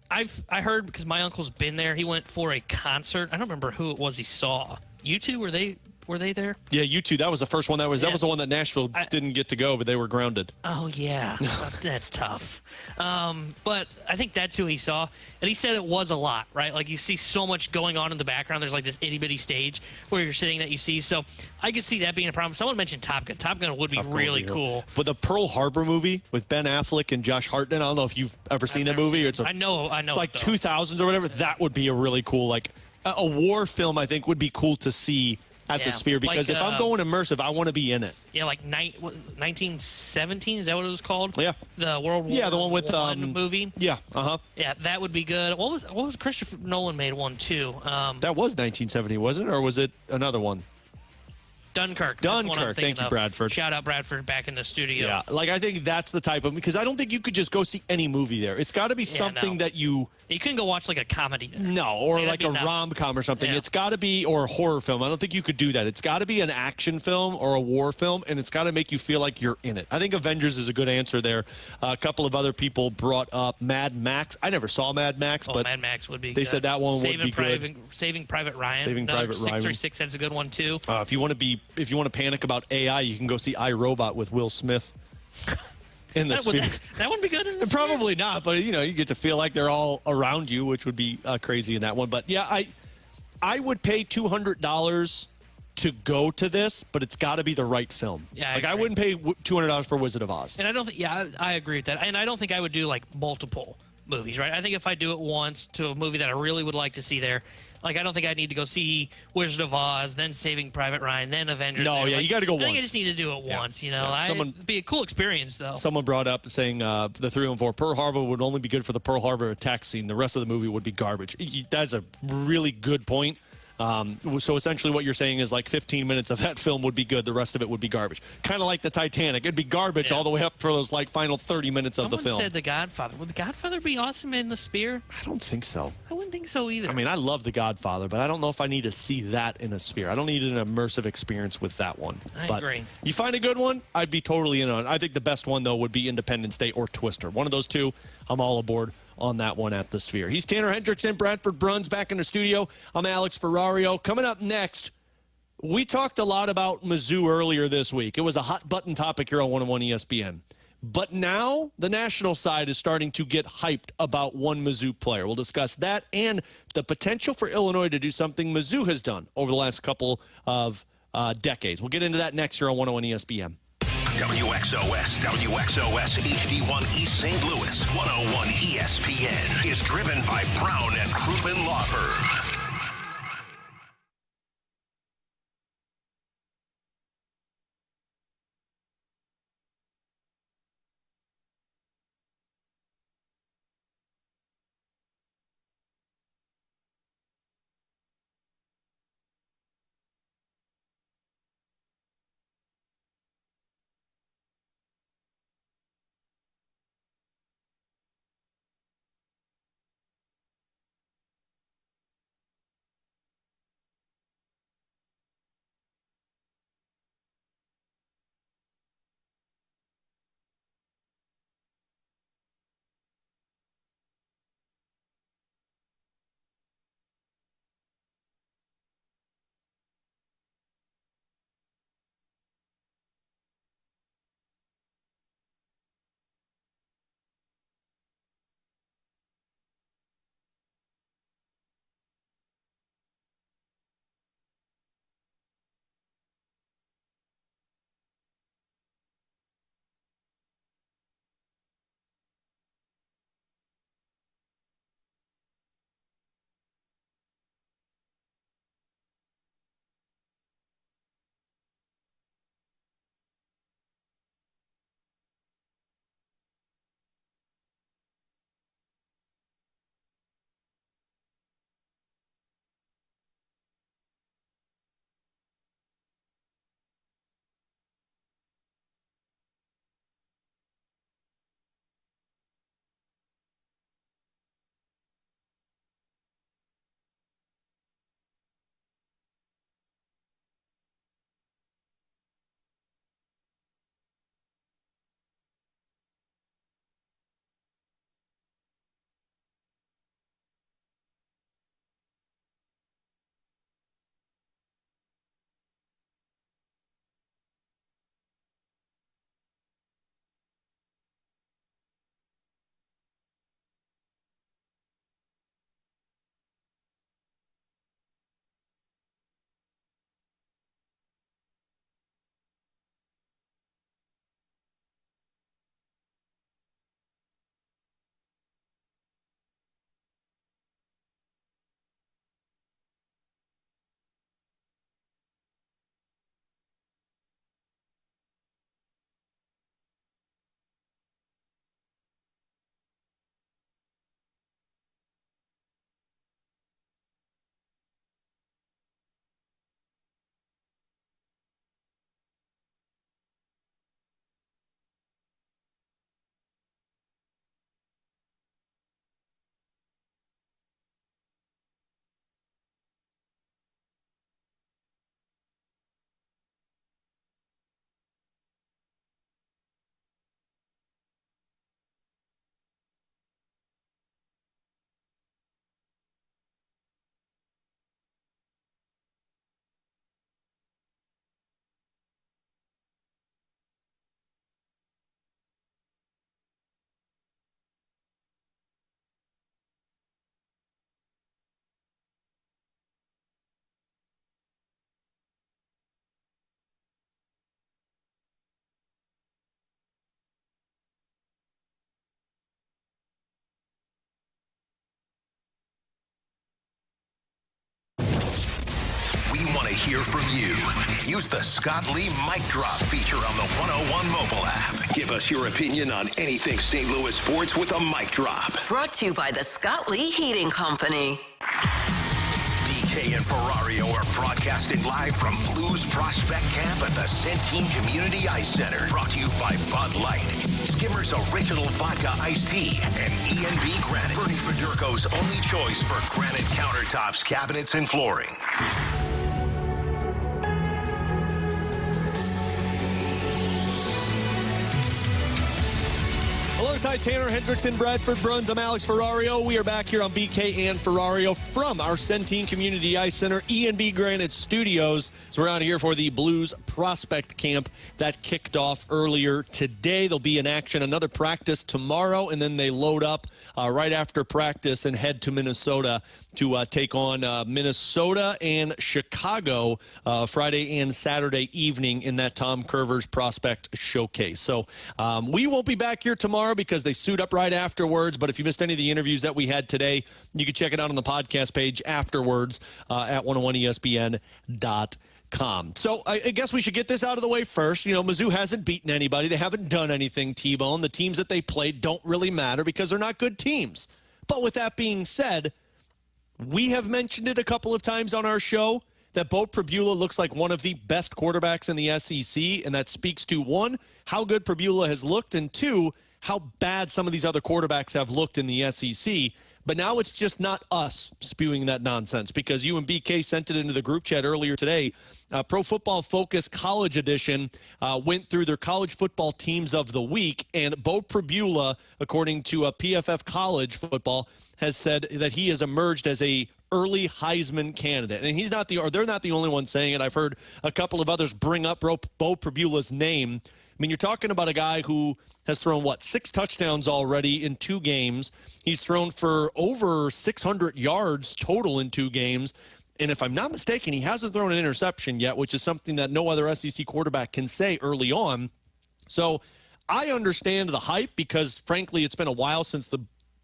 I heard because my uncle's been there. He went for a concert. I don't remember who it was he saw. You two, were they there? Yeah, you two. That was the first one. That was the one that Nashville didn't get to go, but they were grounded. Oh yeah, that's tough. But I think that's who he saw, and he said it was a lot, right? Like you see so much going on in the background. There's like this itty bitty stage where you're sitting that you see. So I could see that being a problem. Someone mentioned Top Gun. Top Gun would be really cool. But the Pearl Harbor movie with Ben Affleck and Josh Hartnett. I don't know if you've ever seen that movie. I know. It's like 2000s or whatever. That would be a really cool, like a war film. I think would be cool to see at the Sphere because if I'm going immersive, I want to be in it. Yeah, like 1917. Is that what it was called? Yeah. The World War the one with I movie. Yeah. Yeah, that would be good. What was Christopher Nolan made one too? That was 1970, wasn't it, or was it another one? Dunkirk. Thank you, Bradford. Shout out Bradford back in the studio. Yeah, like I think that's the type of, because I don't think you could just go see any movie there. It's got to be something that you couldn't go watch like a comedy there. No, or like a rom-com or something. It's got to be, or a horror film. I don't think you could do that. It's got to be an action film or a war film, and it's got to make you feel like you're in it. I think Avengers is a good answer there. A couple of other people brought up Mad Max. I never saw Mad Max, but Mad Max would be they good. said that one would be good. Saving Private Ryan. Saving Private Ryan. 636, that's a good one too. If you want to panic about AI, you can go see iRobot with Will Smith. in the That sphere. that wouldn't be good in the Probably not, but you get to feel like they're all around you, which would be crazy in that one. But yeah, I would pay $200 to go to this, but it's got to be the right film. Yeah, I wouldn't pay $200 for Wizard of Oz. And I don't think, I agree with that. And I don't think I would do like multiple movies, right? I think if I do it once to a movie that I really would like to see there, like I don't think I need to go see Wizard of Oz, then Saving Private Ryan, then Avengers. No, then, yeah, you got to go I think I once. just need to do it once, Yeah. It'd be a cool experience, though. Someone brought up saying the 314 Pearl Harbor would only be good for the Pearl Harbor attack scene. The rest of the movie would be garbage. That's a really good point. So essentially what you're saying is like 15 minutes of that film would be good. The rest of it would be garbage. Kind of like the Titanic. It'd be garbage all the way up for those like final 30 minutes of the film. Someone said The Godfather. Would The Godfather be awesome in the Sphere? I don't think so. I wouldn't think so either. I mean, I love The Godfather, but I don't know if I need to see that in a Sphere. I don't need an immersive experience with that one. I But agree. You find a good one, I'd be totally in on it. I think the best one, though, would be Independence Day or Twister. One of those two, I'm all aboard on that one at the Sphere. He's Tanner Hendrickson, Bradford Bruns back in the studio. I'm Alex Ferrario. Coming up next, we talked a lot about Mizzou earlier this week. It was a hot button topic here on 101 ESPN. But now the national side is starting to get hyped about one Mizzou player. We'll discuss that and the potential for Illinois to do something Mizzou has done over the last couple of decades. We'll get into that next here on 101 ESPN. WXOS HD1 East St. Louis 101 ESPN is driven by Brown and Crouppen Law Firm. hear from you. Use the Scott Lee Mic Drop feature on the 101 mobile app. Give us your opinion on anything St. Louis sports with a mic drop. Brought to you by the Scott Lee Heating Company. BK and Ferrario are broadcasting live from Blues Prospect Camp at the Centene Community Ice Center. Brought to you by Bud Light, Skimmer's Original Vodka Iced Tea, and E&B Granite. Bernie Federko's only choice for granite countertops, cabinets, and flooring. Alongside Tanner Hendrickson, Bradford Bruns, I'm Alex Ferrario. We are back here on BK and Ferrario from our Centene Community Ice Center, E&B Granite Studios. So we're out here for the Blues Prospect Camp that kicked off earlier today. They'll be in action, another practice tomorrow, and then they load up right after practice and head to Minnesota to take on Minnesota and Chicago Friday and Saturday evening in that Tom Curvers Prospect Showcase. So we won't be back here tomorrow because they suit up right afterwards. But if you missed any of the interviews that we had today, you can check it out on the podcast page afterwards at 101ESPN.com. So I guess we should get this out of the way first. You know, Mizzou hasn't beaten anybody. They haven't done anything, T-Bone. The teams that they played don't really matter because they're not good teams. But with that being said, we have mentioned it a couple of times on our show that Beau Pribula looks like one of the best quarterbacks in the SEC, and that speaks to, one, how good Pribula has looked, and two, how bad some of these other quarterbacks have looked in the SEC. But now it's just not us spewing that nonsense, because you and BK sent it into the group chat earlier today. Pro Football Focus College Edition went through their college football teams of the week, and Beau Pribula, according to PFF College Football, has said that he has emerged as a early Heisman candidate. And he's not they're not the only one saying it. I've heard a couple of others bring up Beau Pribula's name. I mean, you're talking about a guy who has thrown, 6 touchdowns already in 2 games. He's thrown for over 600 yards total in 2 games. And if I'm not mistaken, he hasn't thrown an interception yet, which is something that no other SEC quarterback can say early on. So I understand the hype because, frankly, it's been a while since the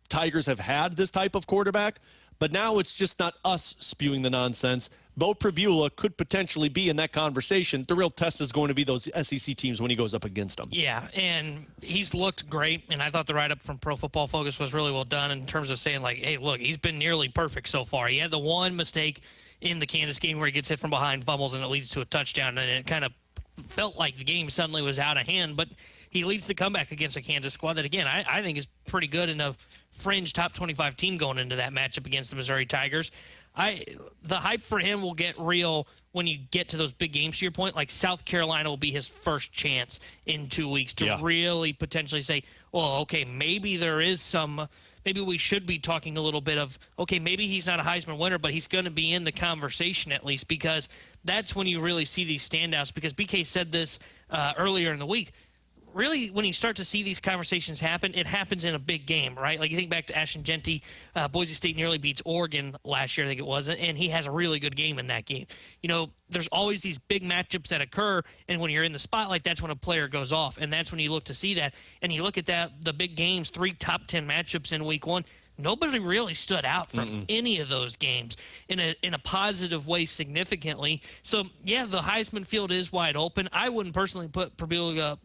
Tigers have had this type of quarterback. But now it's just not us spewing the nonsense. Beau Pribula could potentially be in that conversation. The real test is going to be those SEC teams when he goes up against them. Yeah, and he's looked great, and I thought the write-up from Pro Football Focus was really well done in terms of saying, like, hey, look, he's been nearly perfect so far. He had the one mistake in the Kansas game where he gets hit from behind, fumbles, and it leads to a touchdown, and it kind of felt like the game suddenly was out of hand, but he leads the comeback against a Kansas squad that, again, I think is pretty good and a fringe top 25 team going into that matchup against the Missouri Tigers. The hype for him will get real when you get to those big games, to your point. Like South Carolina will be his first chance in 2 weeks to really potentially say, well, okay, maybe there is some – maybe we should be talking a little bit of, okay, maybe he's not a Heisman winner, but he's going to be in the conversation at least, because that's when you really see these standouts. Because BK said this earlier in the week. Really, when you start to see these conversations happen, it happens in a big game, right? Like you think back to Ashton Genty, Boise State nearly beats Oregon last year, I think it was, and he has a really good game in that game. You know, there's always these big matchups that occur, and when you're in the spotlight, that's when a player goes off, and that's when you look to see that. And you look at that, the big games, 3 top 10 matchups in week 1. Nobody really stood out from any of those games in a positive way significantly. So, yeah, the Heisman field is wide open. I wouldn't personally put Pribula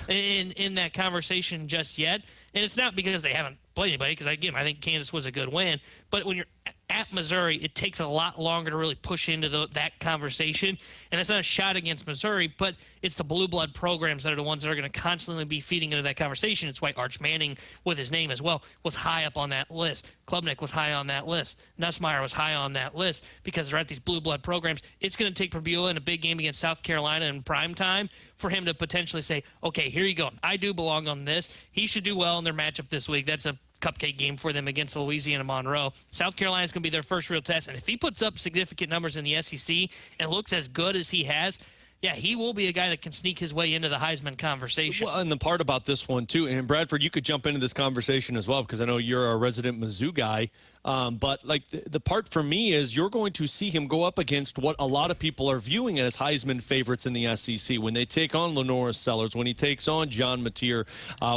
in that conversation just yet. And it's not because they haven't played anybody, because, again, I think Kansas was a good win. But when you're at Missouri, it takes a lot longer to really push into that conversation. And it's not a shot against Missouri, but it's the blue blood programs that are the ones that are going to constantly be feeding into that conversation. It's why Arch Manning, with his name as well, was high up on that list. Klubnik was high on that list. Nussmeier was high on that list because they're at these blue blood programs. It's going to take Pribula in a big game against South Carolina in prime time for him to potentially say, okay, here you go. I do belong on this. He should do well in their matchup this week. That's a cupcake game for them against Louisiana Monroe. South Carolina is going to be their first real test, and if he puts up significant numbers in the SEC and looks as good as he has, yeah, he will be a guy that can sneak his way into the Heisman conversation. Well, and the part about this one, too, and Bradford, you could jump into this conversation as well, because I know you're a resident Mizzou guy. But like the part for me is you're going to see him go up against what a lot of people are viewing as Heisman favorites in the SEC. When they take on Lenora Sellers, when he takes on John Mateer,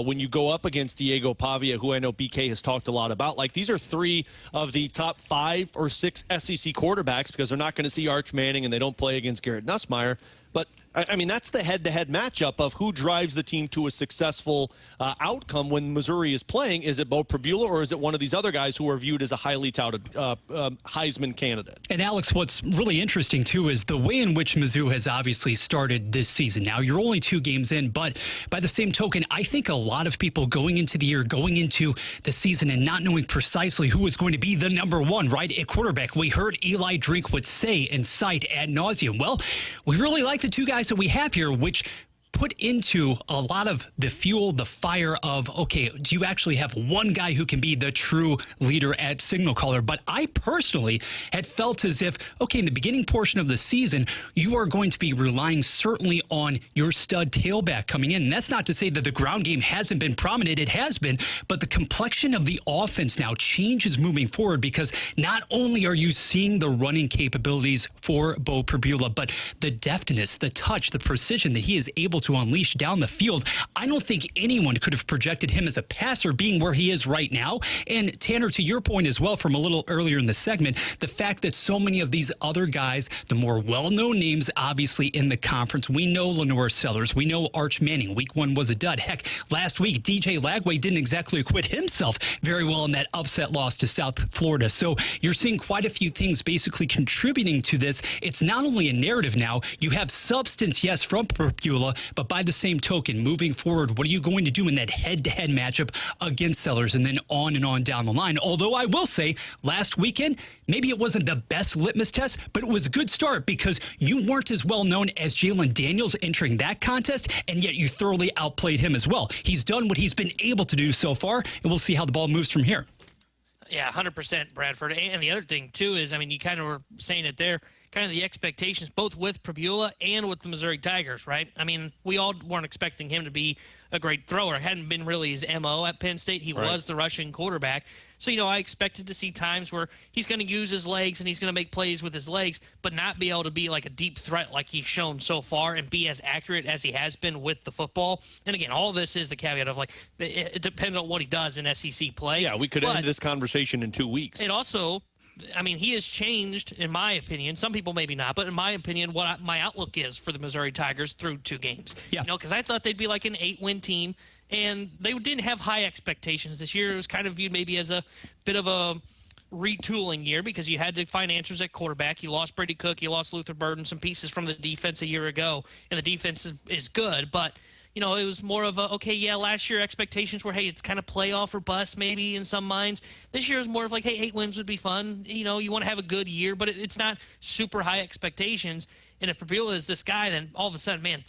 when you go up against Diego Pavia, who I know BK has talked a lot about. Like, these are 3 of the top 5 or 6 SEC quarterbacks, because they're not going to see Arch Manning and they don't play against Garrett Nussmeier. But I mean, that's the head-to-head matchup of who drives the team to a successful outcome when Missouri is playing. Is it Beau Pribula, or is it one of these other guys who are viewed as a highly touted Heisman candidate? And, Alex, what's really interesting, too, is the way in which Mizzou has obviously started this season. Now, you're only 2 games in, but by the same token, I think a lot of people going into the year, going into the season and not knowing precisely who was going to be the number 1, right, at quarterback. We heard Eli Drinkwood say and cite ad nauseum. Well, we really like the 2 guys that we have here, which put into a lot of the fuel, the fire of, okay, do you actually have one guy who can be the true leader at signal caller? But I personally had felt as if, okay, in the beginning portion of the season, you are going to be relying certainly on your stud tailback coming in. And that's not to say that the ground game hasn't been prominent. It has been. But the complexion of the offense now changes moving forward, because not only are you seeing the running capabilities for Beau Pribula, but the deftness, the touch, the precision that he is able to unleash down the field. I don't think anyone could have projected him as a passer being where he is right now. And Tanner, to your point as well from a little earlier in the segment, the fact that so many of these other guys, the more well-known names obviously in the conference, we know Lenora Sellers, we know Arch Manning. Week 1 was a dud. Heck, last week DJ Lagway didn't exactly acquit himself very well in that upset loss to South Florida. So you're seeing quite a few things basically contributing to this. It's not only a narrative now, you have substance, yes, from Pribula, but by the same token, moving forward, what are you going to do in that head-to-head matchup against Sellers, and then on down the line? Although I will say, last weekend, maybe it wasn't the best litmus test, but it was a good start, because you weren't as well known as Jalen Daniels entering that contest, and yet you thoroughly outplayed him as well. He's done what he's been able to do so far, and we'll see how the ball moves from here. Yeah, 100%, Bradford. And the other thing, too, is, I mean, you kind of were saying it there, kind of the expectations, both with Pribula and with the Missouri Tigers, right? I mean, we all weren't expecting him to be a great thrower. It hadn't been really his MO at Penn State. He was the rushing quarterback. So, I expected to see times where he's going to use his legs and he's going to make plays with his legs, but not be able to be like a deep threat like he's shown so far and be as accurate as he has been with the football. And again, all this is the caveat of, like, it depends on what he does in SEC play. Yeah, we could end this conversation in 2 weeks. It also, I mean, he has changed, in my opinion. Some people maybe not, but in my opinion, what my outlook is for the Missouri Tigers through 2 games. Yeah. Because I thought they'd be like an 8-win team, and they didn't have high expectations this year. It was kind of viewed maybe as a bit of a retooling year, because you had to find answers at quarterback. You lost Brady Cook, you lost Luther Burden, some pieces from the defense a year ago, and the defense is good, but it was more of a, okay, yeah, last year expectations were, hey, it's kind of playoff or bust maybe in some minds. This year is more of like, hey, 8 wins would be fun. You want to have a good year, but it's not super high expectations. And if Pribula is this guy, then all of a sudden, man,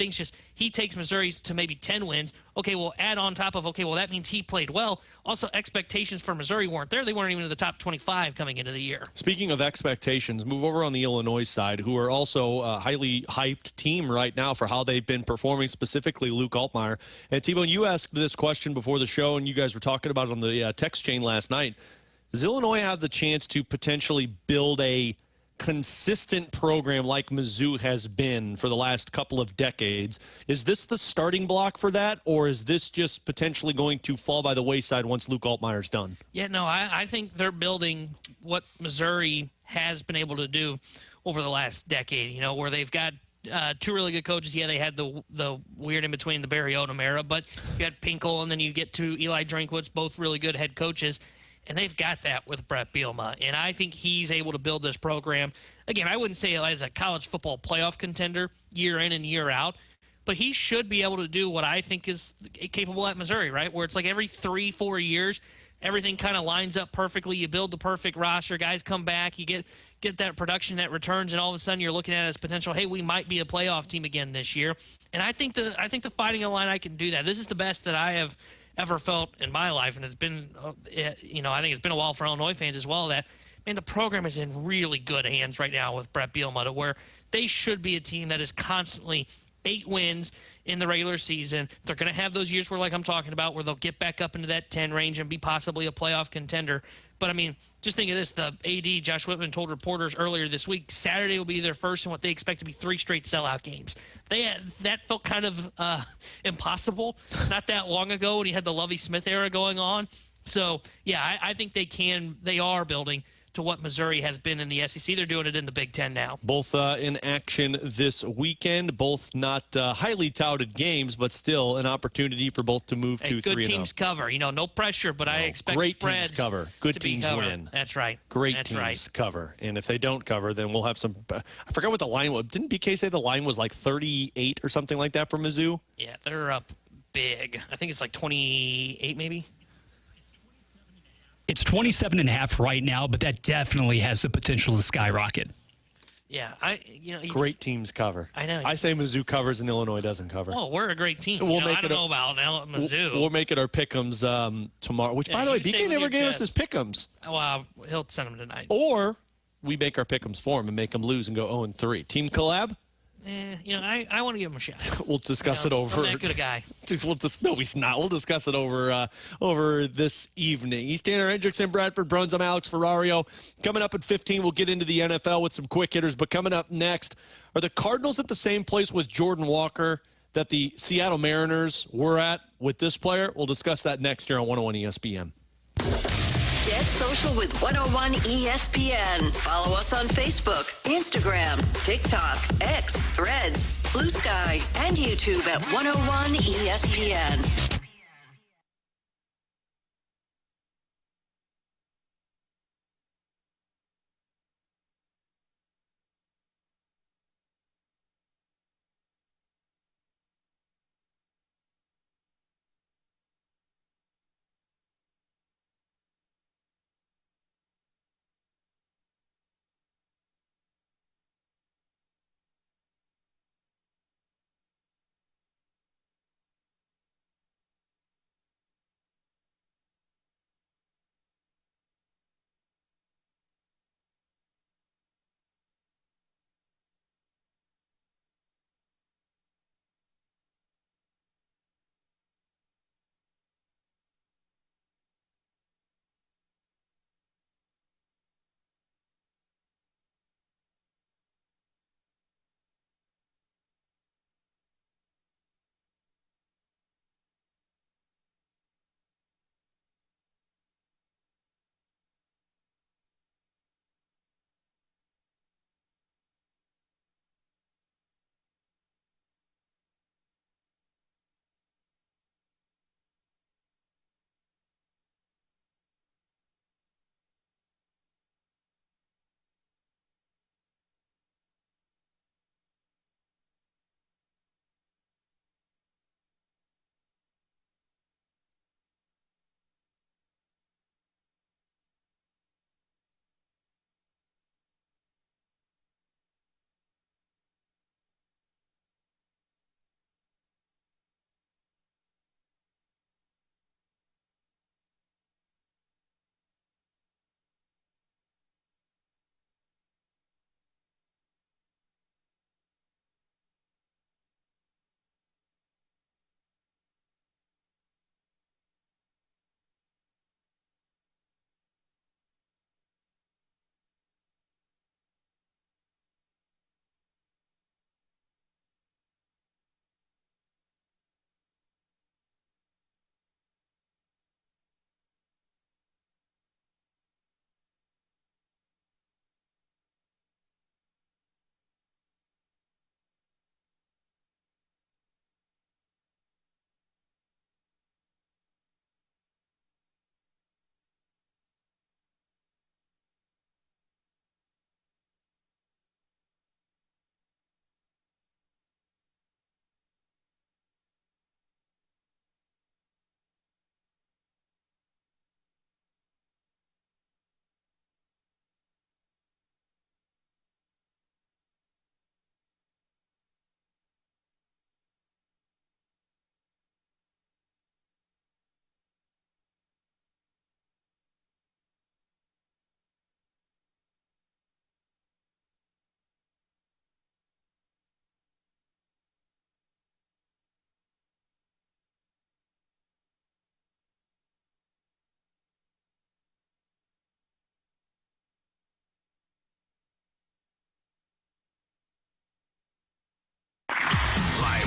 he takes Missouri to maybe 10 wins. Okay, we'll add on top of, okay, well, that means he played well. Also, expectations for Missouri weren't there. They weren't even in the top 25 coming into the year. Speaking of expectations, move over on the Illinois side, who are also a highly hyped team right now for how they've been performing, specifically Luke Altmaier. And T-Bone, you asked this question before the show, and you guys were talking about it on the text chain last night. Does Illinois have the chance to potentially build a consistent program like Mizzou has been for the last couple of decades? Is this the starting block for that, or is this just potentially going to fall by the wayside once Luke Altmaier's done? Yeah, no, I think they're building what Missouri has been able to do over the last decade, where they've got 2 really good coaches. Yeah, they had the weird in between, the Barry Odom era, but you had Pinkel, and then you get to Eli Drinkwitz, both really good head coaches. And they've got that with Brett Bielema. And I think he's able to build this program. Again, I wouldn't say as a college football playoff contender year in and year out, but he should be able to do what I think is capable at Missouri, right? Where it's like every 3-4 years, everything kind of lines up perfectly. You build the perfect roster. Guys come back. You get that production that returns, and all of a sudden you're looking at it as potential, hey, we might be a playoff team again this year. And I think the Fighting Illini can do that. This is the best that I have ever felt in my life, and it's been, I think it's been a while for Illinois fans as well, that, man, the program is in really good hands right now with Brett Bielema, to where they should be a team that is constantly 8 wins in the regular season. They're going to have those years where, like I'm talking about, where they'll get back up into that 10 range and be possibly a playoff contender. But, I mean, just think of this. The AD, Josh Whitman, told reporters earlier this week, Saturday will be their first in what they expect to be 3 straight sellout games. That felt kind of impossible not that long ago when you had the Lovie Smith era going on. So, yeah, I think they are building to what Missouri has been in the SEC. They're doing it in the Big Ten now. Both in action this weekend. Both not highly touted games, but still an opportunity for both to move to 3-0. Good teams cover. No pressure, but I expect great spreads teams cover. Good teams win. That's right. Great teams cover. And if they don't cover, then we'll have some. I forgot what the line was. Didn't BK say the line was like 38 or something like that for Mizzou? Yeah, they're up big. I think it's like 28 maybe. It's 27.5 right now, but that definitely has the potential to skyrocket. Yeah, great teams cover. I know. I say Mizzou covers and Illinois doesn't cover. Oh, we're a great team. I don't know about Mizzou. We'll make it our pick'ems tomorrow. Which, by the way, BK never gave us his pick'ems. Well, he'll send them tonight. Or we make our pick'ems for him and make him lose and go 0-3. Team collab. I want to give him a shot. We'll discuss it over. I'm that good a guy. No, he's not. We'll discuss it over this evening. He's Tanner Hendrickson, Bradford Bruns. I'm Alex Ferrario. Coming up at 15, we'll get into the NFL with some quick hitters. But coming up next, are the Cardinals at the same place with Jordan Walker that the Seattle Mariners were at with this player? We'll discuss that next year on 101 ESPN. Get social with 101 ESPN. Follow us on Facebook, Instagram, TikTok, X, Threads, Blue Sky, and YouTube at 101 ESPN.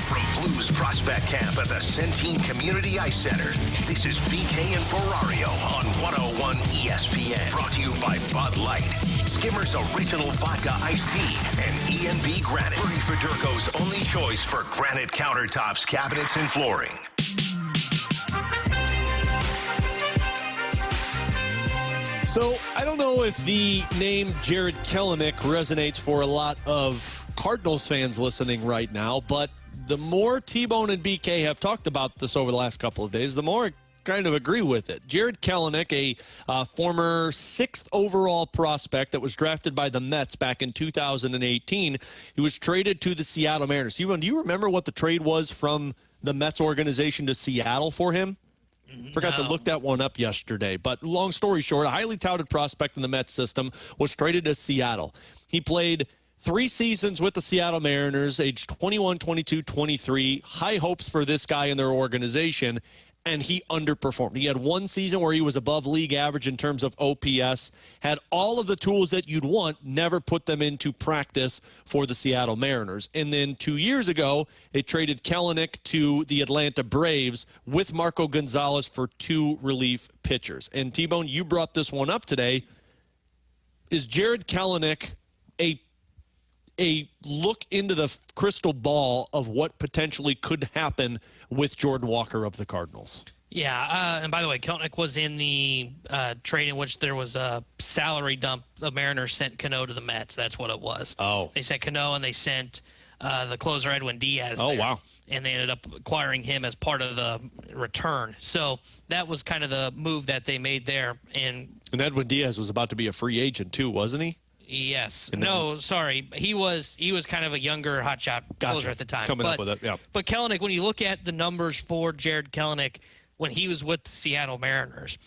from Blues Prospect Camp at the Centene Community Ice Center, this is BK and Ferrario on 101 ESPN. Brought to you by Bud Light, Skimmer's Original Vodka Iced Tea, and E&B Granite. Bernie Federko's only choice for granite countertops, cabinets, and flooring. So I don't know if the name Jared Kellenic resonates for a lot of Cardinals fans listening right now, but the more T-Bone and BK have talked about this over the last couple of days, the more I kind of agree with it. Jared Kellenic, a former 6th overall prospect that was drafted by the Mets back in 2018, he was traded to the Seattle Mariners. T-Bone, do you remember what the trade was from the Mets organization to Seattle for him? Forgot to look that one up yesterday. But long story short, a highly touted prospect in the Mets system was traded to Seattle. He played 3 seasons with the Seattle Mariners, age 21, 22, 23. High hopes for this guy in their organization, and he underperformed. He had 1 season where he was above league average in terms of OPS, had all of the tools that you'd want, never put them into practice for the Seattle Mariners. And then 2 years ago, they traded Kellenic to the Atlanta Braves with Marco Gonzalez for 2 relief pitchers. And T-Bone, you brought this one up today. Is Jared Kellenic a look into the crystal ball of what potentially could happen with Jordan Walker of the Cardinals? Yeah, and by the way, Kellenic was in the trade in which there was a salary dump. The Mariners sent Cano to the Mets. That's what it was. Oh. They sent Cano, and they sent the closer Edwin Diaz there. Oh, wow. And they ended up acquiring him as part of the return. So that was kind of the move that they made there. And Edwin Diaz was about to be a free agent too, wasn't he? Yes. No, sorry. He was kind of a younger hotshot closer at the time. Coming up with it, yeah. But Kellenic, when you look at the numbers for Jared Kellenic when he was with the Seattle Mariners,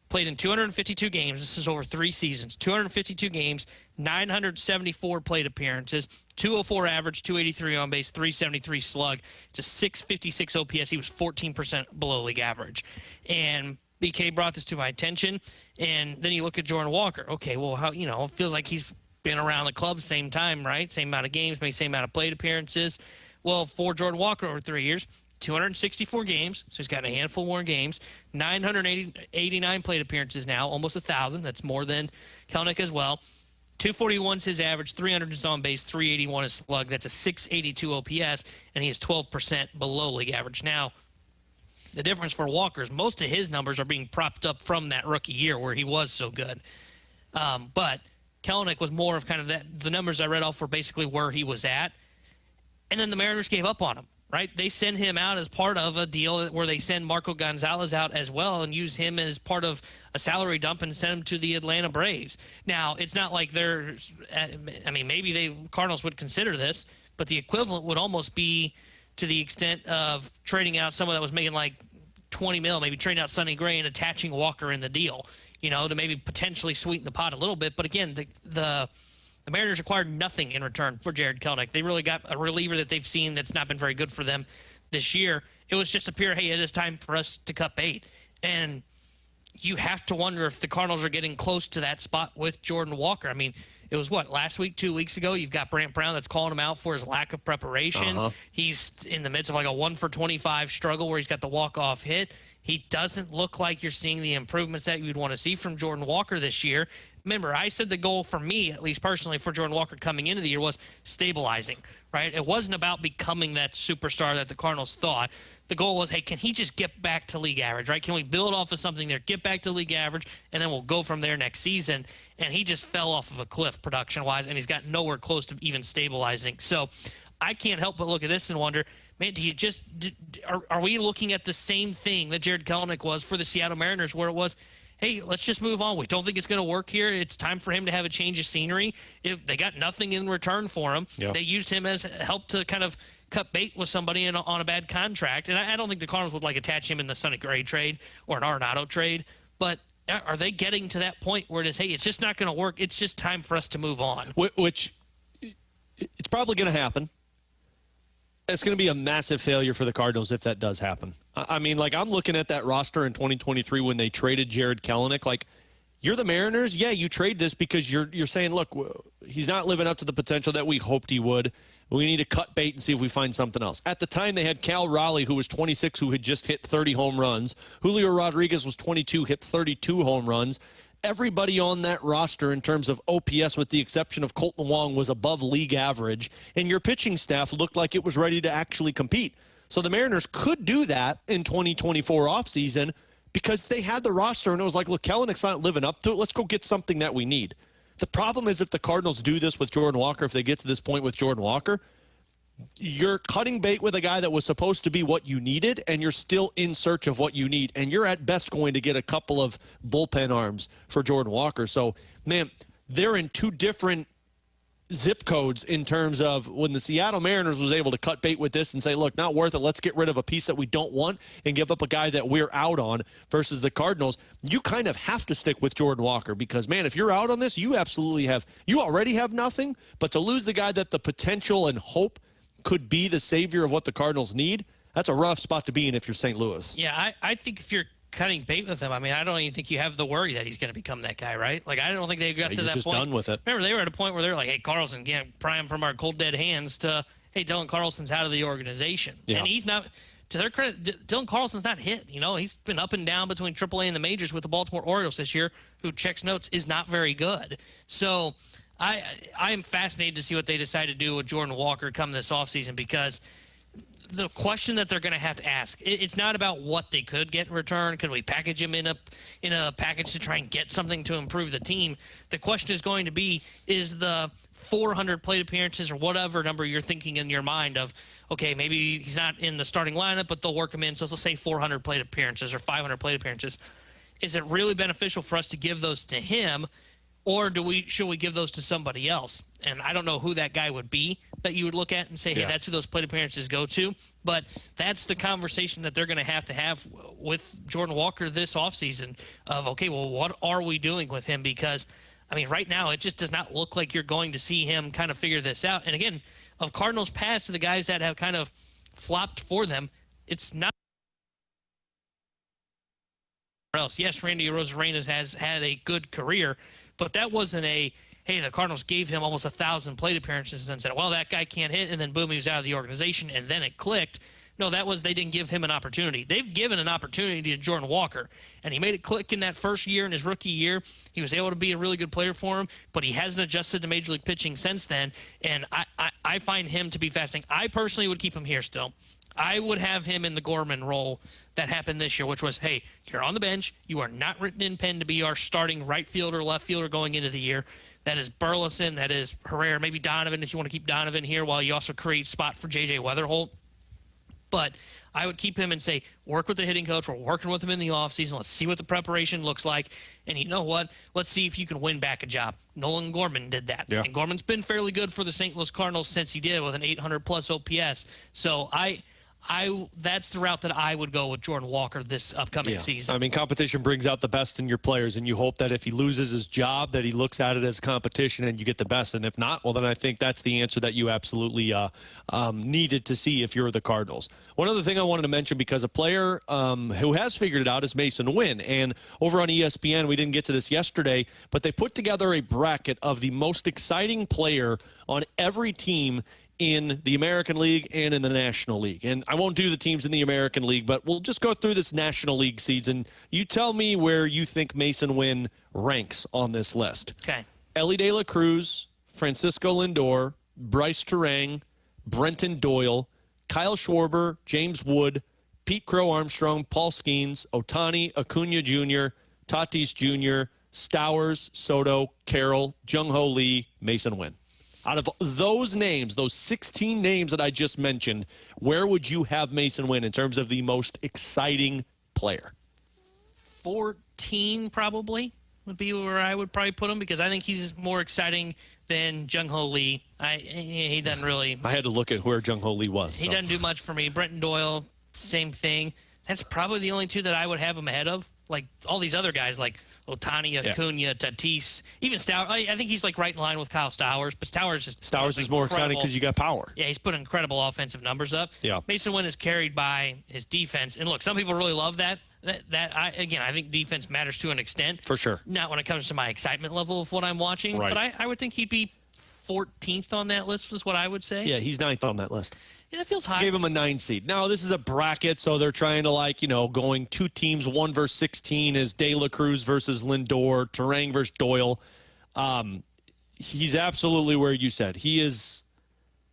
played in 252 games. This is over 3 seasons. 252 games, 974 plate appearances, 204 average, 283 on base, 373 slug. It's a 656 OPS. He was 14% below league average. And BK brought this to my attention, and then you look at Jordan Walker. Okay, well, it feels like he's been around the club same time, right? Same amount of games, maybe same amount of plate appearances. Well, for Jordan Walker over 3 years, 264 games, so he's got a handful more games, 989 plate appearances now, almost 1,000. That's more than Kellenic as well. 241's his average, 300 is on base, 381 is slug. That's a 682 OPS, and he is 12% below league average. Now, the difference for Walker is most of his numbers are being propped up from that rookie year where he was so good. But Kellenic was more of kind of that. The numbers I read off were basically where he was at. And then the Mariners gave up on him, right? They send him out as part of a deal where they send Marco Gonzalez out as well and use him as part of a salary dump and send him to the Atlanta Braves. Now, it's not like maybe the Cardinals would consider this, but the equivalent would almost be to the extent of trading out someone that was making like $20 million, maybe trading out Sonny Gray and attaching Walker in the deal, to maybe potentially sweeten the pot a little bit. But again, the Mariners acquired nothing in return for Jared Kellenic. They really got a reliever that they've seen that's not been very good for them this year. It was just a pure, hey, it is time for us to cut bait. And you have to wonder if the Cardinals are getting close to that spot with Jordan Walker. I mean, it was last week, 2 weeks ago, you've got Brant Brown that's calling him out for his lack of preparation. He's in the midst of like a 1-for-25 struggle where he's got the walk-off hit. He doesn't look like you're seeing the improvements that you'd want to see from Jordan Walker this year. Remember, I said the goal for me, at least personally, for Jordan Walker coming into the year was stabilizing, right? It wasn't about becoming that superstar that the Cardinals thought. The goal was, hey, can he just get back to league average, right? Can we build off of something there, get back to league average, and then we'll go from there next season? And he just fell off of a cliff production-wise, and he's got nowhere close to even stabilizing. So I can't help but look at this and wonder, man, are we looking at the same thing that Jared Kellenic was for the Seattle Mariners, where it was, hey, let's just move on. We don't think it's going to work here. It's time for him to have a change of scenery. They got nothing in return for him. Yep. They used him as help to kind of cut bait with somebody on a bad contract. And I don't think the Cardinals would attach him in the Sonny Gray trade or an Arenado trade. But are they getting to that point where it is, hey, it's just not going to work. It's just time for us to move on. Which it's probably going to happen. It's going to be a massive failure for the Cardinals if that does happen. I mean, I'm looking at that roster in 2023 when they traded Jared Kellenic. you're the Mariners. Yeah, you trade this because you're saying, look, he's not living up to the potential that we hoped he would. We need to cut bait and see if we find something else. At the time, they had Cal Raleigh, who was 26, who had just hit 30 home runs. Julio Rodriguez was 22, hit 32 home runs. Everybody on that roster in terms of OPS, with the exception of Colton Wong, was above league average. And your pitching staff looked like it was ready to actually compete. So the Mariners could do that in 2024 offseason because they had the roster, and it was like, look, Kellenic's not living up to it. Let's go get something that we need. The problem is if the Cardinals do this with Jordan Walker, if they get to this point with Jordan Walker, you're cutting bait with a guy that was supposed to be what you needed, and you're still in search of what you need. And you're at best going to get a couple of bullpen arms for Jordan Walker. So, man, they're in two different zip codes in terms of when the Seattle Mariners was able to cut bait with this and say, look, not worth it. Let's get rid of a piece that we don't want and give up a guy that we're out on, versus the Cardinals. You kind of have to stick with Jordan Walker because, man, if you're out on this, you already have nothing. But to lose the guy that the potential and hope could be the savior of what the Cardinals need, that's a rough spot to be in if you're St. Louis. Yeah, I think if you're cutting bait with him, I mean, I don't even think you have the worry that he's going to become that guy, right? Like, I don't think they got to that just point. Done with it. Remember, they were at a point where they were like, hey, Carlson, pry him from our cold, dead hands to, hey, Dylan Carlson's out of the organization. Yeah. And he's not, to their credit, Dylan Carlson's not hit. You know, he's been up and down between AAA and the majors with the Baltimore Orioles this year, who checks notes is not very good. So I am fascinated to see what they decide to do with Jordan Walker come this offseason, because the question that they're going to have to ask, it's not about what they could get in return. Could we package him in a package to try and get something to improve the team? The question is going to be, is the 400 plate appearances or whatever number you're thinking in your mind of, okay, maybe he's not in the starting lineup, but they'll work him in. So let's say 400 plate appearances or 500 plate appearances. Is it really beneficial for us to give those to him, or should we give those to somebody else? And I don't know who that guy would be that you would look at and say, hey, that's who those plate appearances go to. But that's the conversation that they're going to have with Jordan Walker this offseason of, okay, well, what are we doing with him? Because, I mean, right now it just does not look like you're going to see him kind of figure this out. And, again, of Cardinals past to the guys that have kind of flopped for them, it's not else. Yes, Randy Arozarena has had a good career, but that wasn't hey, the Cardinals gave him almost 1,000 plate appearances and said, well, that guy can't hit, and then boom, he was out of the organization, and then it clicked. No, that was they didn't give him an opportunity. They've given an opportunity to Jordan Walker, and he made it click in that first year, in his rookie year. He was able to be a really good player for him, but he hasn't adjusted to Major League pitching since then, and I find him to be fascinating. I personally would keep him here still. I would have him in the Gorman role that happened this year, which was, hey, you're on the bench. You are not written in pen to be our starting right fielder, left fielder going into the year. That is Burleson. That is Herrera. Maybe Donovan if you want to keep Donovan here while you also create spot for J.J. Weatherholt. But I would keep him and say, work with the hitting coach. We're working with him in the offseason. Let's see what the preparation looks like. And you know what? Let's see if you can win back a job. Nolan Gorman did that. Yeah. And Gorman's been fairly good for the St. Louis Cardinals since he did with an 800-plus OPS. So that's the route that I would go with Jordan Walker this upcoming season. I mean, competition brings out the best in your players, and you hope that if he loses his job, that he looks at it as a competition and you get the best. And if not, well, then I think that's the answer that you absolutely needed to see if you're the Cardinals. One other thing I wanted to mention, because a player who has figured it out is Mason Wynn. And over on ESPN, we didn't get to this yesterday, but they put together a bracket of the most exciting player on every team in the American League and in the National League. And I won't do the teams in the American League, but we'll just go through this National League seeds, and you tell me where you think Mason Wynn ranks on this list. Okay. Ellie De La Cruz, Francisco Lindor, Bryce Terang, Brenton Doyle, Kyle Schwarber, James Wood, Pete Crow Armstrong, Paul Skeens, Ohtani, Acuna Jr., Tatis Jr., Stowers, Soto, Carroll, Jung-Ho Lee, Mason Wynn. Out of those names, those 16 names that I just mentioned, where would you have Mason Wynn in terms of the most exciting player? 14 probably would be where I would probably put him, because I think he's more exciting than Jung-Ho Lee. He doesn't really... I had to look at where Jung-Ho Lee was. He doesn't do much for me. Brenton Doyle, same thing. That's probably the only two that I would have him ahead of. Like all these other guys, like Ohtani, Acuna, Tatis, even Stowers. I think he's like right in line with Kyle Stowers, but Stowers is more exciting because you got power. Yeah, he's put incredible offensive numbers up. Yeah. Mason Wynn is carried by his defense, and look, some people really love that. I think defense matters to an extent. For sure. Not when it comes to my excitement level of what I'm watching, Right. but I would think he'd be 14th on that list is what I would say. Yeah, he's 9th on that list. Yeah, that feels high. Gave him a 9 seed. Now, this is a bracket, so they're trying to, going 2 teams, 1 versus 16 is De La Cruz versus Lindor, Terang versus Doyle. He's absolutely where you said. He is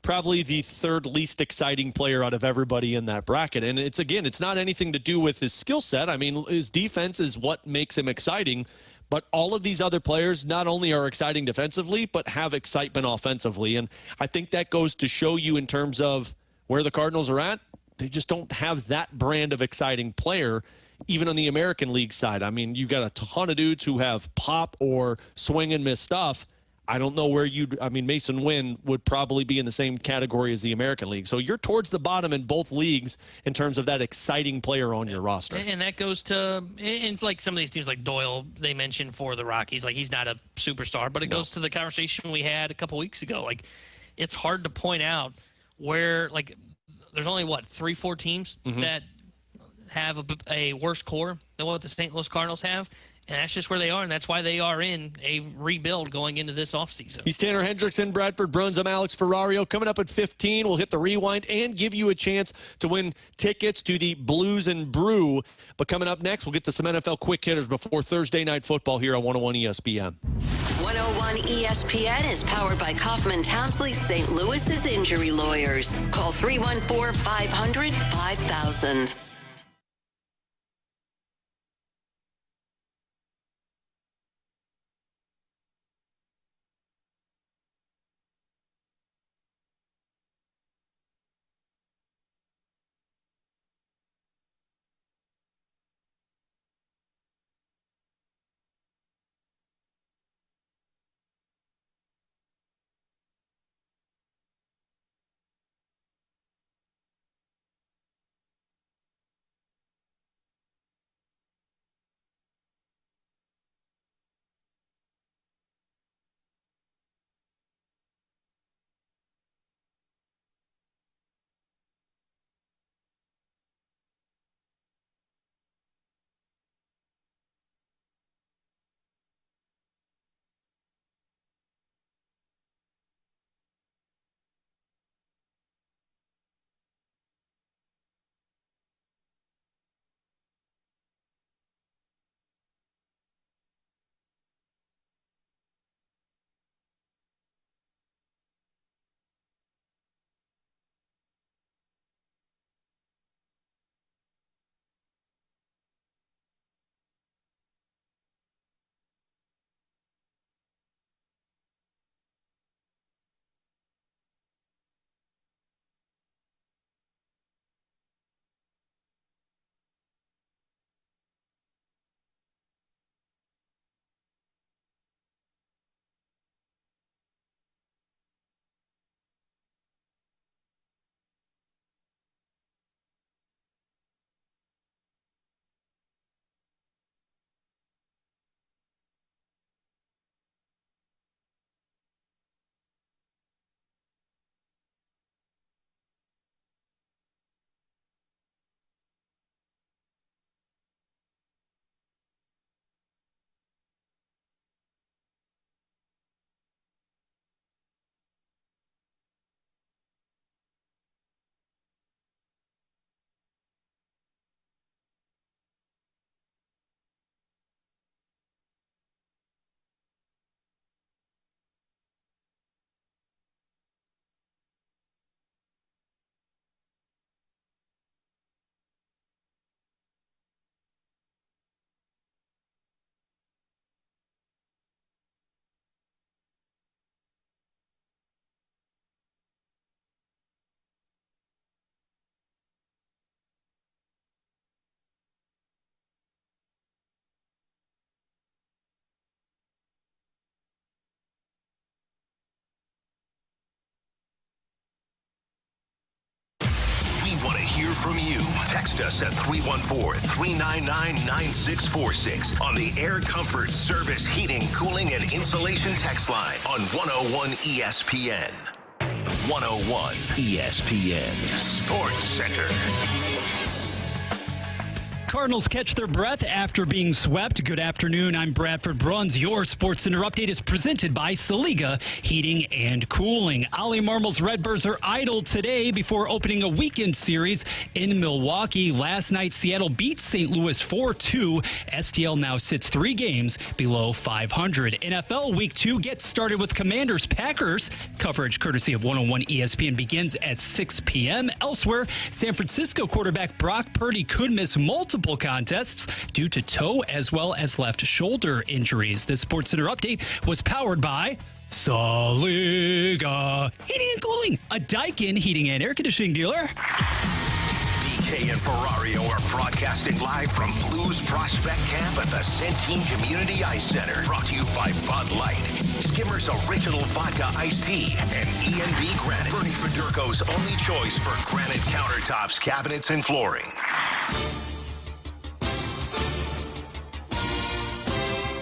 probably the 3rd least exciting player out of everybody in that bracket. And it's not anything to do with his skill set. I mean, his defense is what makes him exciting. But all of these other players not only are exciting defensively, but have excitement offensively. And I think that goes to show you in terms of where the Cardinals are at. They just don't have that brand of exciting player, even on the American League side. I mean, you got a ton of dudes who have pop or swing and miss stuff. I don't know where Mason Wynn would probably be in the same category as the American League. So you're towards the bottom in both leagues in terms of that exciting player on your roster. And that goes to, it's like some of these teams like Doyle, they mentioned for the Rockies, like he's not a superstar, but it goes to the conversation we had a couple weeks ago. Like it's hard to point out where, like, there's only, 3-4 teams that have a worse core than what the St. Louis Cardinals have. And that's just where they are, and that's why they are in a rebuild going into this offseason. He's Tanner Hendrickson, Bradford Bruns. I'm Alex Ferrario. Coming up at 15, we'll hit the rewind and give you a chance to win tickets to the Blues and Brew. But coming up next, we'll get to some NFL quick hitters before Thursday Night Football here on 101 ESPN. 101 ESPN is powered by Kaufman Townsley St. Louis's injury lawyers. Call 314-500-5000. from you. Text us at 314-399-9646 on the Air Comfort Service Heating, Cooling, and Insulation text line on 101 ESPN. 101 ESPN Sports Center. Cardinals catch their breath after being swept. Good afternoon. I'm Bradford Bruns. Your Sports Center update is presented by Saliga Heating and Cooling. Ollie Marmol's Redbirds are idle today before opening a weekend series in Milwaukee. Last night, Seattle beat St. Louis 4-2. STL now sits 3 games below 500. NFL Week 2 gets started with Commanders-Packers. Coverage courtesy of 101 ESPN begins at 6 p.m. Elsewhere, San Francisco quarterback Brock Purdy could miss multiple contests due to toe as well as left shoulder injuries. This Sports Center update was powered by Saliga Heating and Cooling, a Daikin heating and air conditioning dealer. BK and Ferrario are broadcasting live from Blues Prospect Camp at the Centene Community Ice Center. Brought to you by Bud Light, Skimmer's Original Vodka Iced Tea, and E&B Granite. Bernie Federko's only choice for granite countertops, cabinets, and flooring.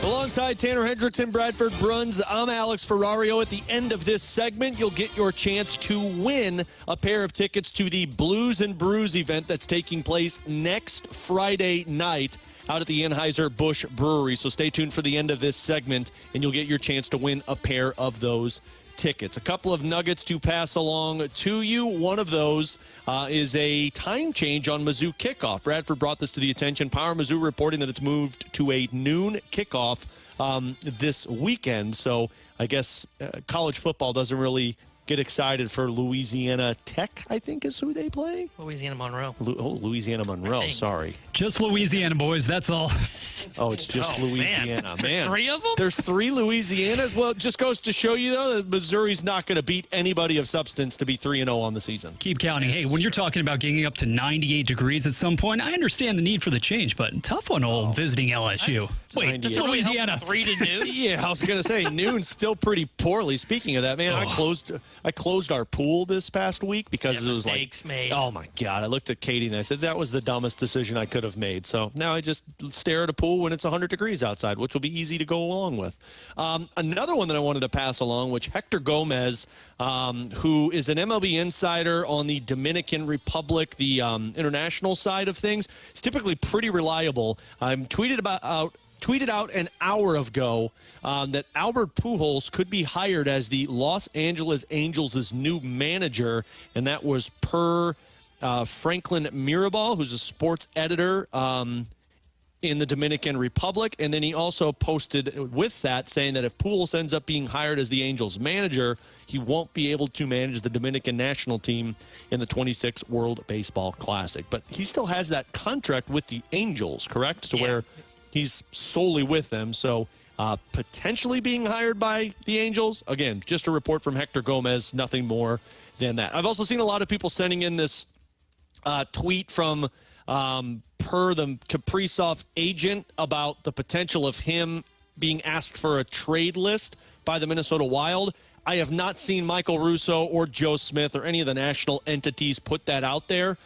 Alongside Tanner Hendrickson, Bradford Bruns, I'm Alex Ferrario. At the end of this segment, you'll get your chance to win a pair of tickets to the Blues and Brews event that's taking place next Friday night out at the Anheuser-Busch Brewery. So stay tuned for the end of this segment, and you'll get your chance to win a pair of those tickets. A couple of nuggets to pass along to you. One of those is a time change on Mizzou kickoff. Bradford brought this to the attention. Power Mizzou reporting that it's moved to a noon kickoff this weekend. So I guess college football doesn't really get excited for Louisiana Tech, I think is who they play. Louisiana Monroe. Louisiana Monroe, sorry. Just Louisiana, boys, that's all. Oh, it's just Louisiana. Man. There's 3 of them? There's 3 Louisianas. Well, it just goes to show you, though, that Missouri's not going to beat anybody of substance to be 3-0 on the season. Keep counting. Hey, when you're talking about getting up to 98 degrees at some point, I understand the need for the change, but tough one old visiting LSU. Wait, just Louisiana. 3 to noon? Yeah, I was going to say, noon's still pretty poorly. Speaking of that, man, I closed our pool this past week because it was mistakes made. Oh, my God. I looked at Katie and I said, that was the dumbest decision I could have made. So now I just stare at a pool when it's 100 degrees outside, which will be easy to go along with. Another one that I wanted to pass along, which Hector Gomez, who is an MLB insider on the Dominican Republic, the international side of things, is typically pretty reliable. Tweeted out an hour ago that Albert Pujols could be hired as the Los Angeles Angels' new manager, and that was per Franklin Mirabal, who's a sports editor in the Dominican Republic. And then he also posted with that saying that if Pujols ends up being hired as the Angels manager, he won't be able to manage the Dominican national team in the 26th World Baseball Classic. But he still has that contract with the Angels, correct? To where he's solely with them, so potentially being hired by the Angels. Again, just a report from Hector Gomez, nothing more than that. I've also seen a lot of people sending in this tweet from per the Kaprizov agent about the potential of him being asked for a trade list by the Minnesota Wild. I have not seen Michael Russo or Joe Smith or any of the national entities put that out there.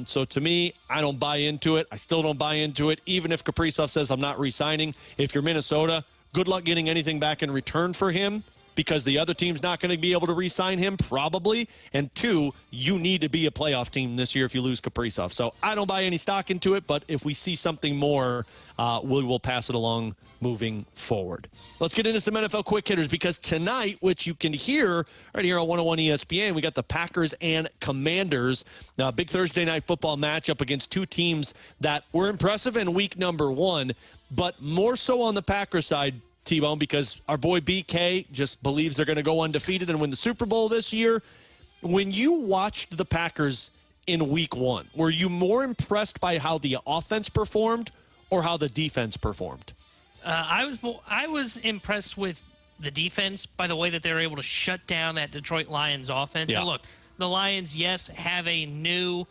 So to me, I don't buy into it. I still don't buy into it. Even if Kaprizov says I'm not re-signing, if you're Minnesota, good luck getting anything back in return for him, because the other team's not going to be able to re-sign him, probably. And 2, you need to be a playoff team this year if you lose Kaprizov. So I don't buy any stock into it, but if we see something more, we will pass it along moving forward. Let's get into some NFL quick hitters, because tonight, which you can hear right here on 101 ESPN, we got the Packers and Commanders. Now, big Thursday night football matchup against 2 teams that were impressive in week number 1, but more so on the Packers side, T-Bone, because our boy BK just believes they're going to go undefeated and win the Super Bowl this year. When you watched the Packers in week 1, were you more impressed by how the offense performed or how the defense performed? I was impressed with the defense by the way that they were able to shut down that Detroit Lions offense. Yeah. And look, the Lions, yes, have a new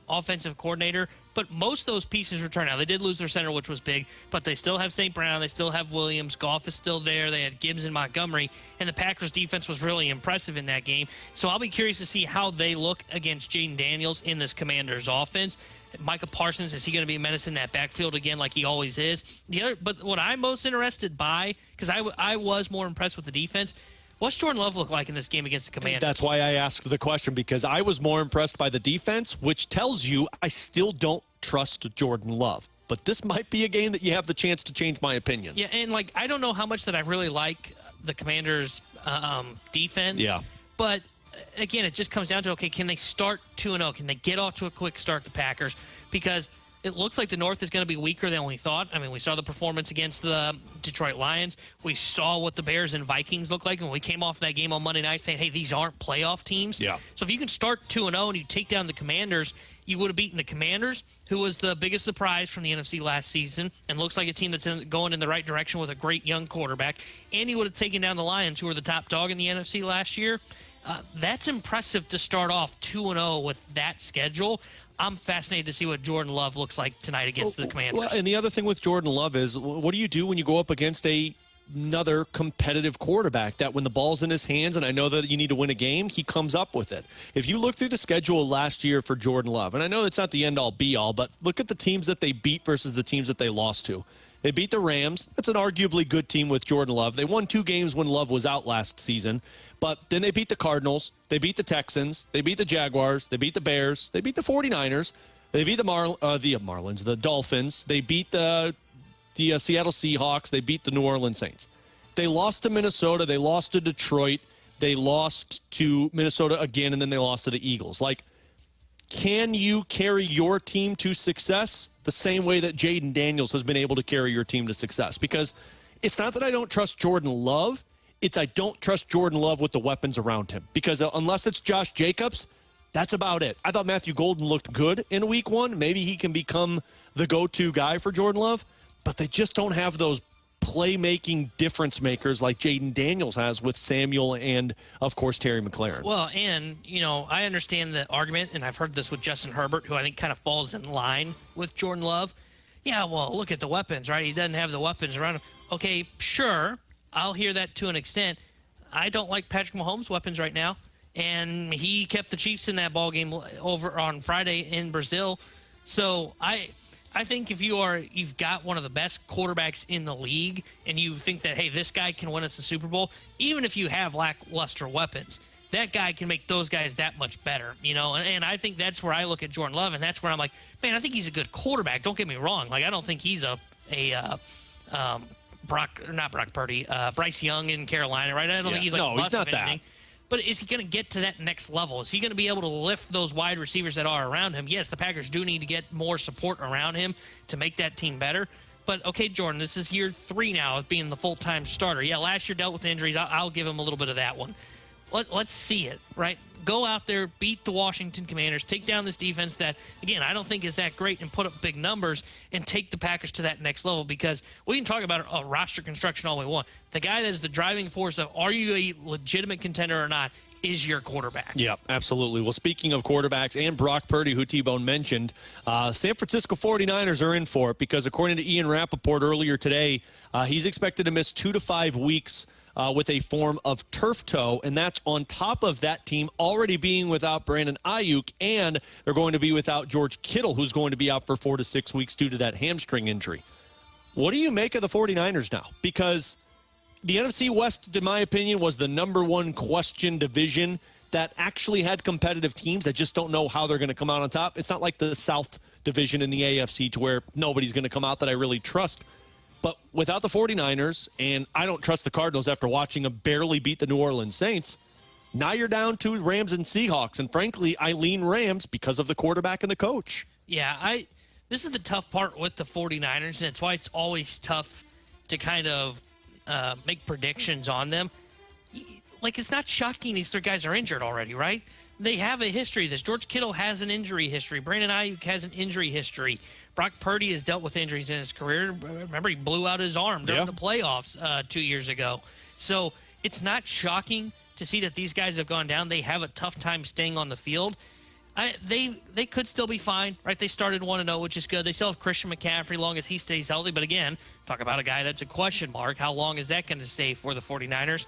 offensive coordinator, but most of those pieces return. Now, they did lose their center, which was big, but they still have St. Brown. They still have Williams. Goff is still there. They had Gibbs and Montgomery, and the Packers' defense was really impressive in that game. So I'll be curious to see how they look against Jaden Daniels in this Commanders offense. Micah Parsons, is he going to be a menace in that backfield again like he always is? But what I'm most interested by, because I was more impressed with the defense, what's Jordan Love look like in this game against the Commanders? That's why I asked the question, because I was more impressed by the defense, which tells you I still don't trust Jordan Love. But this might be a game that you have the chance to change my opinion. Yeah, and I don't know how much that I really like the Commanders' defense. Yeah. But again, it just comes down to, okay, can they start 2-0? Can they get off to a quick start, the Packers? Because it looks like the North is going to be weaker than we thought. I mean, we saw the performance against the Detroit Lions. We saw what the Bears and Vikings look like when we came off that game on Monday night saying, hey, these aren't playoff teams. Yeah. So if you can start 2-0 and you take down the Commanders, you would have beaten the Commanders, who was the biggest surprise from the NFC last season and looks like a team that's going in the right direction with a great young quarterback. And you would have taken down the Lions, who were the top dog in the NFC last year. That's impressive to start off 2-0 with that schedule. I'm fascinated to see what Jordan Love looks like tonight against the Commanders. Well, and the other thing with Jordan Love is, what do you do when you go up against another competitive quarterback that when the ball's in his hands, and I know that you need to win a game, he comes up with it? If you look through the schedule last year for Jordan Love, and I know that's not the end-all, be-all, but look at the teams that they beat versus the teams that they lost to. They beat the Rams. That's an arguably good team with Jordan Love. They won 2 games when Love was out last season. But then they beat the Cardinals. They beat the Texans. They beat the Jaguars. They beat the Bears. They beat the 49ers. They beat the Marlins, the Dolphins. They beat the Seattle Seahawks. They beat the New Orleans Saints. They lost to Minnesota. They lost to Detroit. They lost to Minnesota again, and then they lost to the Eagles. Can you carry your team to success the same way that Jaden Daniels has been able to carry your team to success? Because it's not that I don't trust Jordan Love. It's I don't trust Jordan Love with the weapons around him. Because unless it's Josh Jacobs, that's about it. I thought Matthew Golden looked good in week 1. Maybe he can become the go-to guy for Jordan Love. But they just don't have those playmaking difference makers like Jaden Daniels has with Samuel and, of course, Terry McLaurin. Well, and, I understand the argument, and I've heard this with Justin Herbert, who I think kind of falls in line with Jordan Love. Yeah, well, look at the weapons, right? He doesn't have the weapons around him. Okay, sure, I'll hear that to an extent. I don't like Patrick Mahomes' weapons right now, and he kept the Chiefs in that ball game over on Friday in Brazil. So I think if you've got one of the best quarterbacks in the league and you think that, hey, this guy can win us the Super Bowl, even if you have lackluster weapons, that guy can make those guys that much better, And I think that's where I look at Jordan Love, and that's where I'm like, man, I think he's a good quarterback. Don't get me wrong. I don't think he's Bryce Young in Carolina, right? I don't think he's no, he's not that. But is he going to get to that next level? Is he going to be able to lift those wide receivers that are around him? Yes, the Packers do need to get more support around him to make that team better. But, okay, Jordan, this is year 3 now of being the full-time starter. Yeah, last year dealt with injuries. I'll give him a little bit of that one. Let's see it, right? Go out there, beat the Washington Commanders, take down this defense that, again, I don't think is that great, and put up big numbers and take the Packers to that next level, because we can talk about a roster construction all we want. The guy that is the driving force of are you a legitimate contender or not is your quarterback. Yeah, absolutely. Well, speaking of quarterbacks and Brock Purdy, who T-Bone mentioned, San Francisco 49ers are in for it because according to Ian Rappaport earlier today, he's expected to miss 2 to 5 weeks with a form of turf toe, and that's on top of that team already being without Brandon Ayuk, and they're going to be without George Kittle, who's going to be out for 4 to 6 weeks due to that hamstring injury. What do you make of the 49ers now? Because the NFC West, in my opinion, was the number 1 question division that actually had competitive teams that just don't know how they're going to come out on top. It's not like the South division in the AFC to where nobody's going to come out that I really trust. But without the 49ers, and I don't trust the Cardinals after watching them barely beat the New Orleans Saints, now you're down to Rams and Seahawks. And frankly, I lean Rams because of the quarterback and the coach. Yeah, this is the tough part with the 49ers, and it's why it's always tough to kind of make predictions on them. It's not shocking these 3 guys are injured already, right? They have a history of this. George Kittle has an injury history. Brandon Ayuk has an injury history. Brock Purdy has dealt with injuries in his career. Remember, he blew out his arm during the playoffs 2 years ago. So it's not shocking to see that these guys have gone down. They have a tough time staying on the field. They could still be fine, right? They started 1-0, which is good. They still have Christian McCaffrey long as he stays healthy. But again, talk about a guy that's a question mark. How long is that going to stay for the 49ers?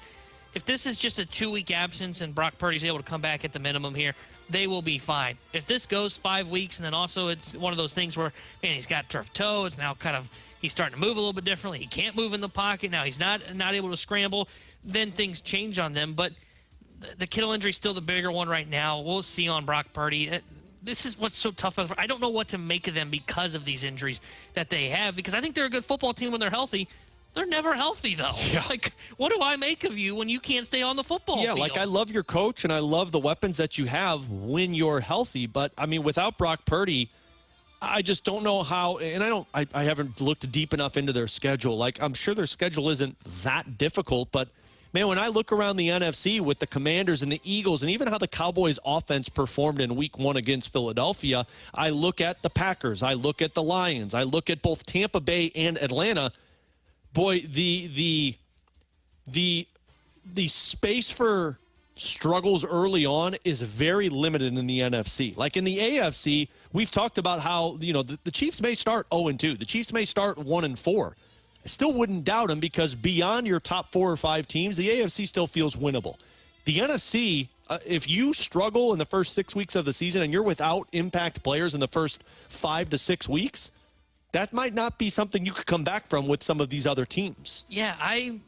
If this is just a 2-week absence and Brock Purdy's able to come back at the minimum here, they will be fine. If this goes 5 weeks and then also it's one of those things where, man, he's got turf toe. It's now kind of he's starting to move a little bit differently. He can't move in the pocket. Now he's not able to scramble. Then things change on them. But the Kittle injury is still the bigger one right now. We'll see on Brock Purdy. This is what's so tough. I don't know what to make of them because of these injuries that they have, because I think they're a good football team when they're healthy. They're never healthy, though. Yeah. Like, what do I make of you when you can't stay on the football field? Like I love your coach and I love the weapons that you have when you're healthy. But, I mean, without Brock Purdy, I just don't know how, and I haven't looked deep enough into their schedule. Like, I'm sure their schedule isn't that difficult, but man, when I look around the NFC with the Commanders and the Eagles and even how the Cowboys offense performed in week 1 against Philadelphia, I look at the Packers, I look at the Lions, I look at both Tampa Bay and Atlanta. Boy, the space for struggles early on is very limited in the NFC. Like in the AFC, we've talked about how, the Chiefs may start 0-2. The Chiefs may start 1-4. I still wouldn't doubt them because beyond your top 4 or 5 teams, the AFC still feels winnable. The NFC, if you struggle in the first 6 weeks of the season and you're without impact players in the first 5 to 6 weeks, that might not be something you could come back from with some of these other teams. Yeah, I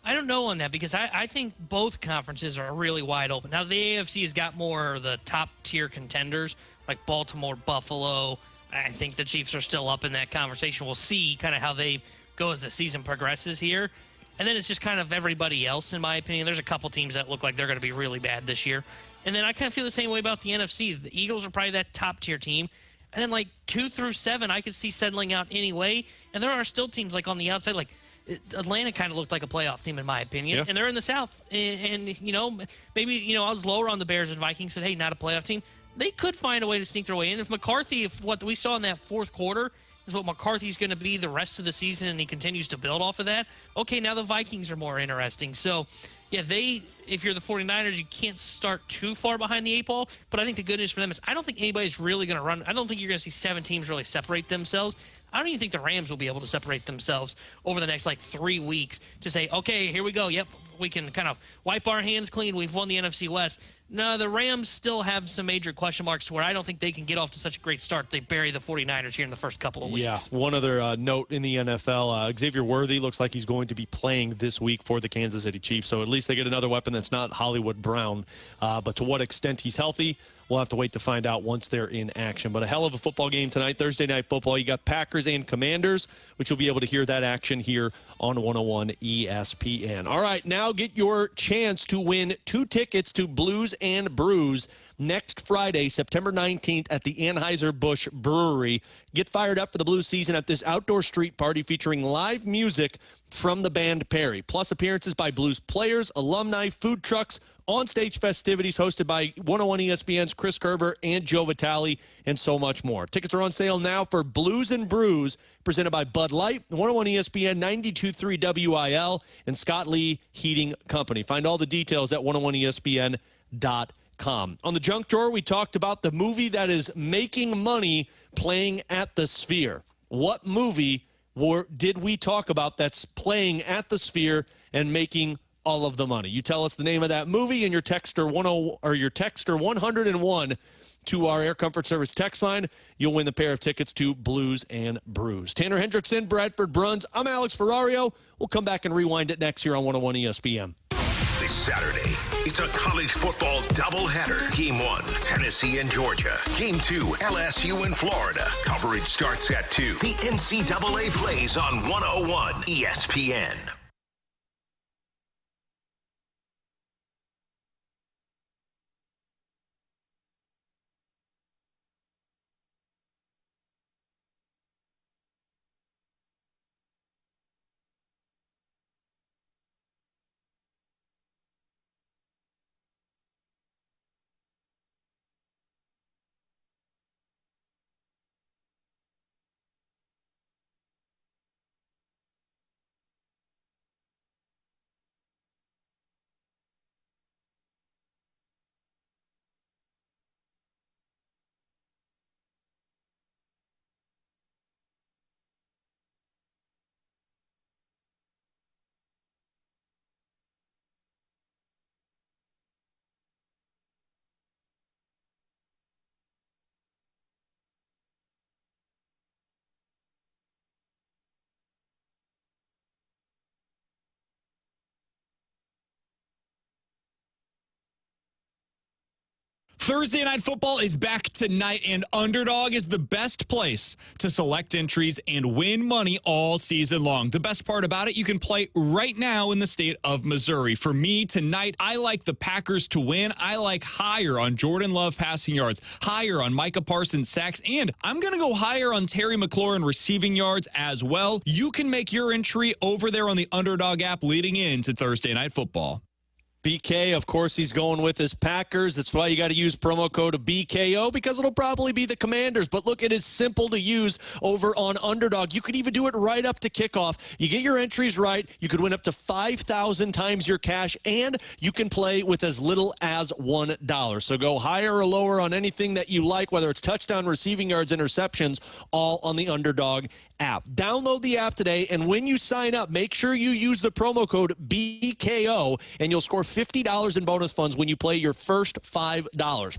don't know on that because I think both conferences are really wide open. Now, the AFC has got more of the top-tier contenders like Baltimore, Buffalo. I think the Chiefs are still up in that conversation. We'll see kind of how they go as the season progresses here. And then it's just kind of everybody else, in my opinion. There's a couple teams that look like they're going to be really bad this year. And then I kind of feel the same way about the NFC. The Eagles are probably that top-tier team. And then, like, 2 through 7, I could see settling out anyway. And there are still teams, like, on the outside. Like, Atlanta kind of looked like a playoff team, in my opinion. Yeah. And they're in the South. And maybe, I was lower on the Bears and Vikings, said, hey, not a playoff team. They could find a way to sneak their way in. If what we saw in that fourth quarter is what McCarthy's going to be the rest of the season and he continues to build off of that, okay, now the Vikings are more interesting. So, yeah, if you're the 49ers, you can't start too far behind the 8 ball. But I think the good news for them is I don't think anybody's really going to run. I don't think you're going to see 7 teams really separate themselves. I don't even think the Rams will be able to separate themselves over the next, 3 weeks to say, okay, here we go. Yep, we can kind of wipe our hands clean. We've won the NFC West. No, the Rams still have some major question marks to where I don't think they can get off to such a great start. They bury the 49ers here in the first couple of weeks. Yeah, one other note in the NFL, Xavier Worthy looks like he's going to be playing this week for the Kansas City Chiefs, so at least they get another weapon that's not Hollywood Brown. But to what extent he's healthy, we'll have to wait to find out once they're in action. But a hell of a football game tonight, Thursday Night Football. You got Packers and Commanders, which you'll be able to hear that action here on 101 ESPN. All right, now get your chance to win 2 tickets to Blues and Brews next Friday, September 19th at the Anheuser-Busch Brewery. Get fired up for the blues season at this outdoor street party featuring live music from the band Perry, plus appearances by blues players, alumni, food trucks, on-stage festivities hosted by 101 ESPN's Chris Kerber and Joe Vitale, and so much more. Tickets are on sale now for Blues and Brews, presented by Bud Light, 101 ESPN, 92.3 WIL, and Scott Lee Heating Company. Find all the details at 101ESPN.com. On the junk drawer, we talked about the movie that is making money playing at the Sphere. What movie did we talk about that's playing at the Sphere and making all of the money? You tell us the name of that movie and your texter 101 to our Air Comfort Service text line. You'll win the pair of tickets to Blues and Brews. Tanner Hendrickson, Bradford Bruns. I'm Alex Ferrario. We'll come back and rewind it next here on 101 ESPN. This Saturday, it's a college football doubleheader. Game 1, Tennessee and Georgia. Game 2, LSU and Florida. Coverage starts at 2. The NCAA plays on 101 ESPN. Thursday Night Football is back tonight, and Underdog is the best place to select entries and win money all season long. The best part about it, you can play right now in the state of Missouri. For me tonight, I like the Packers to win. I like higher on Jordan Love passing yards, higher on Micah Parsons sacks, and I'm going to go higher on Terry McLaurin receiving yards as well. You can make your entry over there on the Underdog app leading into Thursday Night Football. BK, of course, he's going with his Packers. That's why you got to use promo code BKO, because it'll probably be the Commanders. But look, it is simple to use over on Underdog. You could even do it right up to kickoff. You get your entries right, you could win up to 5,000 times your cash, and you can play with as little as $1. So go higher or lower on anything that you like, whether it's touchdown, receiving yards, interceptions, all on the Underdog app. Download the app today, and when you sign up, make sure you use the promo code BKO, and you'll score $50 in bonus funds when you play your first $5.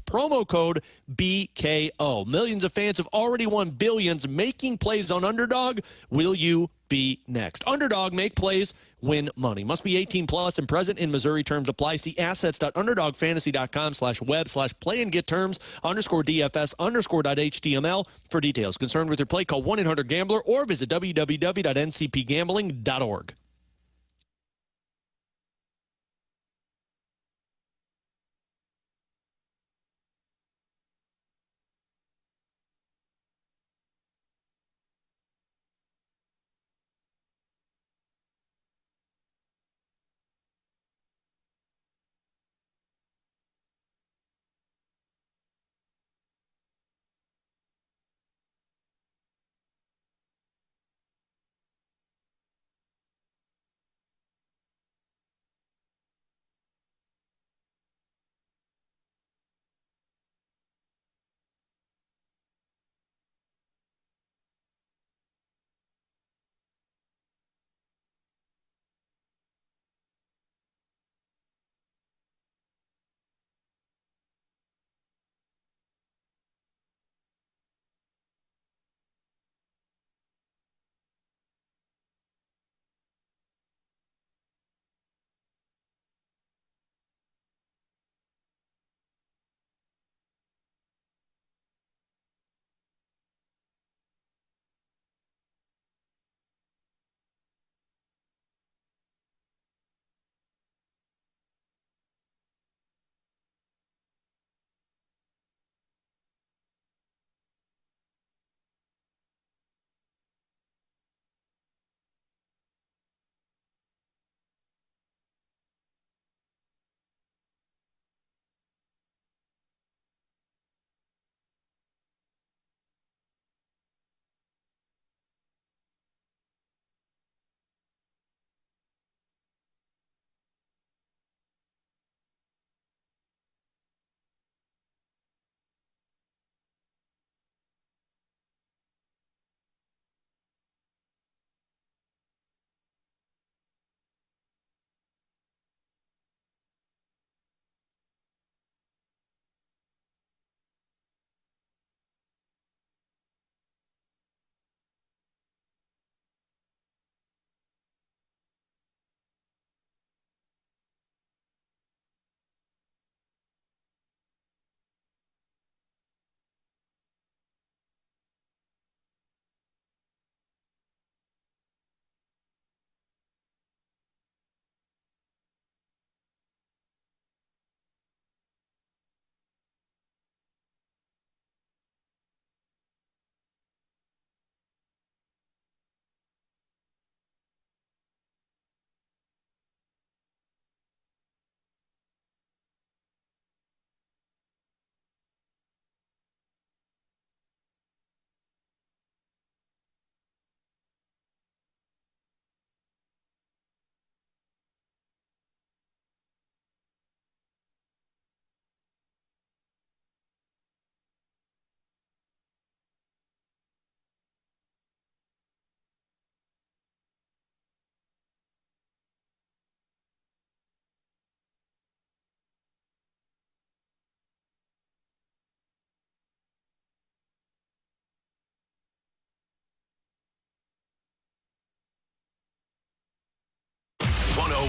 Promo code BKO. Millions of fans have already won billions making plays on Underdog. Will you be next? Underdog, make plays, win money. Must be 18 plus and present in Missouri. Terms apply. See assets.underdogfantasy.com/web/play and get terms _DFS_.html for details. Concerned with your play, call 1-800-GAMBLER or visit www.ncpgambling.org.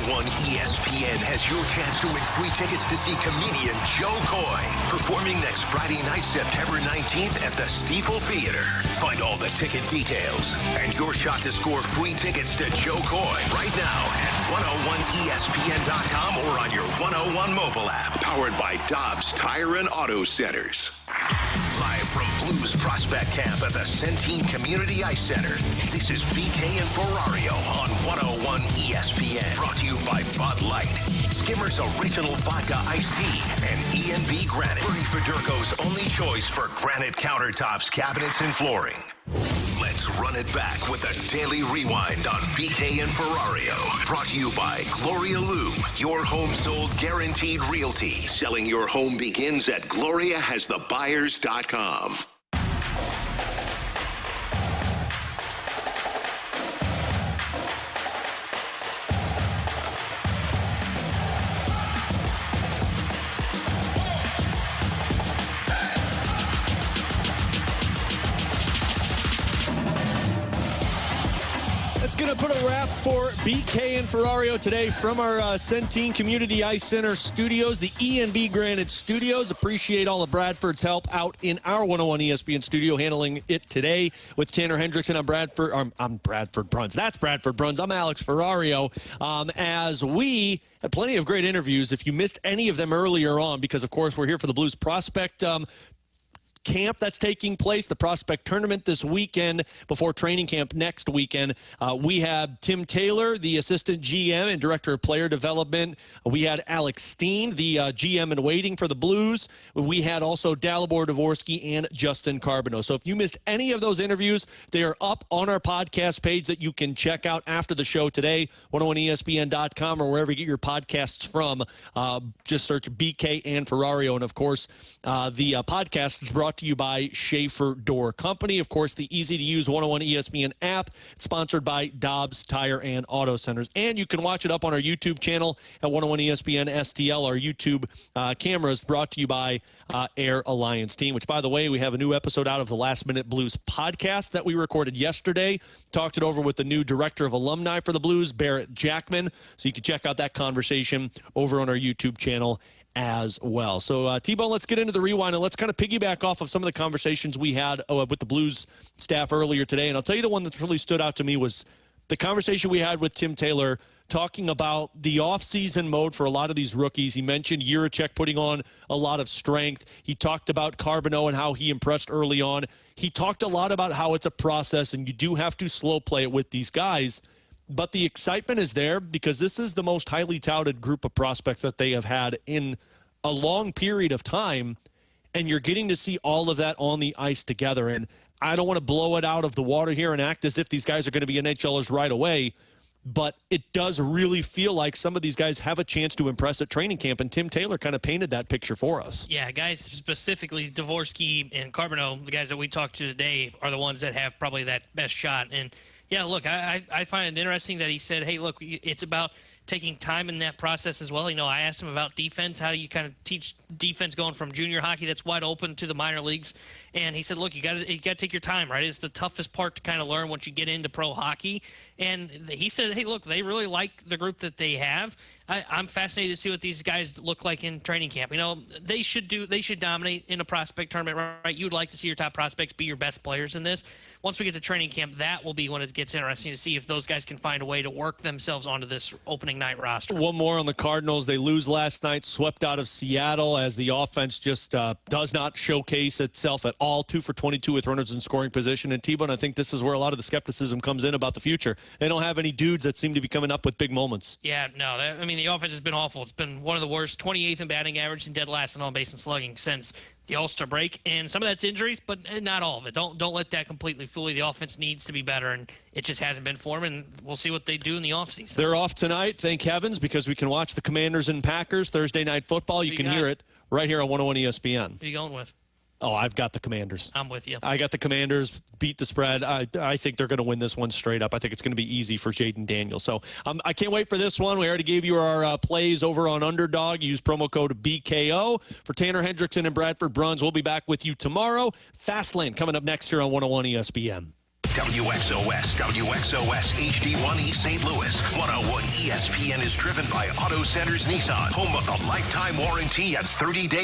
ESPN has your chance to win free tickets to see comedian Joe Coy performing next Friday night, September 19th at the Stifel Theater. Find all the ticket details and your shot to score free tickets to Joe Coy right now at 101ESPN.com or on your 101 mobile app, powered by Dobbs Tire and Auto Centers. Live from Blues Prospect Camp at the Centene Community Ice Center, this is BK and Ferrario on 101 ESPN. Brought to you by Bud Light, Skimmer's Original Vodka Iced Tea, and E&B Granite. Bernie Federko's only choice for granite countertops, cabinets, and flooring. Let's run it back with a daily rewind on BK and Ferrario. Brought to you by Gloria Loom, your home sold guaranteed realty. Selling your home begins at GloriaHasTheBuyers.com. That's going to put a wrap for BK and Ferrario today from our Centene Community Ice Center studios, the E&B Granite studios. Appreciate all of Bradford's help out in our 101 ESPN studio, handling it today with Tanner Hendrickson. I'm Bradford Bruns. That's Bradford Bruns. I'm Alex Ferrario. As we had plenty of great interviews. If you missed any of them earlier on, because, of course, we're here for the Blues Prospect camp that's taking place, the prospect tournament this weekend before training camp next weekend. We had Tim Taylor, the assistant GM and director of player development. We had Alex Steen, the GM in waiting for the Blues. We had also Dalibor Dvorsky and Justin Carbonneau. So if you missed any of those interviews, they are up on our podcast page that you can check out after the show today, 101ESPN.com or wherever you get your podcasts from. Just search BK and Ferrario. And, of course, the podcast is brought to you by Schaefer Door Company. Of course, the easy-to-use 101 ESPN app, sponsored by Dobbs Tire and Auto Centers. And you can watch it up on our YouTube channel at 101 ESPN STL. Our YouTube cameras brought to you by Air Alliance Team, which, by the way, we have a new episode out of the Last Minute Blues podcast that we recorded yesterday. Talked it over with the new director of alumni for the Blues, Barrett Jackman. So you can check out that conversation over on our YouTube channel as well. So, T-Bone, let's get into the rewind, and let's kind of piggyback off of some of the conversations we had with the Blues staff earlier today. And I'll tell you the one that really stood out to me was the conversation we had with Tim Taylor talking about the off-season mode for a lot of these rookies. He mentioned Jiricek putting on a lot of strength. He talked about Carbonneau and how he impressed early on. He talked a lot about how it's a process, and you do have to slow play it with these guys. But the excitement is there because this is the most highly touted group of prospects that they have had in a long period of time, and you're getting to see all of that on the ice together. And I don't want to blow it out of the water here and act as if these guys are going to be NHLers right away, but it does really feel like some of these guys have a chance to impress at training camp, and Tim Taylor kind of painted that picture for us. Yeah, guys, specifically Dvorsky and Carbonneau, the guys that we talked to today, are the ones that have probably that best shot. And yeah, look, I find it interesting that he said, hey, look, it's about taking time in that process as well. You know, I asked him about defense. How do you kind of teach defense going from junior hockey that's wide open to the minor leagues? And he said, look, you got to take your time, right? It's the toughest part to kind of learn once you get into pro hockey. And he said, hey, look, they really like the group that they have. I'm fascinated to see what these guys look like in training camp. You know, they should dominate in a prospect tournament, right? You'd like to see your top prospects be your best players in this. Once we get to training camp, that will be when it gets interesting to see if those guys can find a way to work themselves onto this opening night roster. One more on the Cardinals. They lose last night, swept out of Seattle as the offense just does not showcase itself at all. 2 for 22 with runners in scoring position. And T-Bone, I think this is where a lot of the skepticism comes in about the future. They don't have any dudes that seem to be coming up with big moments. Yeah, no. I mean, the offense has been awful. It's been one of the worst, 28th in batting average and dead last in on base and slugging since the All-Star break. And some of that's injuries, but not all of it. Don't let that completely fool you. The offense needs to be better, and it just hasn't been for them, and we'll see what they do in the offseason. They're off tonight, thank heavens, because we can watch the Commanders and Packers Thursday Night Football. You can hear it right here on 101 ESPN. Who are you going with? Oh, I've got the Commanders. I'm with you. I got the Commanders, beat the spread. I think they're going to win this one straight up. I think it's going to be easy for Jaden Daniels. So I can't wait for this one. We already gave you our plays over on Underdog. Use promo code BKO. For Tanner Hendrickson and Bradford Bruns, we'll be back with you tomorrow. Fastlane coming up next here on 101 ESPN. WXOS, WXOS HD1 East St. Louis. 101 ESPN is driven by Auto Centers Nissan, home of the lifetime warranty and 30-day